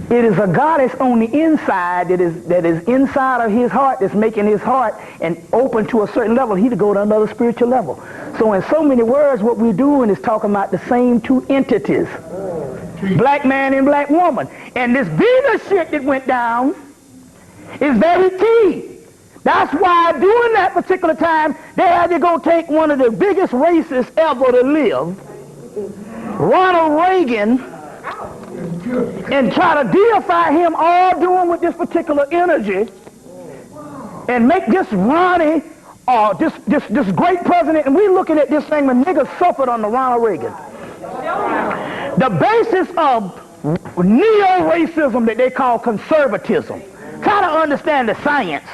[SPEAKER 1] It is a goddess on the inside that is inside of his heart that's making his heart and open to a certain level. He to go to another spiritual level. So in so many words, what we're doing is talking about the same two entities. Black man and black woman. And this Venus shit that went down is very key. That's why during that particular time, they had to go take one of the biggest racists ever to live, Ronald Reagan, and try to deify him, all doing with this particular energy, and make this Ronnie, this great president. And we looking at this thing when niggas suffered under Ronald Reagan. The basis of neo-racism that they call conservatism. Try to understand the science.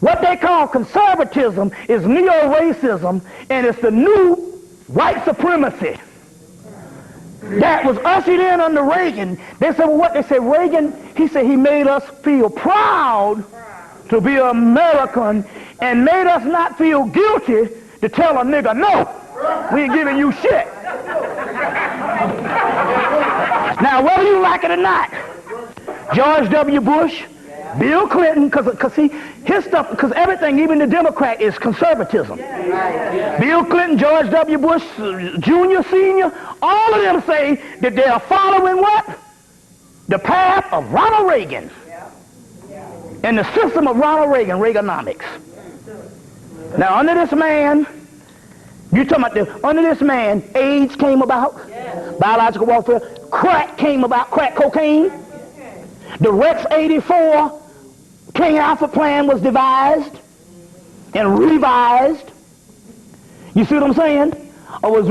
[SPEAKER 1] What they call conservatism is neo-racism, and it's the new white supremacy that was ushered in under Reagan. They said, well, what? They said, Reagan, he said he made us feel proud to be American and made us not feel guilty to tell a nigga, no, we ain't giving you shit. Now, whether you like it or not, George W. Bush, Bill Clinton, because see, his stuff, because everything, even the Democrat, is conservatism. Bill Clinton, George W. Bush, Jr., Sr., all of them say that they are following what? The path of Ronald Reagan. And the system of Ronald Reagan, Reaganomics. Now, under this man, you're talking about under this man, AIDS came about, biological warfare, crack came about, crack cocaine. The Rex 84 King Alpha plan was devised and revised. You see what I'm saying? Or was,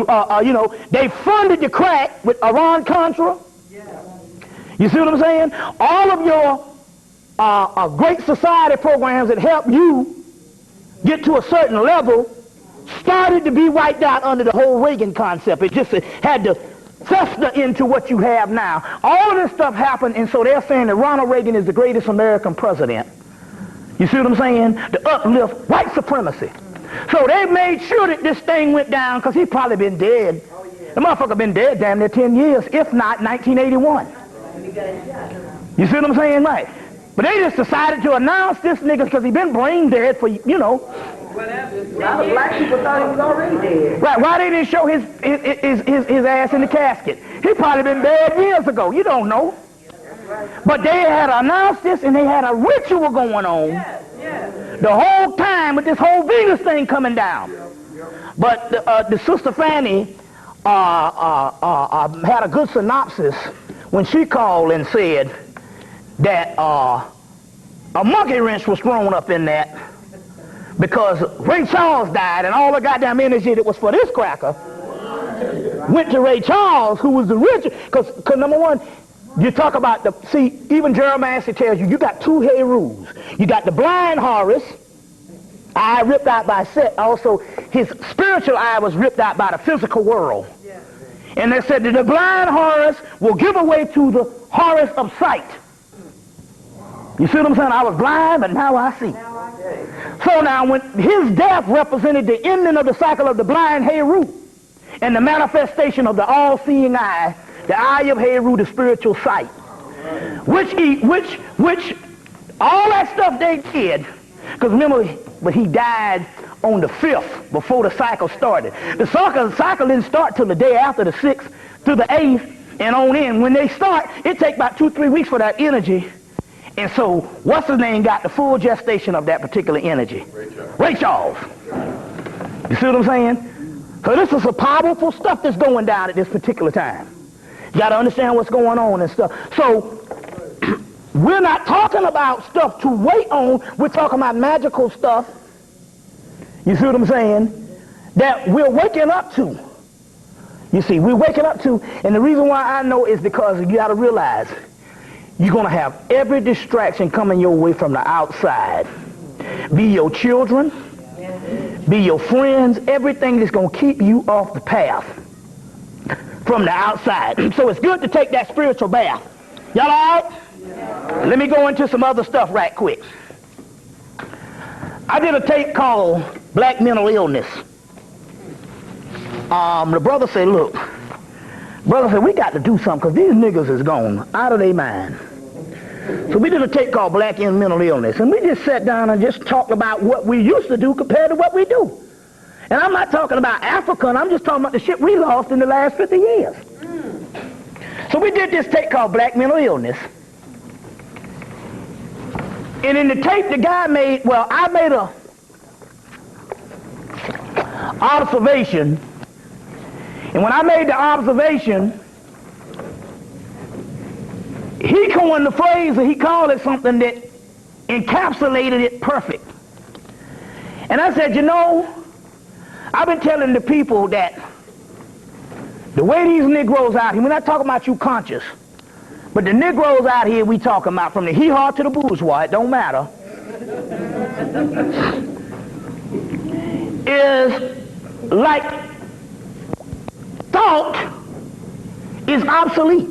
[SPEAKER 1] you know, they funded the crack with Iran-Contra. You see what I'm saying? All of your great society programs that help you get to a certain level started to be wiped out under the whole Reagan concept. It just had to fester into what you have now. All of this stuff happened, and so they're saying that Ronald Reagan is the greatest American president. You see what I'm saying? To uplift white supremacy. So they made sure that this thing went down, because he's probably been dead. The motherfucker been dead damn near 10 years, if not 1981. You see what I'm saying? Right. But they just decided to announce this nigga because he been brain dead for, you know.
[SPEAKER 2] A lot of black people thought he was already dead.
[SPEAKER 1] Right, why they didn't show his ass in the casket? He probably been dead years ago. You don't know. But they had announced this, and they had a ritual going on the whole time with this whole Venus thing coming down. But the Sister Fanny had a good synopsis when she called and said that a monkey wrench was thrown up in that because Ray Charles died, and all the goddamn energy that was for this cracker went to Ray Charles, who was the richest. Because number one, you talk about even Jeremiah tells you, you got two Herus. You got the blind Horus, eye ripped out by Set. Also, his spiritual eye was ripped out by the physical world. And they said that the blind Horus will give away to the Horus of sight. You see what I'm saying? I was blind, but now I see. So now, when his death represented the ending of the cycle of the blind Heru and the manifestation of the all-seeing eye, the eye of Heru, the spiritual sight, which all that stuff they did, because remember, but he died on the 5th before the cycle started. The cycle didn't start till the day after the 6th to the 8th and on in. When they start, it takes about 2-3 weeks for that energy. And so, what's his name got the full gestation of that particular energy? Ray Charles. You see what I'm saying? So this is some powerful stuff that's going down at this particular time. You got to understand what's going on and stuff. So, we're not talking about stuff to wait on. We're talking about magical stuff. You see what I'm saying? That we're waking up to. You see, we're waking up to. And the reason why I know is because you got to realize you're going to have every distraction coming your way from the outside. Be your children, be your friends, everything that's going to keep you off the path from the outside. So it's good to take that spiritual bath. Y'all all right? Yeah. Let me go into some other stuff right quick. I did a tape called Black Mental Illness. The brother said, look, we got to do something because these niggas is gone out of their mind. So we did a tape called Black Mental Illness, and we just sat down and just talked about what we used to do compared to what we do. And I'm not talking about African, I'm just talking about the shit we lost in the last 50 years. So we did this tape called Black Mental Illness. And in the tape the guy made, I made a observation. And when I made the observation, he coined the phrase, and he called it something that encapsulated it perfect. And I said, you know, I've been telling the people that the way these Negroes out here, we're not talking about you conscious, but the Negroes out here we talking about, from the hee-haw to the bourgeois, it don't matter, is like thought is obsolete.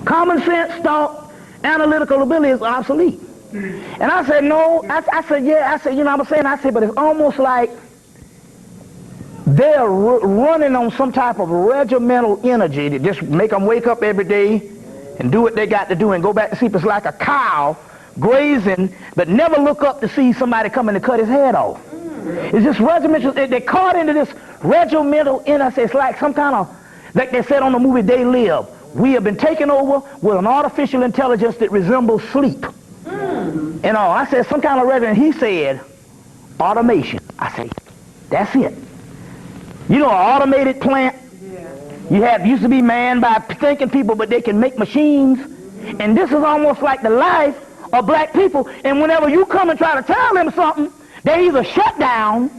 [SPEAKER 1] Common sense, thought, analytical ability is obsolete. And I said, no. I said, yeah. I said, you know what I'm saying? I said, but it's almost like they're running on some type of regimental energy that just make them wake up every day and do what they got to do and go back to sleep. It's like a cow grazing, but never look up to see somebody coming to cut his head off. It's just regimental. They're caught into this regimental energy. It's like some kind of, like they said on the movie They Live. We have been taken over with an artificial intelligence that resembles sleep. You know, I said some kind of regimen. He said, automation. I say, that's it. You know, an automated plant. Used to be manned by thinking people, but they can make machines. And this is almost like the life of black people. And whenever you come and try to tell them something, they either shut down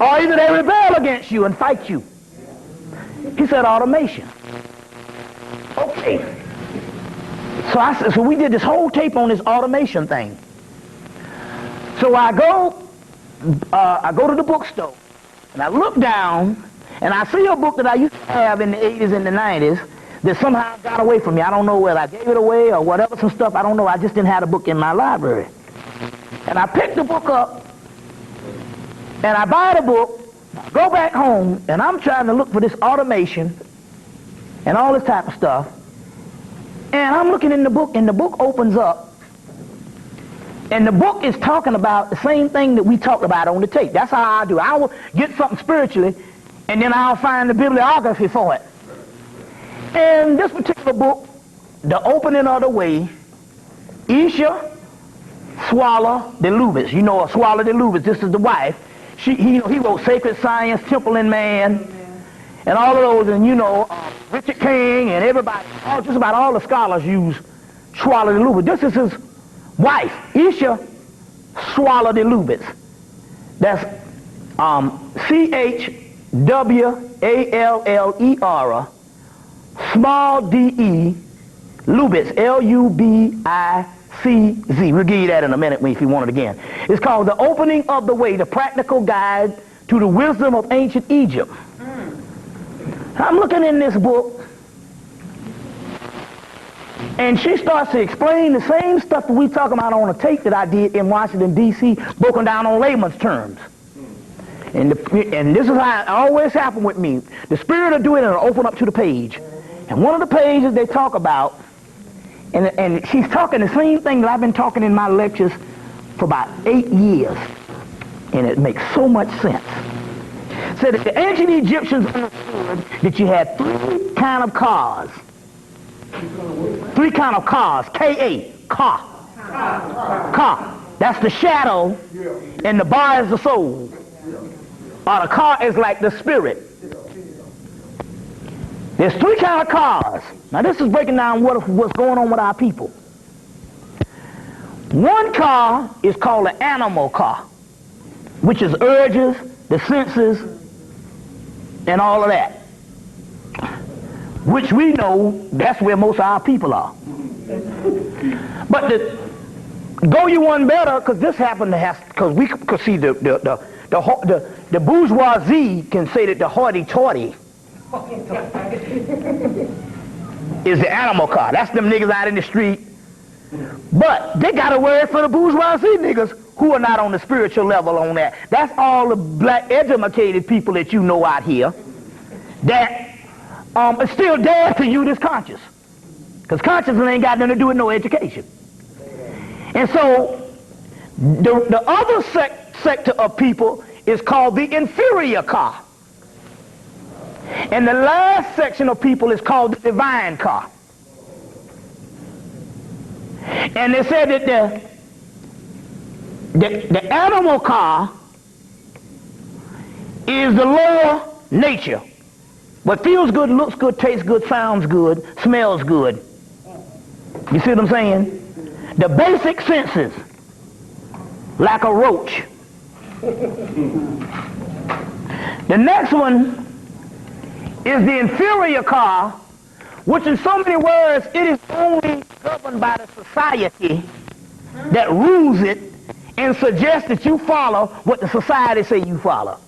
[SPEAKER 1] or either they rebel against you and fight you. He said automation. Okay. So we did this whole tape on this automation thing. So I go to the bookstore and I look down and I see a book that I used to have in the 80s and the 90s that somehow got away from me. I don't know whether I gave it away or whatever, some stuff. I don't know. I just didn't have the book in my library. And I picked the book up and I buy the book, go back home, and I'm trying to look for this automation and all this type of stuff. And I'm looking in the book, and the book opens up, and the book is talking about the same thing that we talked about on the tape. That's how I do. I will get something spiritually, and then I'll find the bibliography for it. And this particular book, The Opening of the Way, Isha Swallow de Lubitz. You know, Swallow de Lubitz, this is the wife. He wrote Sacred Science, Temple and Man, and all of those, and you know, Richard King and everybody, just about all the scholars use Swallow de Lubitz. This is his wife, Isha Swallow de Lubitz. That's C-H-W-A-L-L-E-R, small D-E, Lubitz, L-U-B-I-C-Z. We'll give you that in a minute if you want it again. It's called The Opening of the Way, the Practical Guide to the Wisdom of Ancient Egypt. I'm looking in this book, and she starts to explain the same stuff that we talk about on a tape that I did in Washington, D.C., broken down on layman's terms. And this is how it always happened with me. The spirit will do it and it'll open up to the page. And one of the pages they talk about, and she's talking the same thing that I've been talking in my lectures for about 8 years. And it makes so much sense. Said that the ancient Egyptians understood that you had three kind of cars. Three kind of cars. K-A. Car. Car. That's the shadow, and the bar is the soul. Or the car is like the spirit. There's three kind of cars. Now this is breaking down what's going on with our people. One car is called the animal car, which is urges, the senses, and all of that. Which we know that's where most of our people are. But go you one better, because this happened to have, because we could see the bourgeoisie can say that the hoity-toity is the animal car. That's them niggas out in the street. But they got a word for the bourgeoisie niggas who are not on the spiritual level on that. That's all the black educated people that you know out here that is still there to you that's conscious. Because consciousness ain't got nothing to do with no education. And so the other sector of people is called the inferior car. And the last section of people is called the divine car. And they said that the animal car is the lower nature. What feels good, looks good, tastes good, sounds good, smells good. You see what I'm saying? The basic senses, like a roach. The next one is the inferior car, which in so many words, it is only governed by the society that rules it and suggests that you follow what the society say you follow.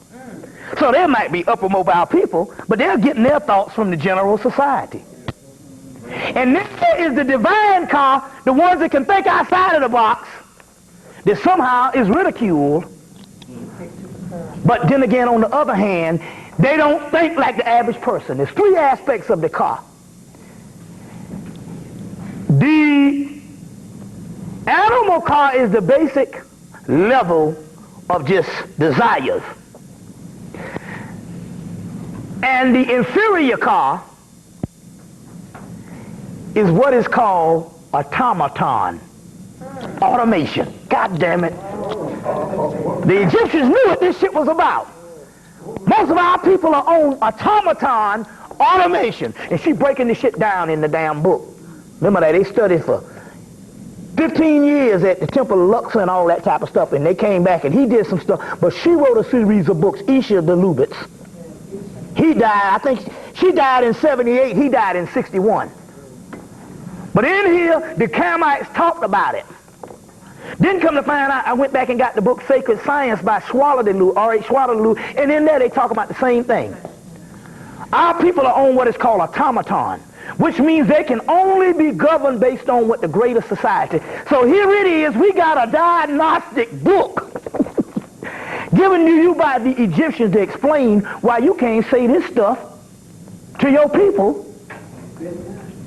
[SPEAKER 1] So there might be upper mobile people, but they're getting their thoughts from the general society. And then there is the divine car, the ones that can think outside of the box, that somehow is ridiculed. But then again, on the other hand, they don't think like the average person. There's three aspects of the car. The animal car is the basic level of just desires. And the inferior car is what is called automaton, automation. God damn it. The Egyptians knew what this shit was about. Most of our people are on automaton, automation. And she breaking this shit down in the damn book. Remember that, they studied for 15 years at the Temple of Luxor and all that type of stuff, and they came back and he did some stuff, but she wrote a series of books, Isha the Lubitz. He died, I think she died in 78, he died in 61. But in here, the Kamites talked about it. Then come to find out, I went back and got the book Sacred Science by Schwaladelu, R.H. Schwaladelu, and in there they talk about the same thing. Our people are on what is called automaton, which means they can only be governed based on what the greater society. So here it is, we got a diagnostic book given to you by the Egyptians to explain why you can't say this stuff to your people,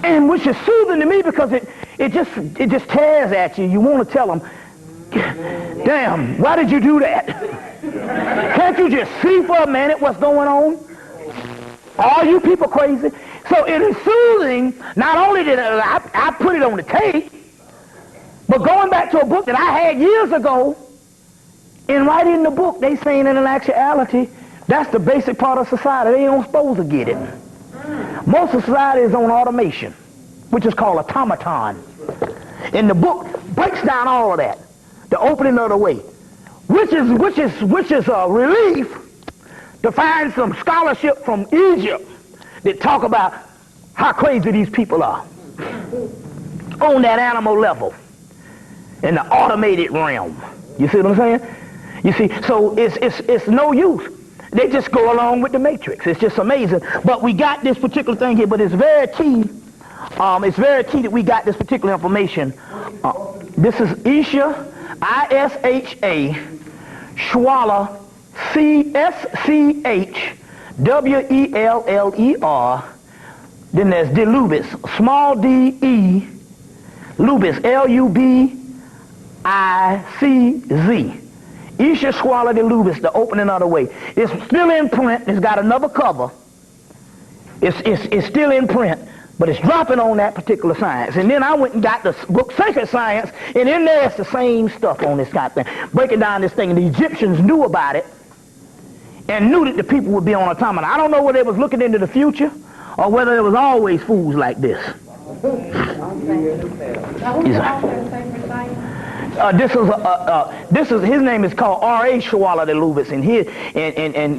[SPEAKER 1] and which is soothing to me because it just tears at you. You want to tell them, damn, why did you do that? Can't you just see for a minute what's going on? Are you people crazy? So it is soothing. Not only did I put it on the tape, but going back to a book that I had years ago, and right in the book, they saying in actuality, that's the basic part of society. They ain't supposed to get it. Most of society is on automation, which is called automaton. And the book breaks down all of that, the opening of the way, which is a relief to find some scholarship from Egypt that talk about how crazy these people are on that animal level in the automated realm. You see what I'm saying? You see, so it's no use. They just go along with the matrix. It's just amazing. But we got this particular thing here, but it's very key. It's very key that we got this particular information. This is Isha, I-S-H-A, Schwaller, C-S-C-H-W-E-L-L-E-R. Then there's De Lubitz, small D-E, Lubitz, L-U-B-I-C-Z. Isha Schwaller de Lubitz, the opening of the way. It's still in print. It's got another cover. It's still in print, but it's dropping on that particular science. And then I went and got the book Sacred Science, and in there it's the same stuff on this kind of thing. Breaking down this thing, and the Egyptians knew about it and knew that the people would be on automaton. I don't know whether they was looking into the future or whether there was always fools like this. This is his name is called R.A. Schwaller de Lubitz, and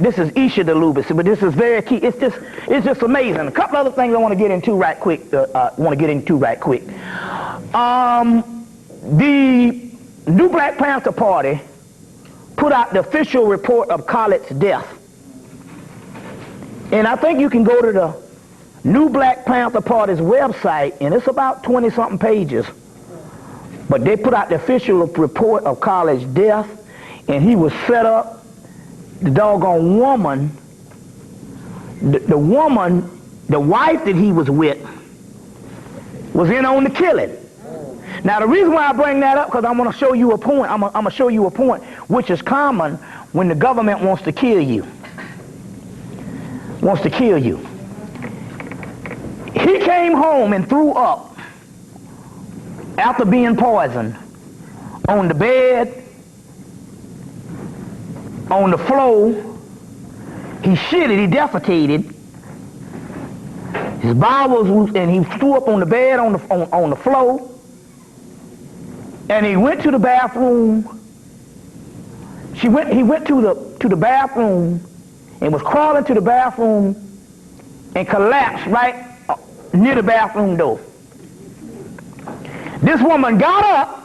[SPEAKER 1] this is Isha de Lubitz, but this is very key. It's just amazing. A couple other things I want to get into right quick. The New Black Panther Party put out the official report of Khaled's death, and I think you can go to the New Black Panther Party's website, and it's about 20-something pages. But they put out the official report of Khaled's death, and he was set up. The doggone woman, the woman, the wife that he was with, was in on the killing. Now the reason why I bring that up, because I want to show you a point. I'm going to show you a point which is common when the government wants to kill you. Wants to kill you. He came home and threw up after being poisoned on the bed, on the floor. He shitted, he defecated. His bowels, and he threw up on the bed, on the floor. And he went to the bathroom. He went to the bathroom and was crawling to the bathroom and collapsed right near the bathroom door. This woman got up,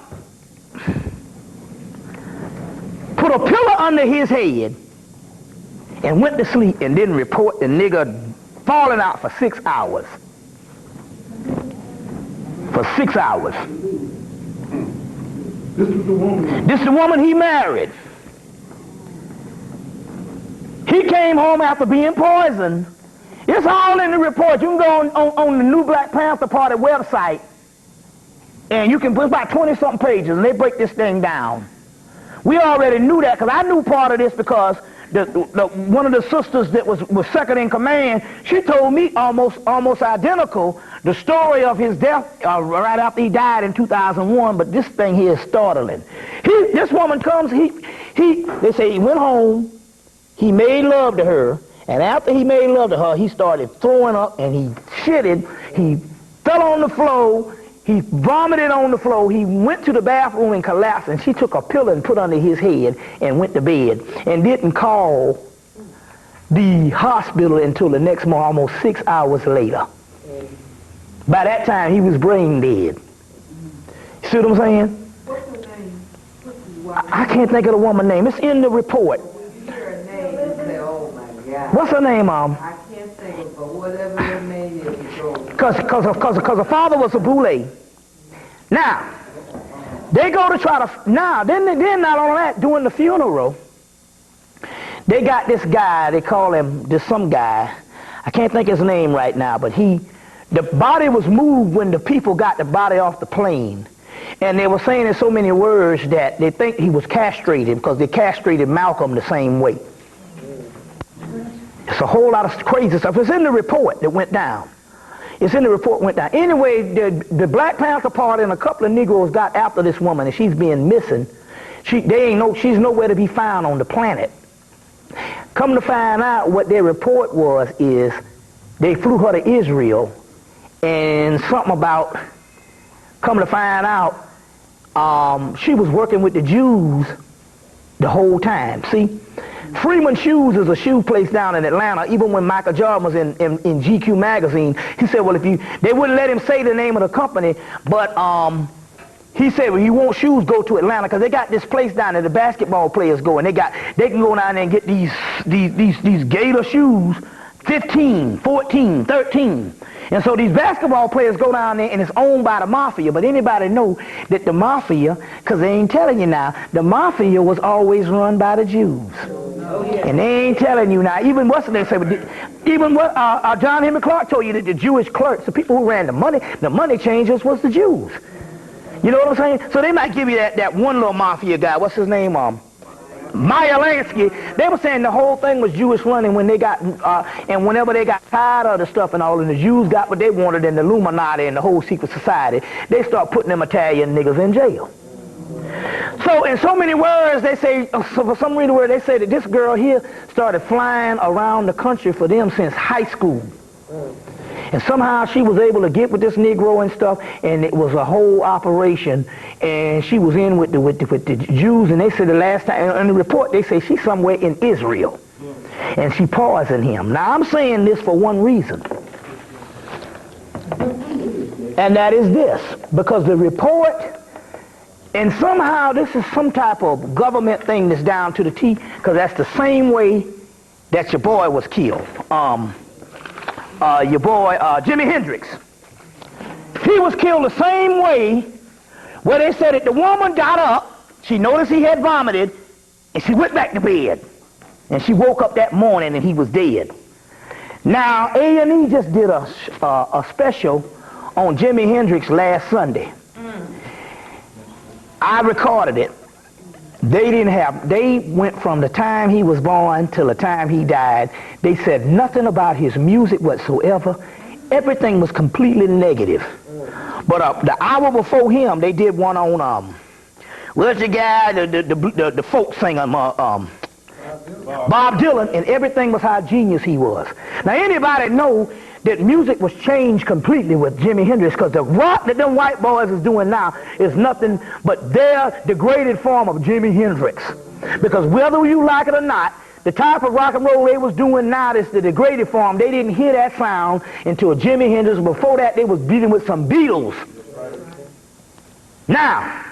[SPEAKER 1] put a pillow under his head, and went to sleep and didn't report the nigger falling out for 6 hours. for 6 hours.
[SPEAKER 5] This was the woman.
[SPEAKER 1] This is the woman he married. He came home after being poisoned. It's all in the report. You can go on the New Black Panther Party website, and you can put about 20-something pages, and they break this thing down. We already knew that, because I knew part of this because one of the sisters that was second in command, she told me almost identical the story of his death right after he died in 2001, but this thing here is startling. This woman comes, they say he went home, he made love to her, and after he made love to her, he started throwing up, and he shitted, he fell on the floor, he vomited on the floor, he went to the bathroom and collapsed, and she took a pillow and put under his head and went to bed and didn't call the hospital until the next morning, almost 6 hours later. By that time, he was brain dead. See what I'm saying?
[SPEAKER 2] What's her name? What's his wife?
[SPEAKER 1] I can't think of the woman's name. It's in the report.
[SPEAKER 2] When you hear her name, you say, oh my God.
[SPEAKER 1] What's her name, Mom?
[SPEAKER 2] I can't think of it, but whatever her name is, it's over.
[SPEAKER 1] Because her father was a boule. Now, they go to try to, then not only that, during the funeral, they got this guy, they call him, some guy, I can't think his name right now, but the body was moved when the people got the body off the plane. And they were saying in so many words that they think he was castrated because they castrated Malcolm the same way. It's a whole lot of crazy stuff. It's in the report that went down. It's in the report went down. Anyway, the Black Panther Party and a couple of Negroes got after this woman, and she's being missing. She's nowhere to be found on the planet. Come to find out what their report was is they flew her to Israel, and something about, come to find out, she was working with the Jews the whole time. See, Freeman Shoes is a shoe place down in Atlanta. Even when Michael Jordan was in GQ magazine, he said, well, they wouldn't let him say the name of the company, but he said, well, you want shoes, go to Atlanta, because they got this place down there the basketball players go, and they can go down there and get these Gator shoes, 15, 14, 13. And so these basketball players go down there, and it's owned by the mafia. But anybody know that the mafia, because they ain't telling you now, the mafia was always run by the Jews. And they ain't telling you now. Even what's they say? Even what John Henry Clark told you that the Jewish clerks, the people who ran the money changers was the Jews. You know what I'm saying? So they might give you that one little mafia guy. What's his name? Meyer Lansky. They were saying the whole thing was Jewish running when they got, and whenever they got tired of the stuff and all, and the Jews got what they wanted, and the Illuminati and the whole secret society, they start putting them Italian niggas in jail. So in so many words, they say, for some reason they say that this girl here started flying around the country for them since high school. And somehow she was able to get with this Negro and stuff, and it was a whole operation. And she was in with the Jews, and they said the last time, in the report, they say she's somewhere in Israel. And she poisoned him. Now, I'm saying this for one reason. And that is this. Because the report, and somehow this is some type of government thing that's down to the T, because that's the same way that your boy was killed. Your boy, Jimi Hendrix. He was killed the same way, where they said that the woman got up, she noticed he had vomited, and she went back to bed. And she woke up that morning and he was dead. Now, A&E just did a special on Jimi Hendrix last Sunday. I recorded it. They went from the time he was born till the time he died. They said nothing about his music whatsoever. Everything was completely negative. But the hour before him, they did one on, where's the guy, the folk singer, Bob Dylan, and everything was how genius he was. Now anybody know that music was changed completely with Jimi Hendrix, because the rock that them white boys is doing now is nothing but their degraded form of Jimi Hendrix. Because whether you like it or not, the type of rock and roll they was doing now is the degraded form. They didn't hear that sound until Jimi Hendrix. Before that, they was dealing with some Beatles. Now,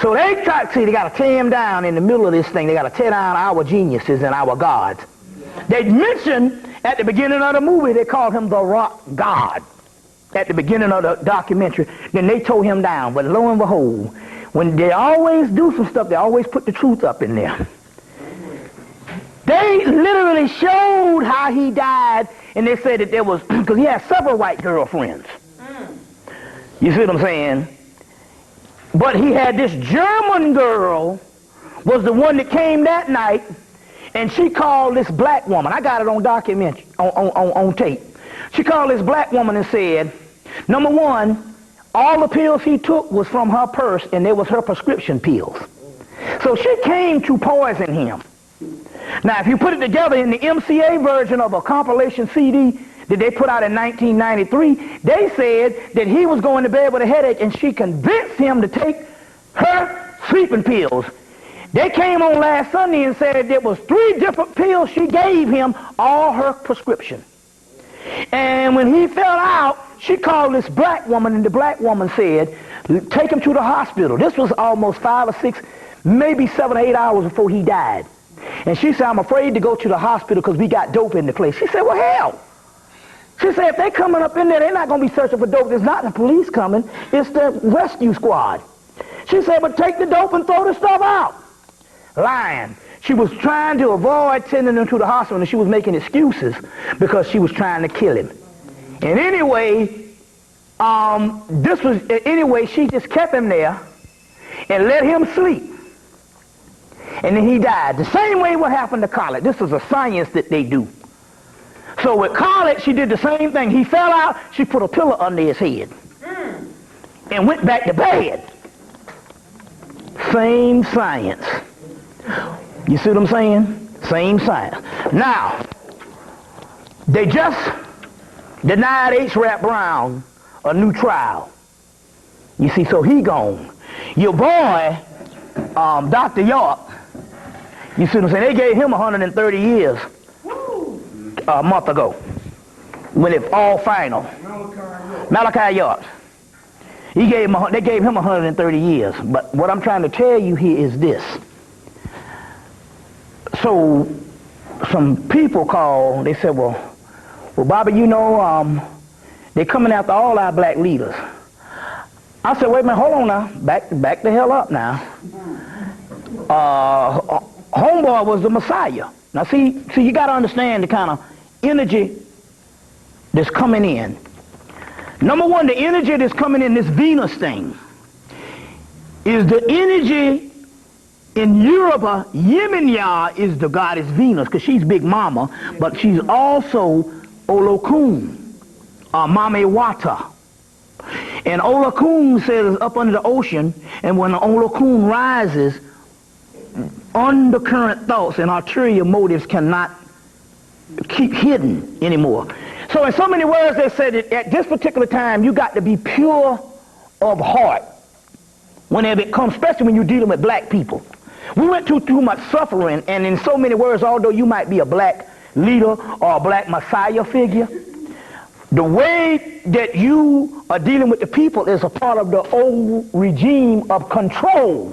[SPEAKER 1] so they got to tear him down in the middle of this thing. They got to tear down our geniuses and our gods. They mentioned at the beginning of the movie, they called him the rock god. at the beginning of the documentary, then they tore him down. But lo and behold, when they always do some stuff, they always put the truth up in there. They literally showed how he died, and they said that there was, because he had several white girlfriends. You see what I'm saying? But he had this German girl, was the one that came that night, and she called this black woman. I got it on documentary, on tape. She called this black woman and said, number one, all the pills he took was from her purse, and they was her prescription pills. So she came to poison him. Now, if you put it together in the MCA version of a compilation CD that they put out in 1993, they said that he was going to bed with a headache, and she convinced him to take her sleeping pills. They came on last Sunday and said there was 3 different pills she gave him, all her prescription. And when he fell out, she called this black woman, and the black woman said, take him to the hospital. This was almost 5 or 6, maybe 7 or 8 hours before he died. And she said, I'm afraid to go to the hospital because we got dope in the place. She said, well, hell. She said, if they're coming up in there, they're not going to be searching for dope. There's not the police coming. It's the rescue squad. She said, but take the dope and throw the stuff out. Lying. She was trying to avoid sending him to the hospital, and she was making excuses because she was trying to kill him. And anyway, she just kept him there and let him sleep. And then he died. The same way what happened to Khaled. This is a science that they do. So with Khaled, she did the same thing. He fell out, she put a pillow under his head and went back to bed. Same science. You see what I'm saying? Same science. Now, they just denied H. Rap Brown a new trial. You see, so he gone. Your boy, Dr. York, you see what I'm saying? They gave him 130 years a month ago when it all final. Malachi York. They gave him 130 years. But what I'm trying to tell you here is this. So some people called, they said, well, Bobby, you know, they're coming after all our black leaders. I said, wait a minute, hold on now. Back the hell up now. Homeboy was the Messiah. Now see, you got to understand the kind of energy that's coming in. Number one, the energy that's coming in this Venus thing is the energy in Yoruba. Yeminya is the goddess Venus because she's Big Mama, but she's also Olokun, Mame Wata. And Olokun says up under the ocean, and when the Olokun rises, undercurrent thoughts and ulterior motives cannot keep hidden anymore. So in so many words, they said that at this particular time, you got to be pure of heart whenever it comes, especially when you're dealing with black people. We went through too much suffering, and in so many words, although you might be a black leader or a black Messiah figure, the way that you are dealing with the people is a part of the old regime of control.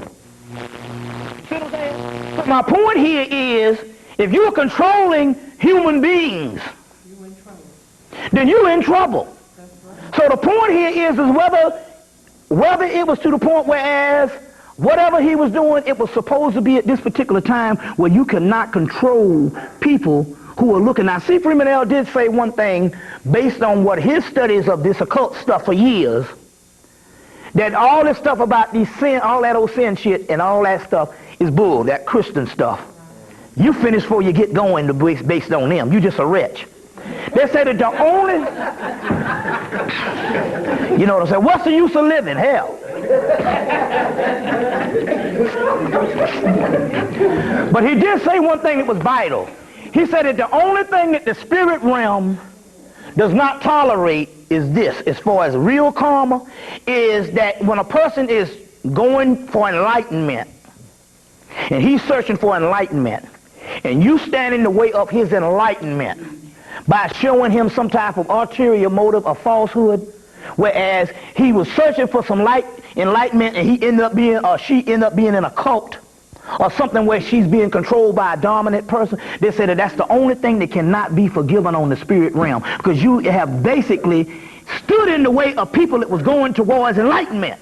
[SPEAKER 1] See what I'm saying? So my point here is, if you're controlling human beings, then you're in trouble. So the point here is whether it was to the point whereas whatever he was doing, it was supposed to be at this particular time where you cannot control people who are looking. Now, C. Freeman L. did say one thing based on what his studies of this occult stuff for years, that all this stuff about these sin, all that old sin shit and all that stuff is bull, that Christian stuff. You finish before you get going based on them. You just a wretch. They said that the only, you know what I'm saying, what's the use of living? Hell. But he did say one thing that was vital. He said that the only thing that the spirit realm does not tolerate is this, as far as real karma, is that when a person is going for enlightenment, and he's searching for enlightenment, and you stand in the way of his enlightenment by showing him some type of ulterior motive or falsehood, whereas he was searching for some enlightenment and he ended up being, or she ended up being in a cult or something where she's being controlled by a dominant person, they said that that's the only thing that cannot be forgiven on the spirit realm, because you have basically stood in the way of people that was going towards enlightenment.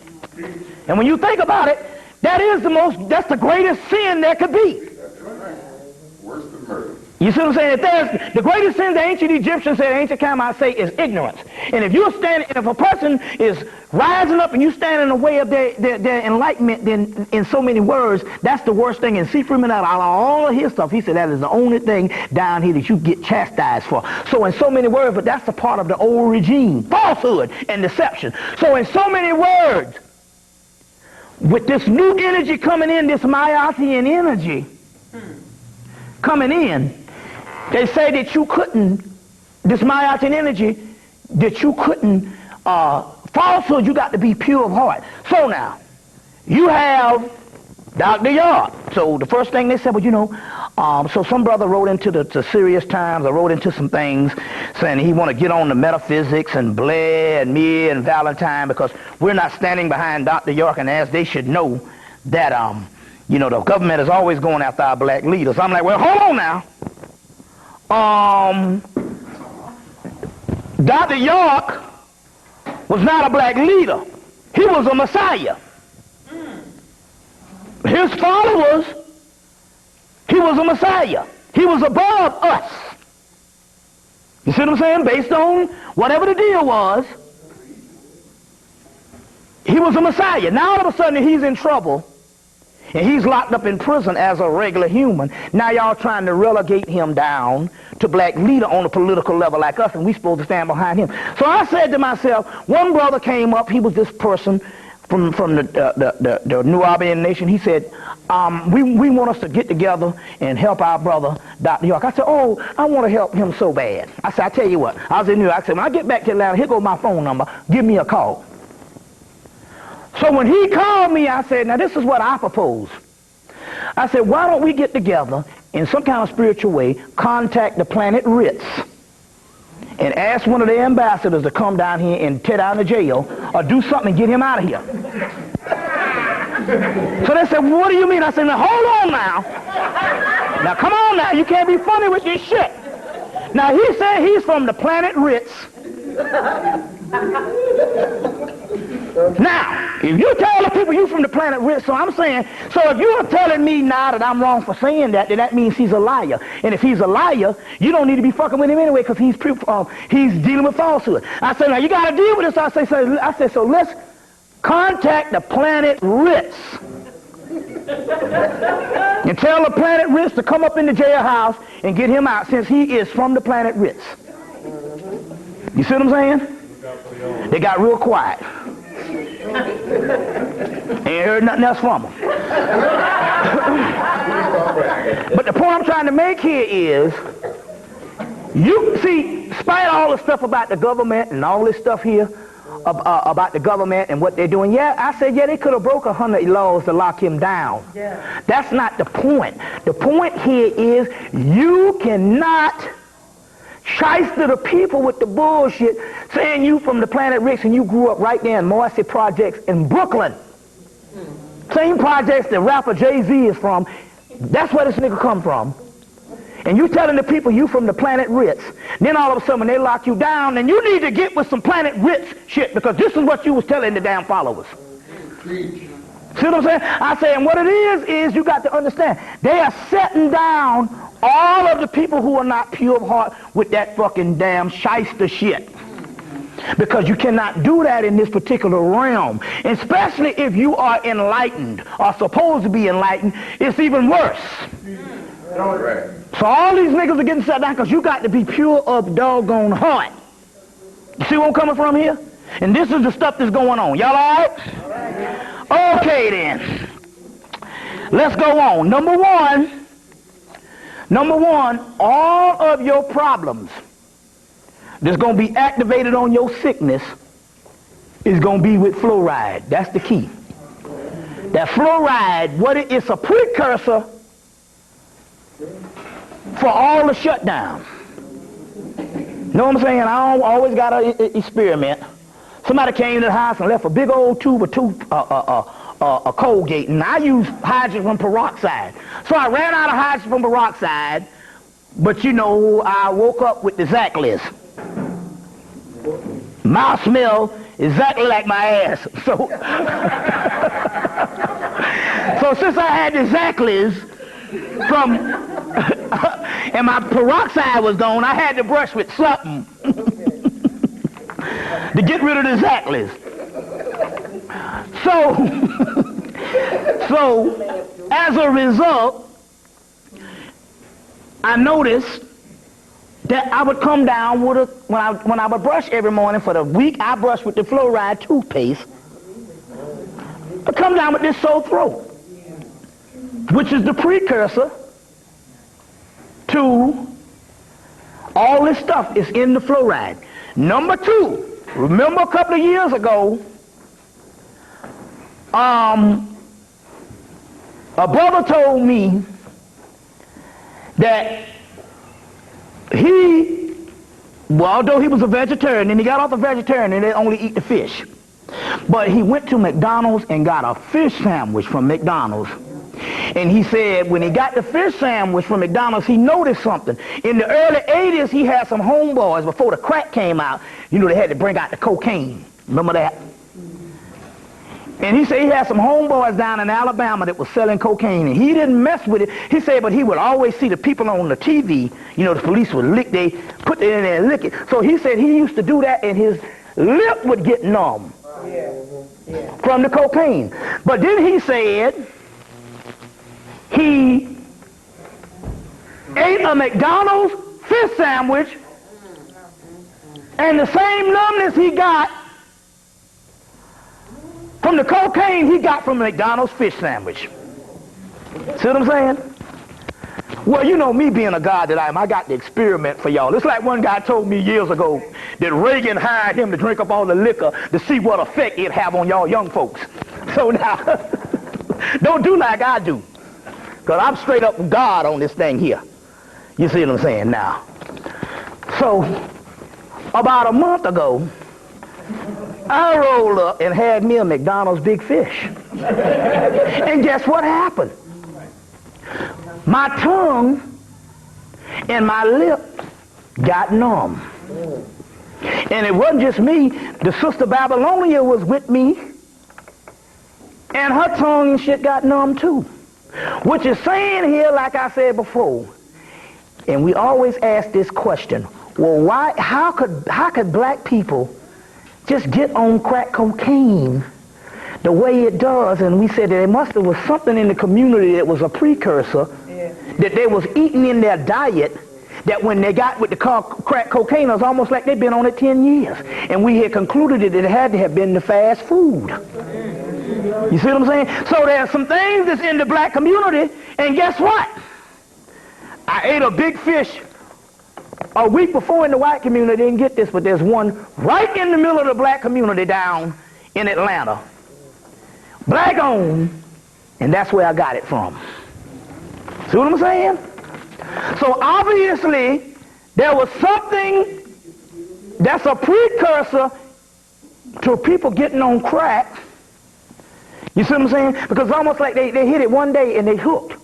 [SPEAKER 1] And when you think about it, that's the greatest sin there could be.
[SPEAKER 5] Worse than murder.
[SPEAKER 1] You see what I'm saying? The greatest sin the ancient Egyptians said, ancient time I say, is ignorance. And if a person is rising up and you stand in the way of their enlightenment, then in so many words, that's the worst thing. And see Freeman out of all of his stuff, he said that is the only thing down here that you get chastised for. So in so many words, but that's the part of the old regime, falsehood and deception. So in so many words, with this new energy coming in, this Mayatian energy coming in, they say that you couldn't, this Mayatian energy, that you couldn't, falsehood, you got to be pure of heart. So now, you have Dr. Yard. So the first thing they said, well, you know, so some brother wrote into the Sirius Times, or wrote into some things saying he want to get on the metaphysics and Blair and me and Valentine because we're not standing behind Dr. York, and as they should know that, you know, the government is always going after our black leaders. I'm like, well, hold on now. Dr. York was not a black leader. He was a messiah. His followers, he was a messiah. He was above us. You see what I'm saying? Based on whatever the deal was, he was a messiah. Now all of a sudden he's in trouble. And he's locked up in prison as a regular human. Now y'all trying to relegate him down to black leader on a political level like us, and we supposed to stand behind him. So I said to myself, one brother came up, he was this person from the New Albanian nation. He said, we want us to get together and help our brother, Dr. York. I said, oh, I want to help him so bad. I said, I tell you what, I was in New York. I said, when I get back to Atlanta, here goes my phone number. Give me a call. So when he called me, I said, now this is what I propose. I said, why don't we get together in some kind of spiritual way, contact the planet Ritz, and ask one of the ambassadors to come down here and tear down the jail or do something and get him out of here. So they said, what do you mean? I said, now hold on now. Now come on now, you can't be funny with this shit. Now he said he's from the planet Ritz. Now, if you tell the people you from the planet Ritz, so I'm saying, so if you're telling me now that I'm wrong for saying that, then that means he's a liar. And if he's a liar, you don't need to be fucking with him anyway because he's dealing with falsehood. I said, now you got to deal with this. I said, so let's contact the planet Ritz and tell the planet Ritz to come up in the jailhouse and get him out since he is from the planet Ritz. You see what I'm saying? They got real quiet. Ain't heard nothing else from them. But the point I'm trying to make here is, you see, despite all the stuff about the government and all this stuff here about the government and what they're doing, yeah, I said, yeah, they could have broke 100 laws to lock him down. Yeah. That's not the point. The point here is you cannot shyster the people with the bullshit saying you from the planet Ricks and you grew up right there in Marcy Projects in Brooklyn. Same projects that rapper Jay-Z is from. That's where this nigga come from. And you telling the people you from the planet Ritz. Then all of a sudden when they lock you down, then you need to get with some planet Ritz shit because this is what you was telling the damn followers. See what I'm saying? I say, and what it is you got to understand, they are setting down all of the people who are not pure of heart with that fucking damn shyster shit. Because you cannot do that in this particular realm. Especially if you are enlightened or supposed to be enlightened, it's even worse. So all these niggas are getting set down because you got to be pure of doggone heart. You see where I'm coming from here? And this is the stuff that's going on. Y'all all right? Okay then. Let's go on. Number one, all of your problems that's going to be activated on your sickness is going to be with fluoride. That's the key. That fluoride, it's a precursor for all the shutdown. Know what I'm saying? I always got to experiment. Somebody came to the house and left a big old tube of Colgate, and I use hydrogen peroxide. So I ran out of hydrogen peroxide, but you know, I woke up with the Zackless. mouth smell exactly like my ass. So, so since I had the Zackleys from, and my peroxide was gone, I had to brush with something to get rid of the Zackleys. So as a result, I noticed that I would come down with when I would brush every morning for the week. I brushed with the fluoride toothpaste. I come down with this sore throat, which is the precursor to all this stuff is in the fluoride. Number two, remember a couple of years ago, a brother told me that although he was a vegetarian, and he got off the vegetarian and they only eat the fish, but he went to McDonald's and got a fish sandwich from McDonald's. And he said when he got the fish sandwich from McDonald's, he noticed something. In the early 80s, he had some homeboys, before the crack came out, you know, they had to bring out the cocaine. Remember that? And he said he had some homeboys down in Alabama that was selling cocaine, and he didn't mess with it. He said, but he would always see the people on the TV, you know, the police would lick, they put it in there and lick it. So he said he used to do that, and his lip would get numb from the cocaine. But then he said he ate a McDonald's fish sandwich, and the same numbness he got from the cocaine he got from a McDonald's fish sandwich. See what I'm saying? Well, you know me being a God that I am, I got the experiment for y'all. It's like one guy told me years ago that Reagan hired him to drink up all the liquor to see what effect it'd have on y'all young folks. So now, don't do like I do, because I'm straight up God on this thing here. You see what I'm saying now? So, about a month ago, I rolled up and had me a McDonald's Big Fish. And guess what happened? My tongue and my lip got numb. And it wasn't just me. The sister Babylonia was with me, and her tongue and shit got numb too. Which is saying here, like I said before, and we always ask this question, well, how could black people just get on crack cocaine the way it does? And we said that there must have was something in the community that was a precursor, that they was eating in their diet, that when they got with the crack cocaine, it was almost like they'd been on it 10 years. And we had concluded that it had to have been the fast food. You see what I'm saying? So there's some things that's in the black community, and guess what? I ate a big fish a week before in the white community. Didn't get this, but there's one right in the middle of the black community down in Atlanta. Black owned, and that's where I got it from. See what I'm saying? So obviously, there was something that's a precursor to people getting on crack. You see what I'm saying? Because it's almost like they hit it one day and they hooked.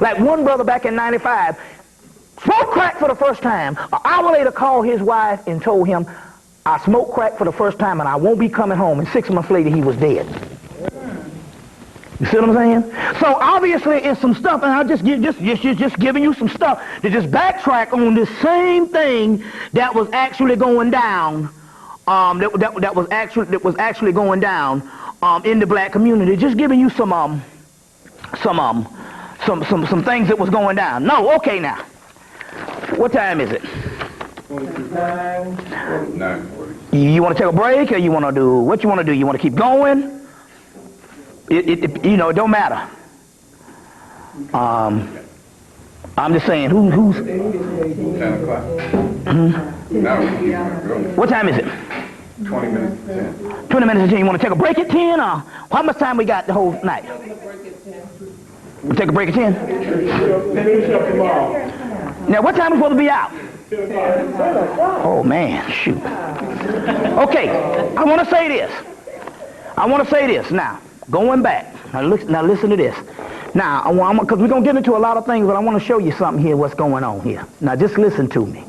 [SPEAKER 1] Like one brother back in 95, smoked crack for the first time. An hour later called his wife and told him, I smoked crack for the first time and I won't be coming home. And 6 months later he was dead. You see what I'm saying? So obviously it's some stuff, and I'll just giving you some stuff to just backtrack on this same thing that was actually going down, that was actually going down in the black community. Just giving you some things that was going down. No, okay now. What time is it?
[SPEAKER 5] 9:40.
[SPEAKER 1] You want to take a break, or you want to do what you want to do? You want to keep going? You know, it don't matter. I'm just saying, who's?
[SPEAKER 5] 10 o'clock. Now,
[SPEAKER 1] What time is it?
[SPEAKER 5] 20 minutes to 10.
[SPEAKER 1] 20 minutes to 10. You want to take a break at 10, or how much time we got the whole night? We'll take a break at 10. Now, what time are we supposed to be out? Oh man, shoot. Okay, I want to say this. Now, going back. Now listen to this. Now, because we're going to get into a lot of things, but I want to show you something here, what's going on here. Now, just listen to me.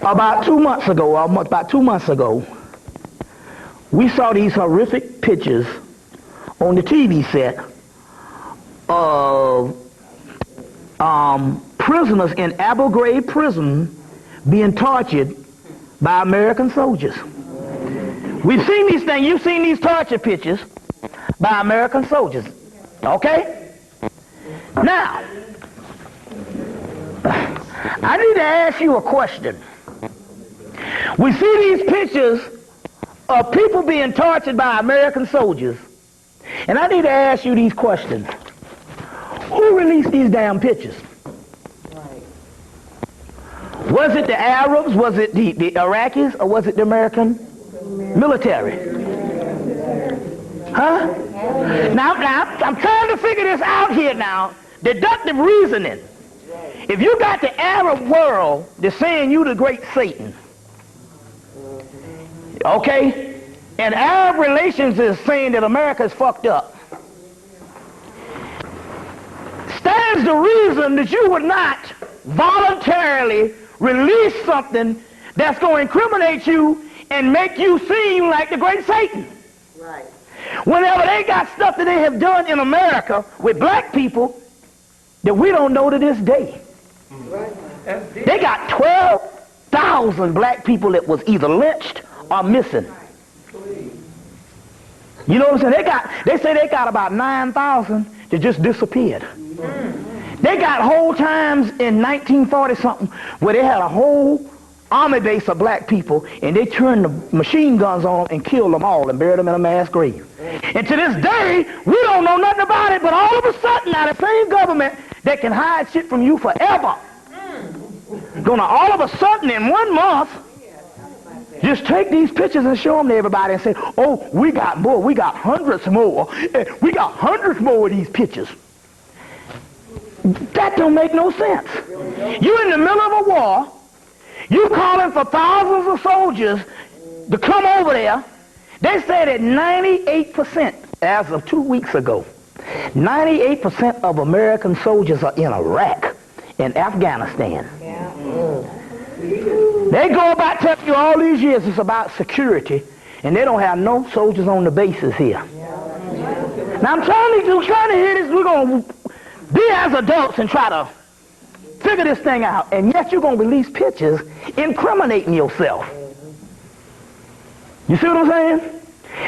[SPEAKER 1] About 2 months ago, we saw these horrific pictures on the TV set of prisoners in Abu Ghraib prison being tortured by American soldiers. We've seen these things. You've seen these torture pictures by American soldiers. Okay? Now, I need to ask you a question. We see these pictures of people being tortured by American soldiers, and I need to ask you these questions. Who released these damn pictures? Was it the Arabs, was it the Iraqis, or was it the American military? Huh? Now, I'm trying to figure this out here now. Deductive reasoning. If you got the Arab world that's saying you the great Satan, okay, and Arab relations is saying that America is fucked up, stands the reason that you would not voluntarily release something that's going to incriminate you and make you seem like the great Satan.
[SPEAKER 2] Right.
[SPEAKER 1] Whenever they got stuff that they have done in America with black people that we don't know to this day.
[SPEAKER 2] Right.
[SPEAKER 1] They got 12,000 black people that was either lynched or missing. You know what I'm saying? They say they got about 9,000 that just disappeared. They got whole times in 1940 something where they had a whole army base of black people and they turned the machine guns on them and killed them all and buried them in a mass grave. And to this day, we don't know nothing about it, but all of a sudden now the same government that can hide shit from you forever gonna all of a sudden in 1 month just take these pictures and show them to everybody and say, oh, we got more, we got hundreds more, we got hundreds more of these pictures. That don't make no sense. You're in the middle of a war, you calling for thousands of soldiers to come over there. They say that 98%, as of 2 weeks ago, 98% of American soldiers are in Iraq and Afghanistan.
[SPEAKER 2] Yeah.
[SPEAKER 1] They go about telling you all these years it's about security, and they don't have no soldiers on the bases here. Now I'm trying to hear this. We're going to be as adults and try to figure this thing out, and yet you're going to release pictures incriminating yourself. You see what I'm saying?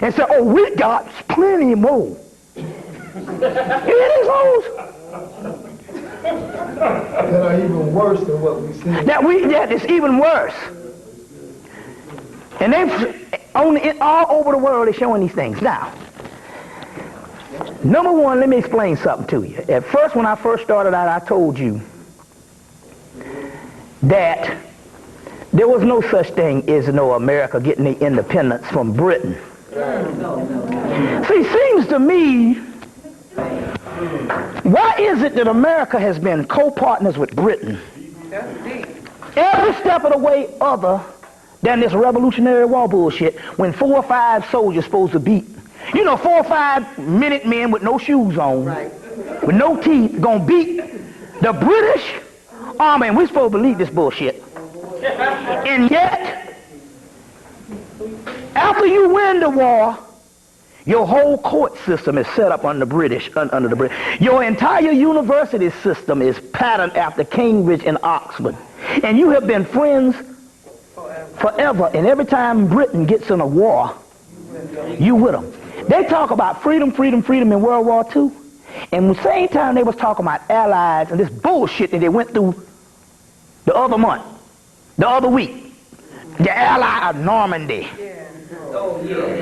[SPEAKER 1] And say, oh, we got plenty more. Hear these hoes?
[SPEAKER 5] That are even worse than what we see.
[SPEAKER 1] That it's even worse. And they've all over the world they're showing these things. Now, number one, let me explain something to you. At first, when I first started out, I told you that there was no such thing as no America getting the independence from Britain. See, seems to me, why is it that America has been co-partners with Britain every step of the way other than this Revolutionary War bullshit when 4 or 5 soldiers supposed to beat, 4 or 5 minute men with no shoes on, with no teeth, gonna beat the British army, and we're supposed to believe this bullshit. And yet, after you win the war, your whole court system is set up under the British. Your entire university system is patterned after Cambridge and Oxford. And you have been friends forever. And every time Britain gets in a war, you with them. They talk about freedom, freedom, freedom in World War II. And at the same time they was talking about allies and this bullshit that they went through the other week. The ally of Normandy.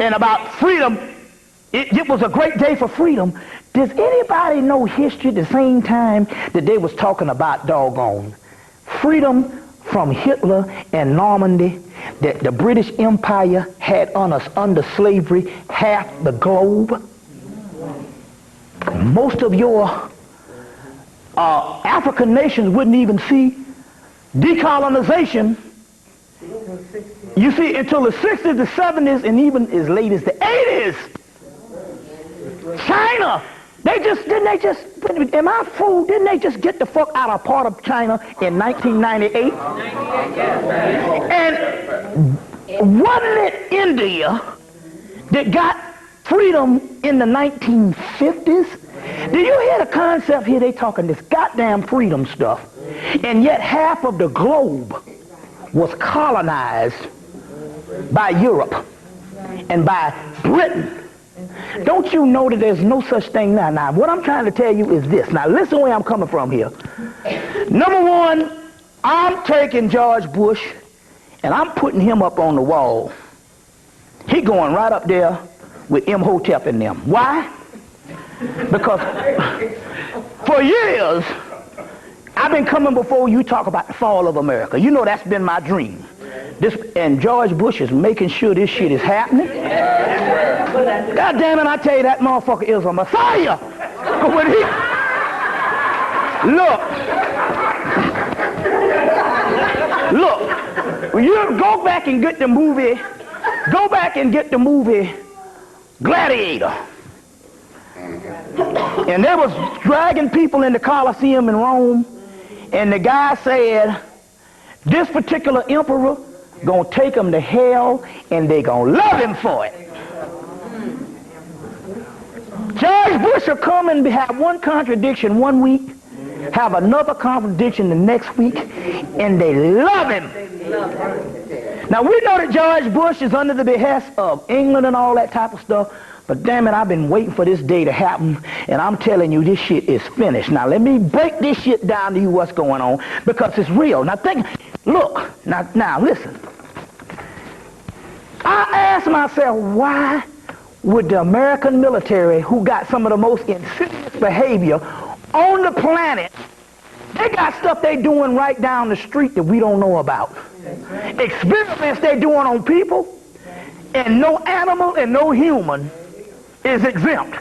[SPEAKER 1] And about freedom. It was a great day for freedom. Does anybody know history at the same time that they was talking about doggone freedom from Hitler and Normandy, that the British Empire had on us under slavery half the globe? Most of your African nations wouldn't even see decolonization, you see, until the 60s, the 70s, and even as late as the 80s. China, Am I fool? Didn't they just get the fuck out of part of China in 1998? And wasn't it India that got freedom in the 1950s? Do you hear the concept here? They talking this goddamn freedom stuff. And yet half of the globe was colonized by Europe and by Britain. Don't you know that there's no such thing now? Now, what I'm trying to tell you is this. Now, listen where I'm coming from here. Number one, I'm taking George Bush and I'm putting him up on the wall. He going right up there with Imhotep in them. Why? Because for years, I've been coming before you talk about the fall of America. You know that's been my dream. And George Bush is making sure this shit is happening. God damn it, I tell you, that motherfucker is a messiah. When he... Look, when you go back and get the movie Gladiator. And they was dragging people in the Colosseum in Rome, and the guy said, this particular emperor gonna take them to hell, and they gonna love him for it. George Bush will come and have one contradiction one week, have another contradiction the next week, and they love him. Now we know that George Bush is under the behest of England and all that type of stuff, but damn it, I've been waiting for this day to happen, and I'm telling you, this shit is finished. Now let me break this shit down to you what's going on, because it's real. Now now listen. I asked myself, why would the American military, who got some of the most insidious behavior on the planet, they got stuff they doing right down the street that we don't know about. Experiments they doing on people, and no animal and no human is exempt.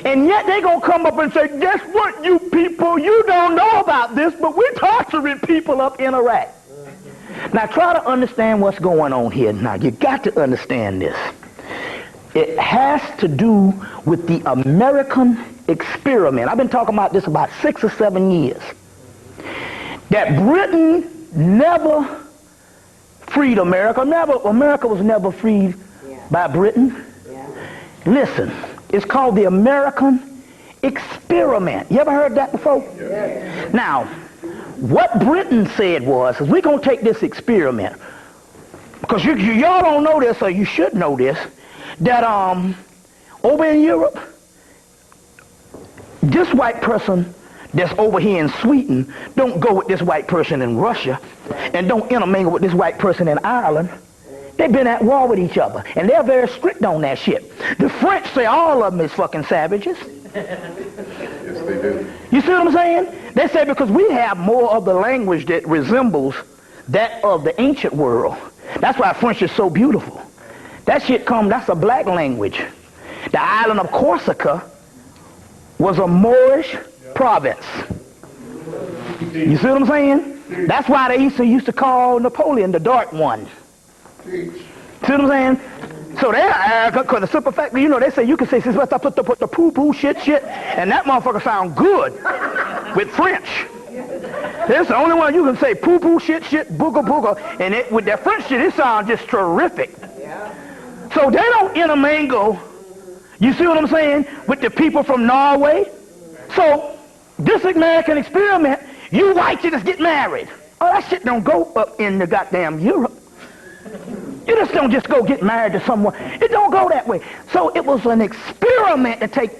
[SPEAKER 1] And yet they gonna come up and say, guess what, you people, you don't know about this, but we're torturing people up in Iraq. Now try to understand what's going on here. Now you got to understand this. It has to do with the American experiment. I've been talking about this about 6 or 7 years. That Britain never freed America. America was never freed by Britain. Listen, it's called the American experiment. You ever heard that before? Yeah. Now, what Britain said was, is we're going to take this experiment, because y'all don't know this, or you should know this, that over in Europe, this white person that's over here in Sweden don't go with this white person in Russia, and don't intermingle with this white person in Ireland. They've been at war with each other, and they're very strict on that shit. The French say all of them is fucking savages.
[SPEAKER 6] Yes, they do.
[SPEAKER 1] You see what I'm saying? They say because we have more of the language that resembles that of the ancient world. That's why French is so beautiful. That shit that's a black language. The island of Corsica was a Moorish province. You see what I'm saying? That's why they used to call Napoleon the Dark One. See what I'm saying? So they're, because the simple fact, you know, they say you can say, since I put the poo-poo shit, and that motherfucker sound good with French. That's the only one you can say poo-poo shit, booger, booger, and with that French shit, it sounds just terrific. So they don't intermingle, you see what I'm saying, with the people from Norway. So this American experiment, you white just get married. Oh, that shit don't go up in the goddamn Europe. You just don't just go get married to someone. It don't go that way. So it was an experiment to take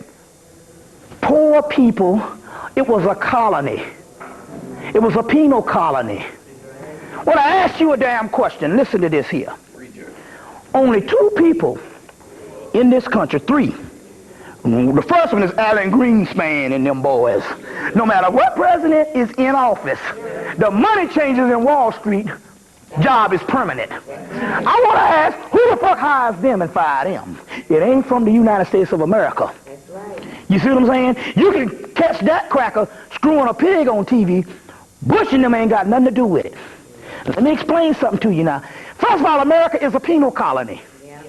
[SPEAKER 1] poor people. It was a colony. It was a penal colony. Well, I asked you a damn question. Listen to this here. Only 2 people in this country, 3. The first one is Alan Greenspan and them boys. No matter what president is in office, the money changes in Wall Street, job is permanent. I want to ask, who the fuck hires them and fire them? It ain't from the United States of America.
[SPEAKER 2] That's right.
[SPEAKER 1] You see what I'm saying? You can catch that cracker screwing a pig on TV. Bush and them ain't got nothing to do with it. Let me explain something to you now. First of all, America is a penal colony. Yeah.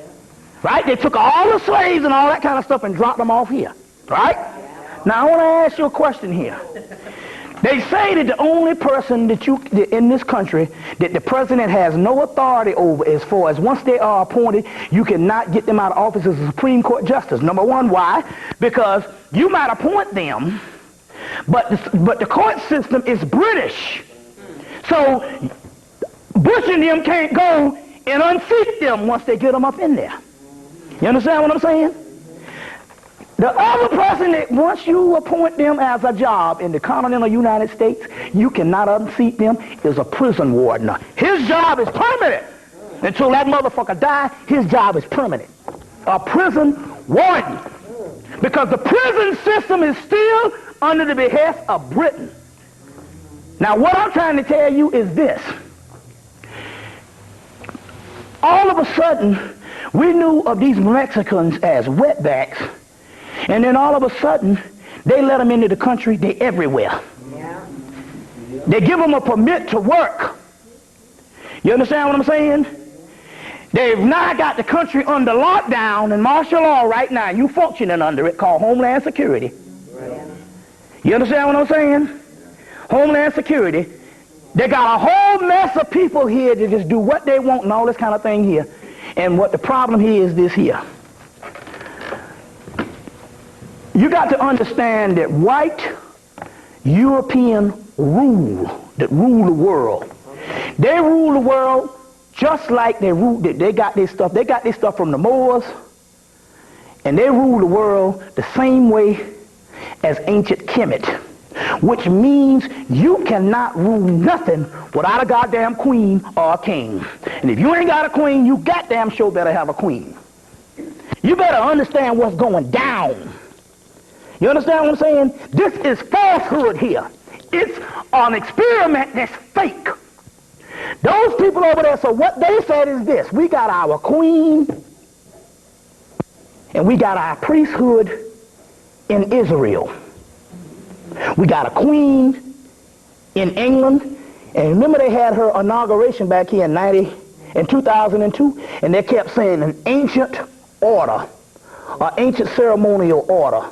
[SPEAKER 1] Right? They took all the slaves and all that kind of stuff and dropped them off here. Right? Now I want to ask you a question here. They say that the only person that in this country that the president has no authority over, as far as once they are appointed, you cannot get them out of office as a Supreme Court justice. Number one, why? Because you might appoint them, but the court system is British. So Bush and them can't go and unseat them once they get them up in there. You understand what I'm saying? The other person that once you appoint them as a job in the continental United States, you cannot unseat them, is a prison warden. His job is permanent. Until that motherfucker dies, his job is permanent. A prison warden. Because the prison system is still under the behest of Britain. Now what I'm trying to tell you is this. All of a sudden, we knew of these Mexicans as wetbacks. And then all of a sudden, they let them into the country. They everywhere. Yeah. They give them a permit to work. You understand what I'm saying? They've now got the country under lockdown and martial law right now. You functioning under it, called Homeland Security. Right. You understand what I'm saying? Homeland Security. They got a whole mess of people here to just do what they want and all this kind of thing here. And what the problem here is this here. You got to understand that white European that rule the world. They rule the world just like they got their stuff. They got their stuff from the Moors, and they rule the world the same way as ancient Hemmitt, which means you cannot rule nothing without a goddamn queen or a king. And if you ain't got a queen, you goddamn sure better have a queen. You better understand what's going down. You understand what I'm saying? This is falsehood here. It's an experiment that's fake. Those people over there, so what they said is this. We got our queen and we got our priesthood in Israel. We got a queen in England. And remember they had her inauguration back here in 2002, and they kept saying an ancient order, or ancient ceremonial order,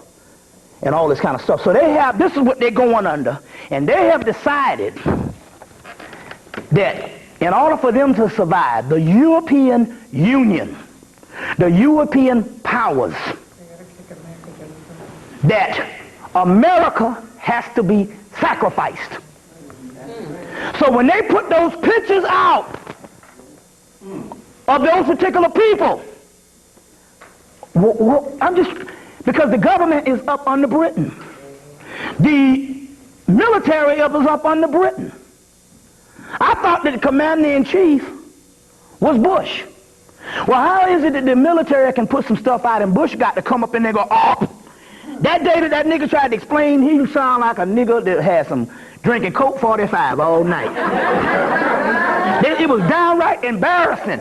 [SPEAKER 1] and all this kind of stuff. So this is what they're going under. And they have decided that in order for them to survive, the European Union, the European powers, that America has to be sacrificed. So when they put those pictures out of those particular people, because the government is up under Britain. The military is up under Britain. I thought that the commander-in-chief was Bush. Well, how is it that the military can put some stuff out and Bush got to come up and they go, oh, that day that nigga tried to explain, he sound like a nigga that had some drinking Coke 45 all night. It was downright embarrassing.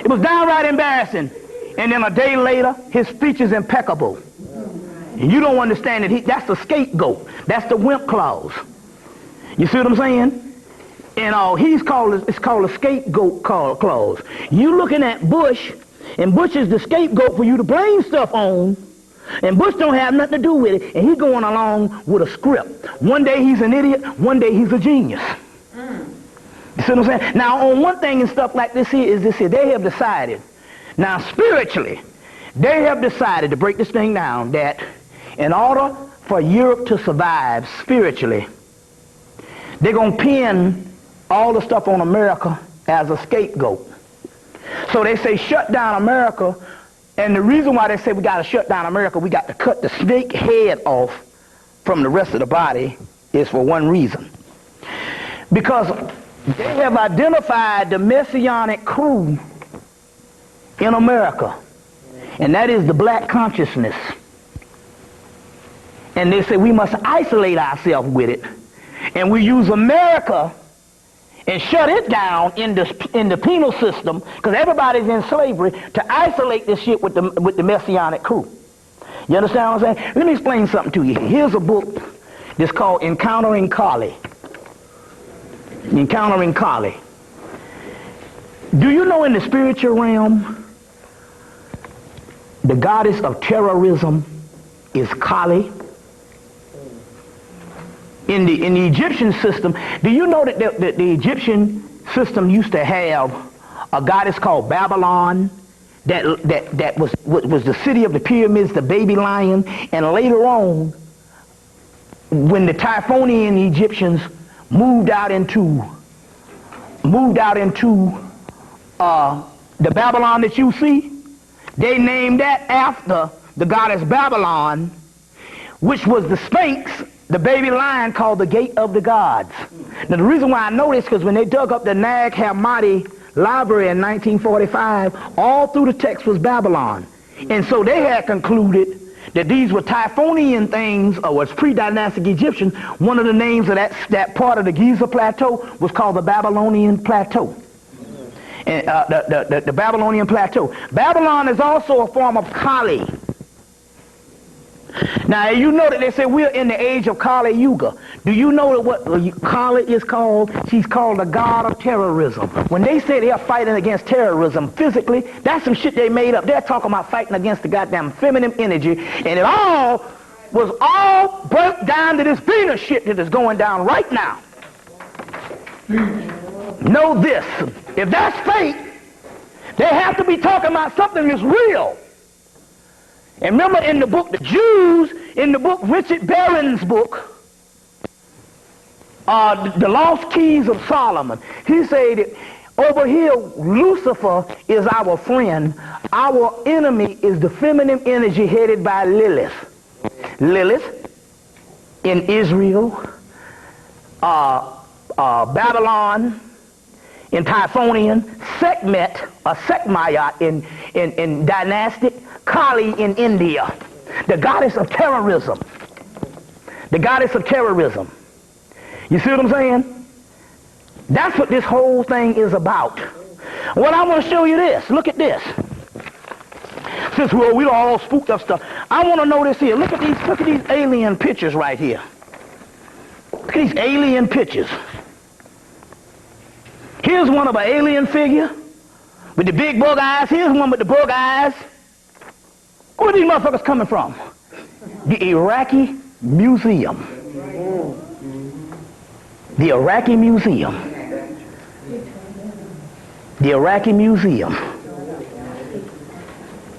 [SPEAKER 1] It was downright embarrassing. And then a day later, his speech is impeccable. And you don't understand that that's the scapegoat. That's the wimp clause. You see what I'm saying? And it's called a scapegoat clause. You looking at Bush, and Bush is the scapegoat for you to blame stuff on, and Bush don't have nothing to do with it, and he's going along with a script. One day he's an idiot, one day he's a genius. You see what I'm saying? Now, on one thing and stuff like this here is this here. They have decided, now spiritually, they have decided to break this thing down that in order for Europe to survive spiritually, they're going to pin all the stuff on America as a scapegoat. So they say shut down America, and the reason why they say we got to shut down America, we got to cut the snake head off from the rest of the body, is for one reason. Because they have identified the messianic crew in America, and that is the black consciousness. And they say we must isolate ourselves with it, and we use America and shut it down in the penal system, because everybody's in slavery, to isolate this shit with the messianic crew. You understand what I'm saying? Let me explain something to you. Here's a book that's called Encountering Kali. Encountering Kali. Do you know in the spiritual realm, the goddess of terrorism is Kali. In the Egyptian system, do you know that the Egyptian system used to have a goddess called Babylon that was the city of the pyramids, the baby lion, and later on, when the Typhonian Egyptians moved out into the Babylon that you see, they named that after the goddess Babylon, which was the Sphinx, the baby lion called the Gate of the Gods. Now the reason why I know this is because when they dug up the Nag Hammadi library in 1945, all through the text was Babylon. And so they had concluded that these were Typhonian things, or was pre-dynastic Egyptian. One of the names of that part of the Giza Plateau was called the Babylonian Plateau. And the Babylonian Plateau. Babylon is also a form of Kali. Now you know that they say we're in the age of Kali Yuga. Do you know what Kali is called? She's called the god of terrorism. When they say they're fighting against terrorism physically, that's some shit they made up. They're talking about fighting against the goddamn feminine energy, and it all was all broke down to this Venus shit that is going down right now. Know this, if that's fake, they have to be talking about something that's real. And remember in the book, the Jews, in the book, Richard Barron's book, The Lost Keys of Solomon, he said that over here, Lucifer is our friend. Our enemy is the feminine energy headed by Lilith. Lilith in Israel, Babylon in Typhonian, Sekhmet, or Sekhmayat in dynastic, Kali in India, the goddess of terrorism. The goddess of terrorism. You see what I'm saying? That's what this whole thing is about. Well, I want to show you this. Look at this. Since we all spooked up stuff, I want to know this here. Look at these alien pictures right here. Look at these alien pictures. Here's one of an alien figure with the big bug eyes. Here's one with the bug eyes. Where are these motherfuckers coming from? The Iraqi Museum. The Iraqi Museum. The Iraqi Museum.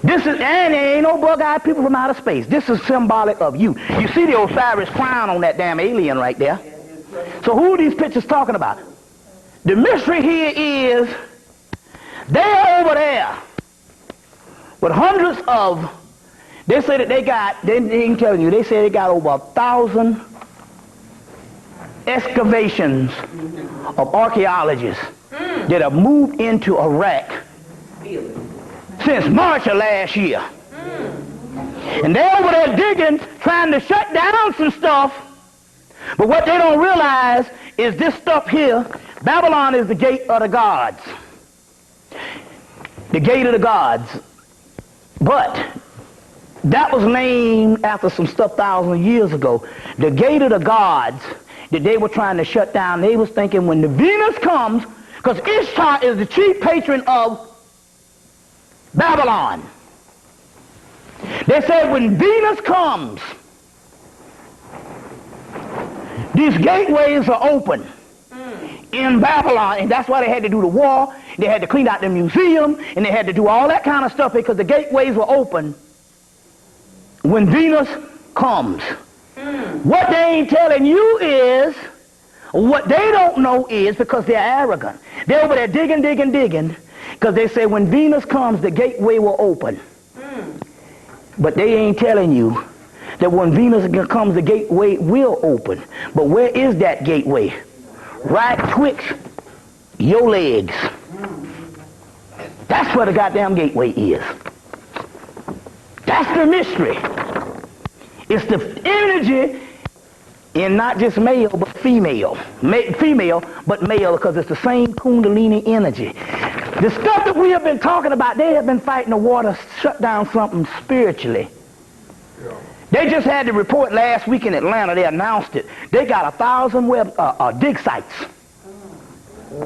[SPEAKER 1] This is, and there ain't no bug-eyed people from outer space. This is symbolic of you. You see the Osiris crown on that damn alien right there. So who are these pictures talking about? The mystery here is they're over there with hundreds of, they say that they ain't telling you, they say they got over 1,000 excavations of archaeologists that have moved into Iraq since March of last year. And they're over there digging, trying to shut down some stuff. But what they don't realize is this stuff here, Babylon is the gate of the gods. The gate of the gods. But that was named after some stuff 1,000 years ago. The gate of the gods that they were trying to shut down, they was thinking when the Venus comes, because Ishtar is the chief patron of Babylon. They said when Venus comes, these gateways are open in Babylon, and that's why they had to do the war. They had to clean out the museum, and they had to do all that kind of stuff because the gateways were open when Venus comes. What they ain't telling you is, what they don't know is, because they're arrogant, they're over there digging, because they say when Venus comes, the gateway will open. But they ain't telling you that when Venus comes, the gateway will open. But where is that gateway? Right twixt your legs. That's where the goddamn gateway is. That's the mystery. It's the energy in not just male but female. Female but male, because it's the same Kundalini energy. The stuff that we have been talking about, they have been fighting the war to shut down something spiritually. They just had the report last week in Atlanta. They announced it. They got 1,000 dig sites.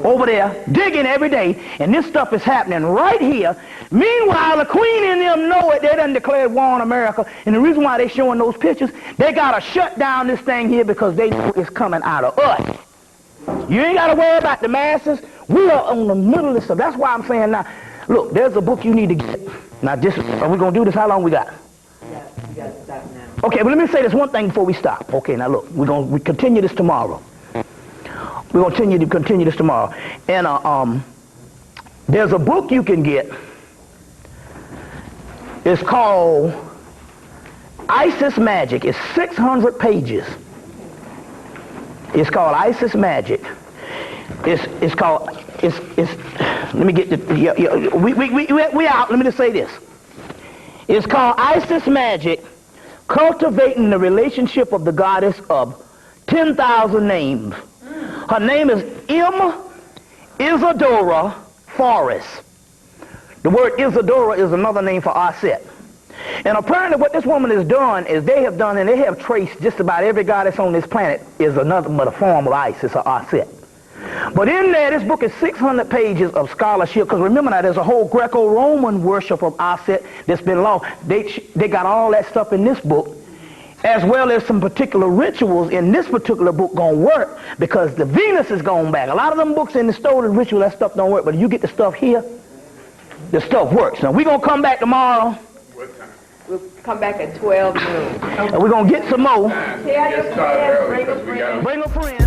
[SPEAKER 1] over there digging every day, and this stuff is happening right here. Meanwhile, the Queen and them know it. They done declared war on America, and the reason why they showing those pictures, they gotta shut down this thing here because they know it's coming out of us. You ain't gotta worry about the masses. We are on the middle of this stuff. That's why I'm saying now, look, there's a book you need to get. Now, just are we gonna do this? How long we got?
[SPEAKER 2] Yeah, you got to stop now.
[SPEAKER 1] Okay, but let me say this one thing before we stop. Okay, now look, we continue this tomorrow. We're going to continue this tomorrow. And there's a book you can get. It's called Isis Magic. It's 600 pages. It's called Isis Magic. It's called, let me get the, we out. Let me just say this. It's called Isis Magic, Cultivating the Relationship of the Goddess of 10,000 Names. Her name is Isadora Forrest. The word Isadora is another name for Aset. And apparently what this woman has done is they have traced just about every goddess on this planet is another but a form of Isis or Aset. But in there, this book is 600 pages of scholarship, because remember now, there's a whole Greco-Roman worship of Aset that's been lost. They got all that stuff in this book, as well as some particular rituals in this particular book gonna work, because the Venus is going back. A lot of them books in the stolen ritual, that stuff don't work, but if you get the stuff here, the stuff works. Now, we're gonna come back tomorrow.
[SPEAKER 6] What time?
[SPEAKER 2] We'll come back at 12 noon.
[SPEAKER 1] And we're gonna get some more.
[SPEAKER 2] Tell your friends, bring a friend.
[SPEAKER 1] Bring a friend.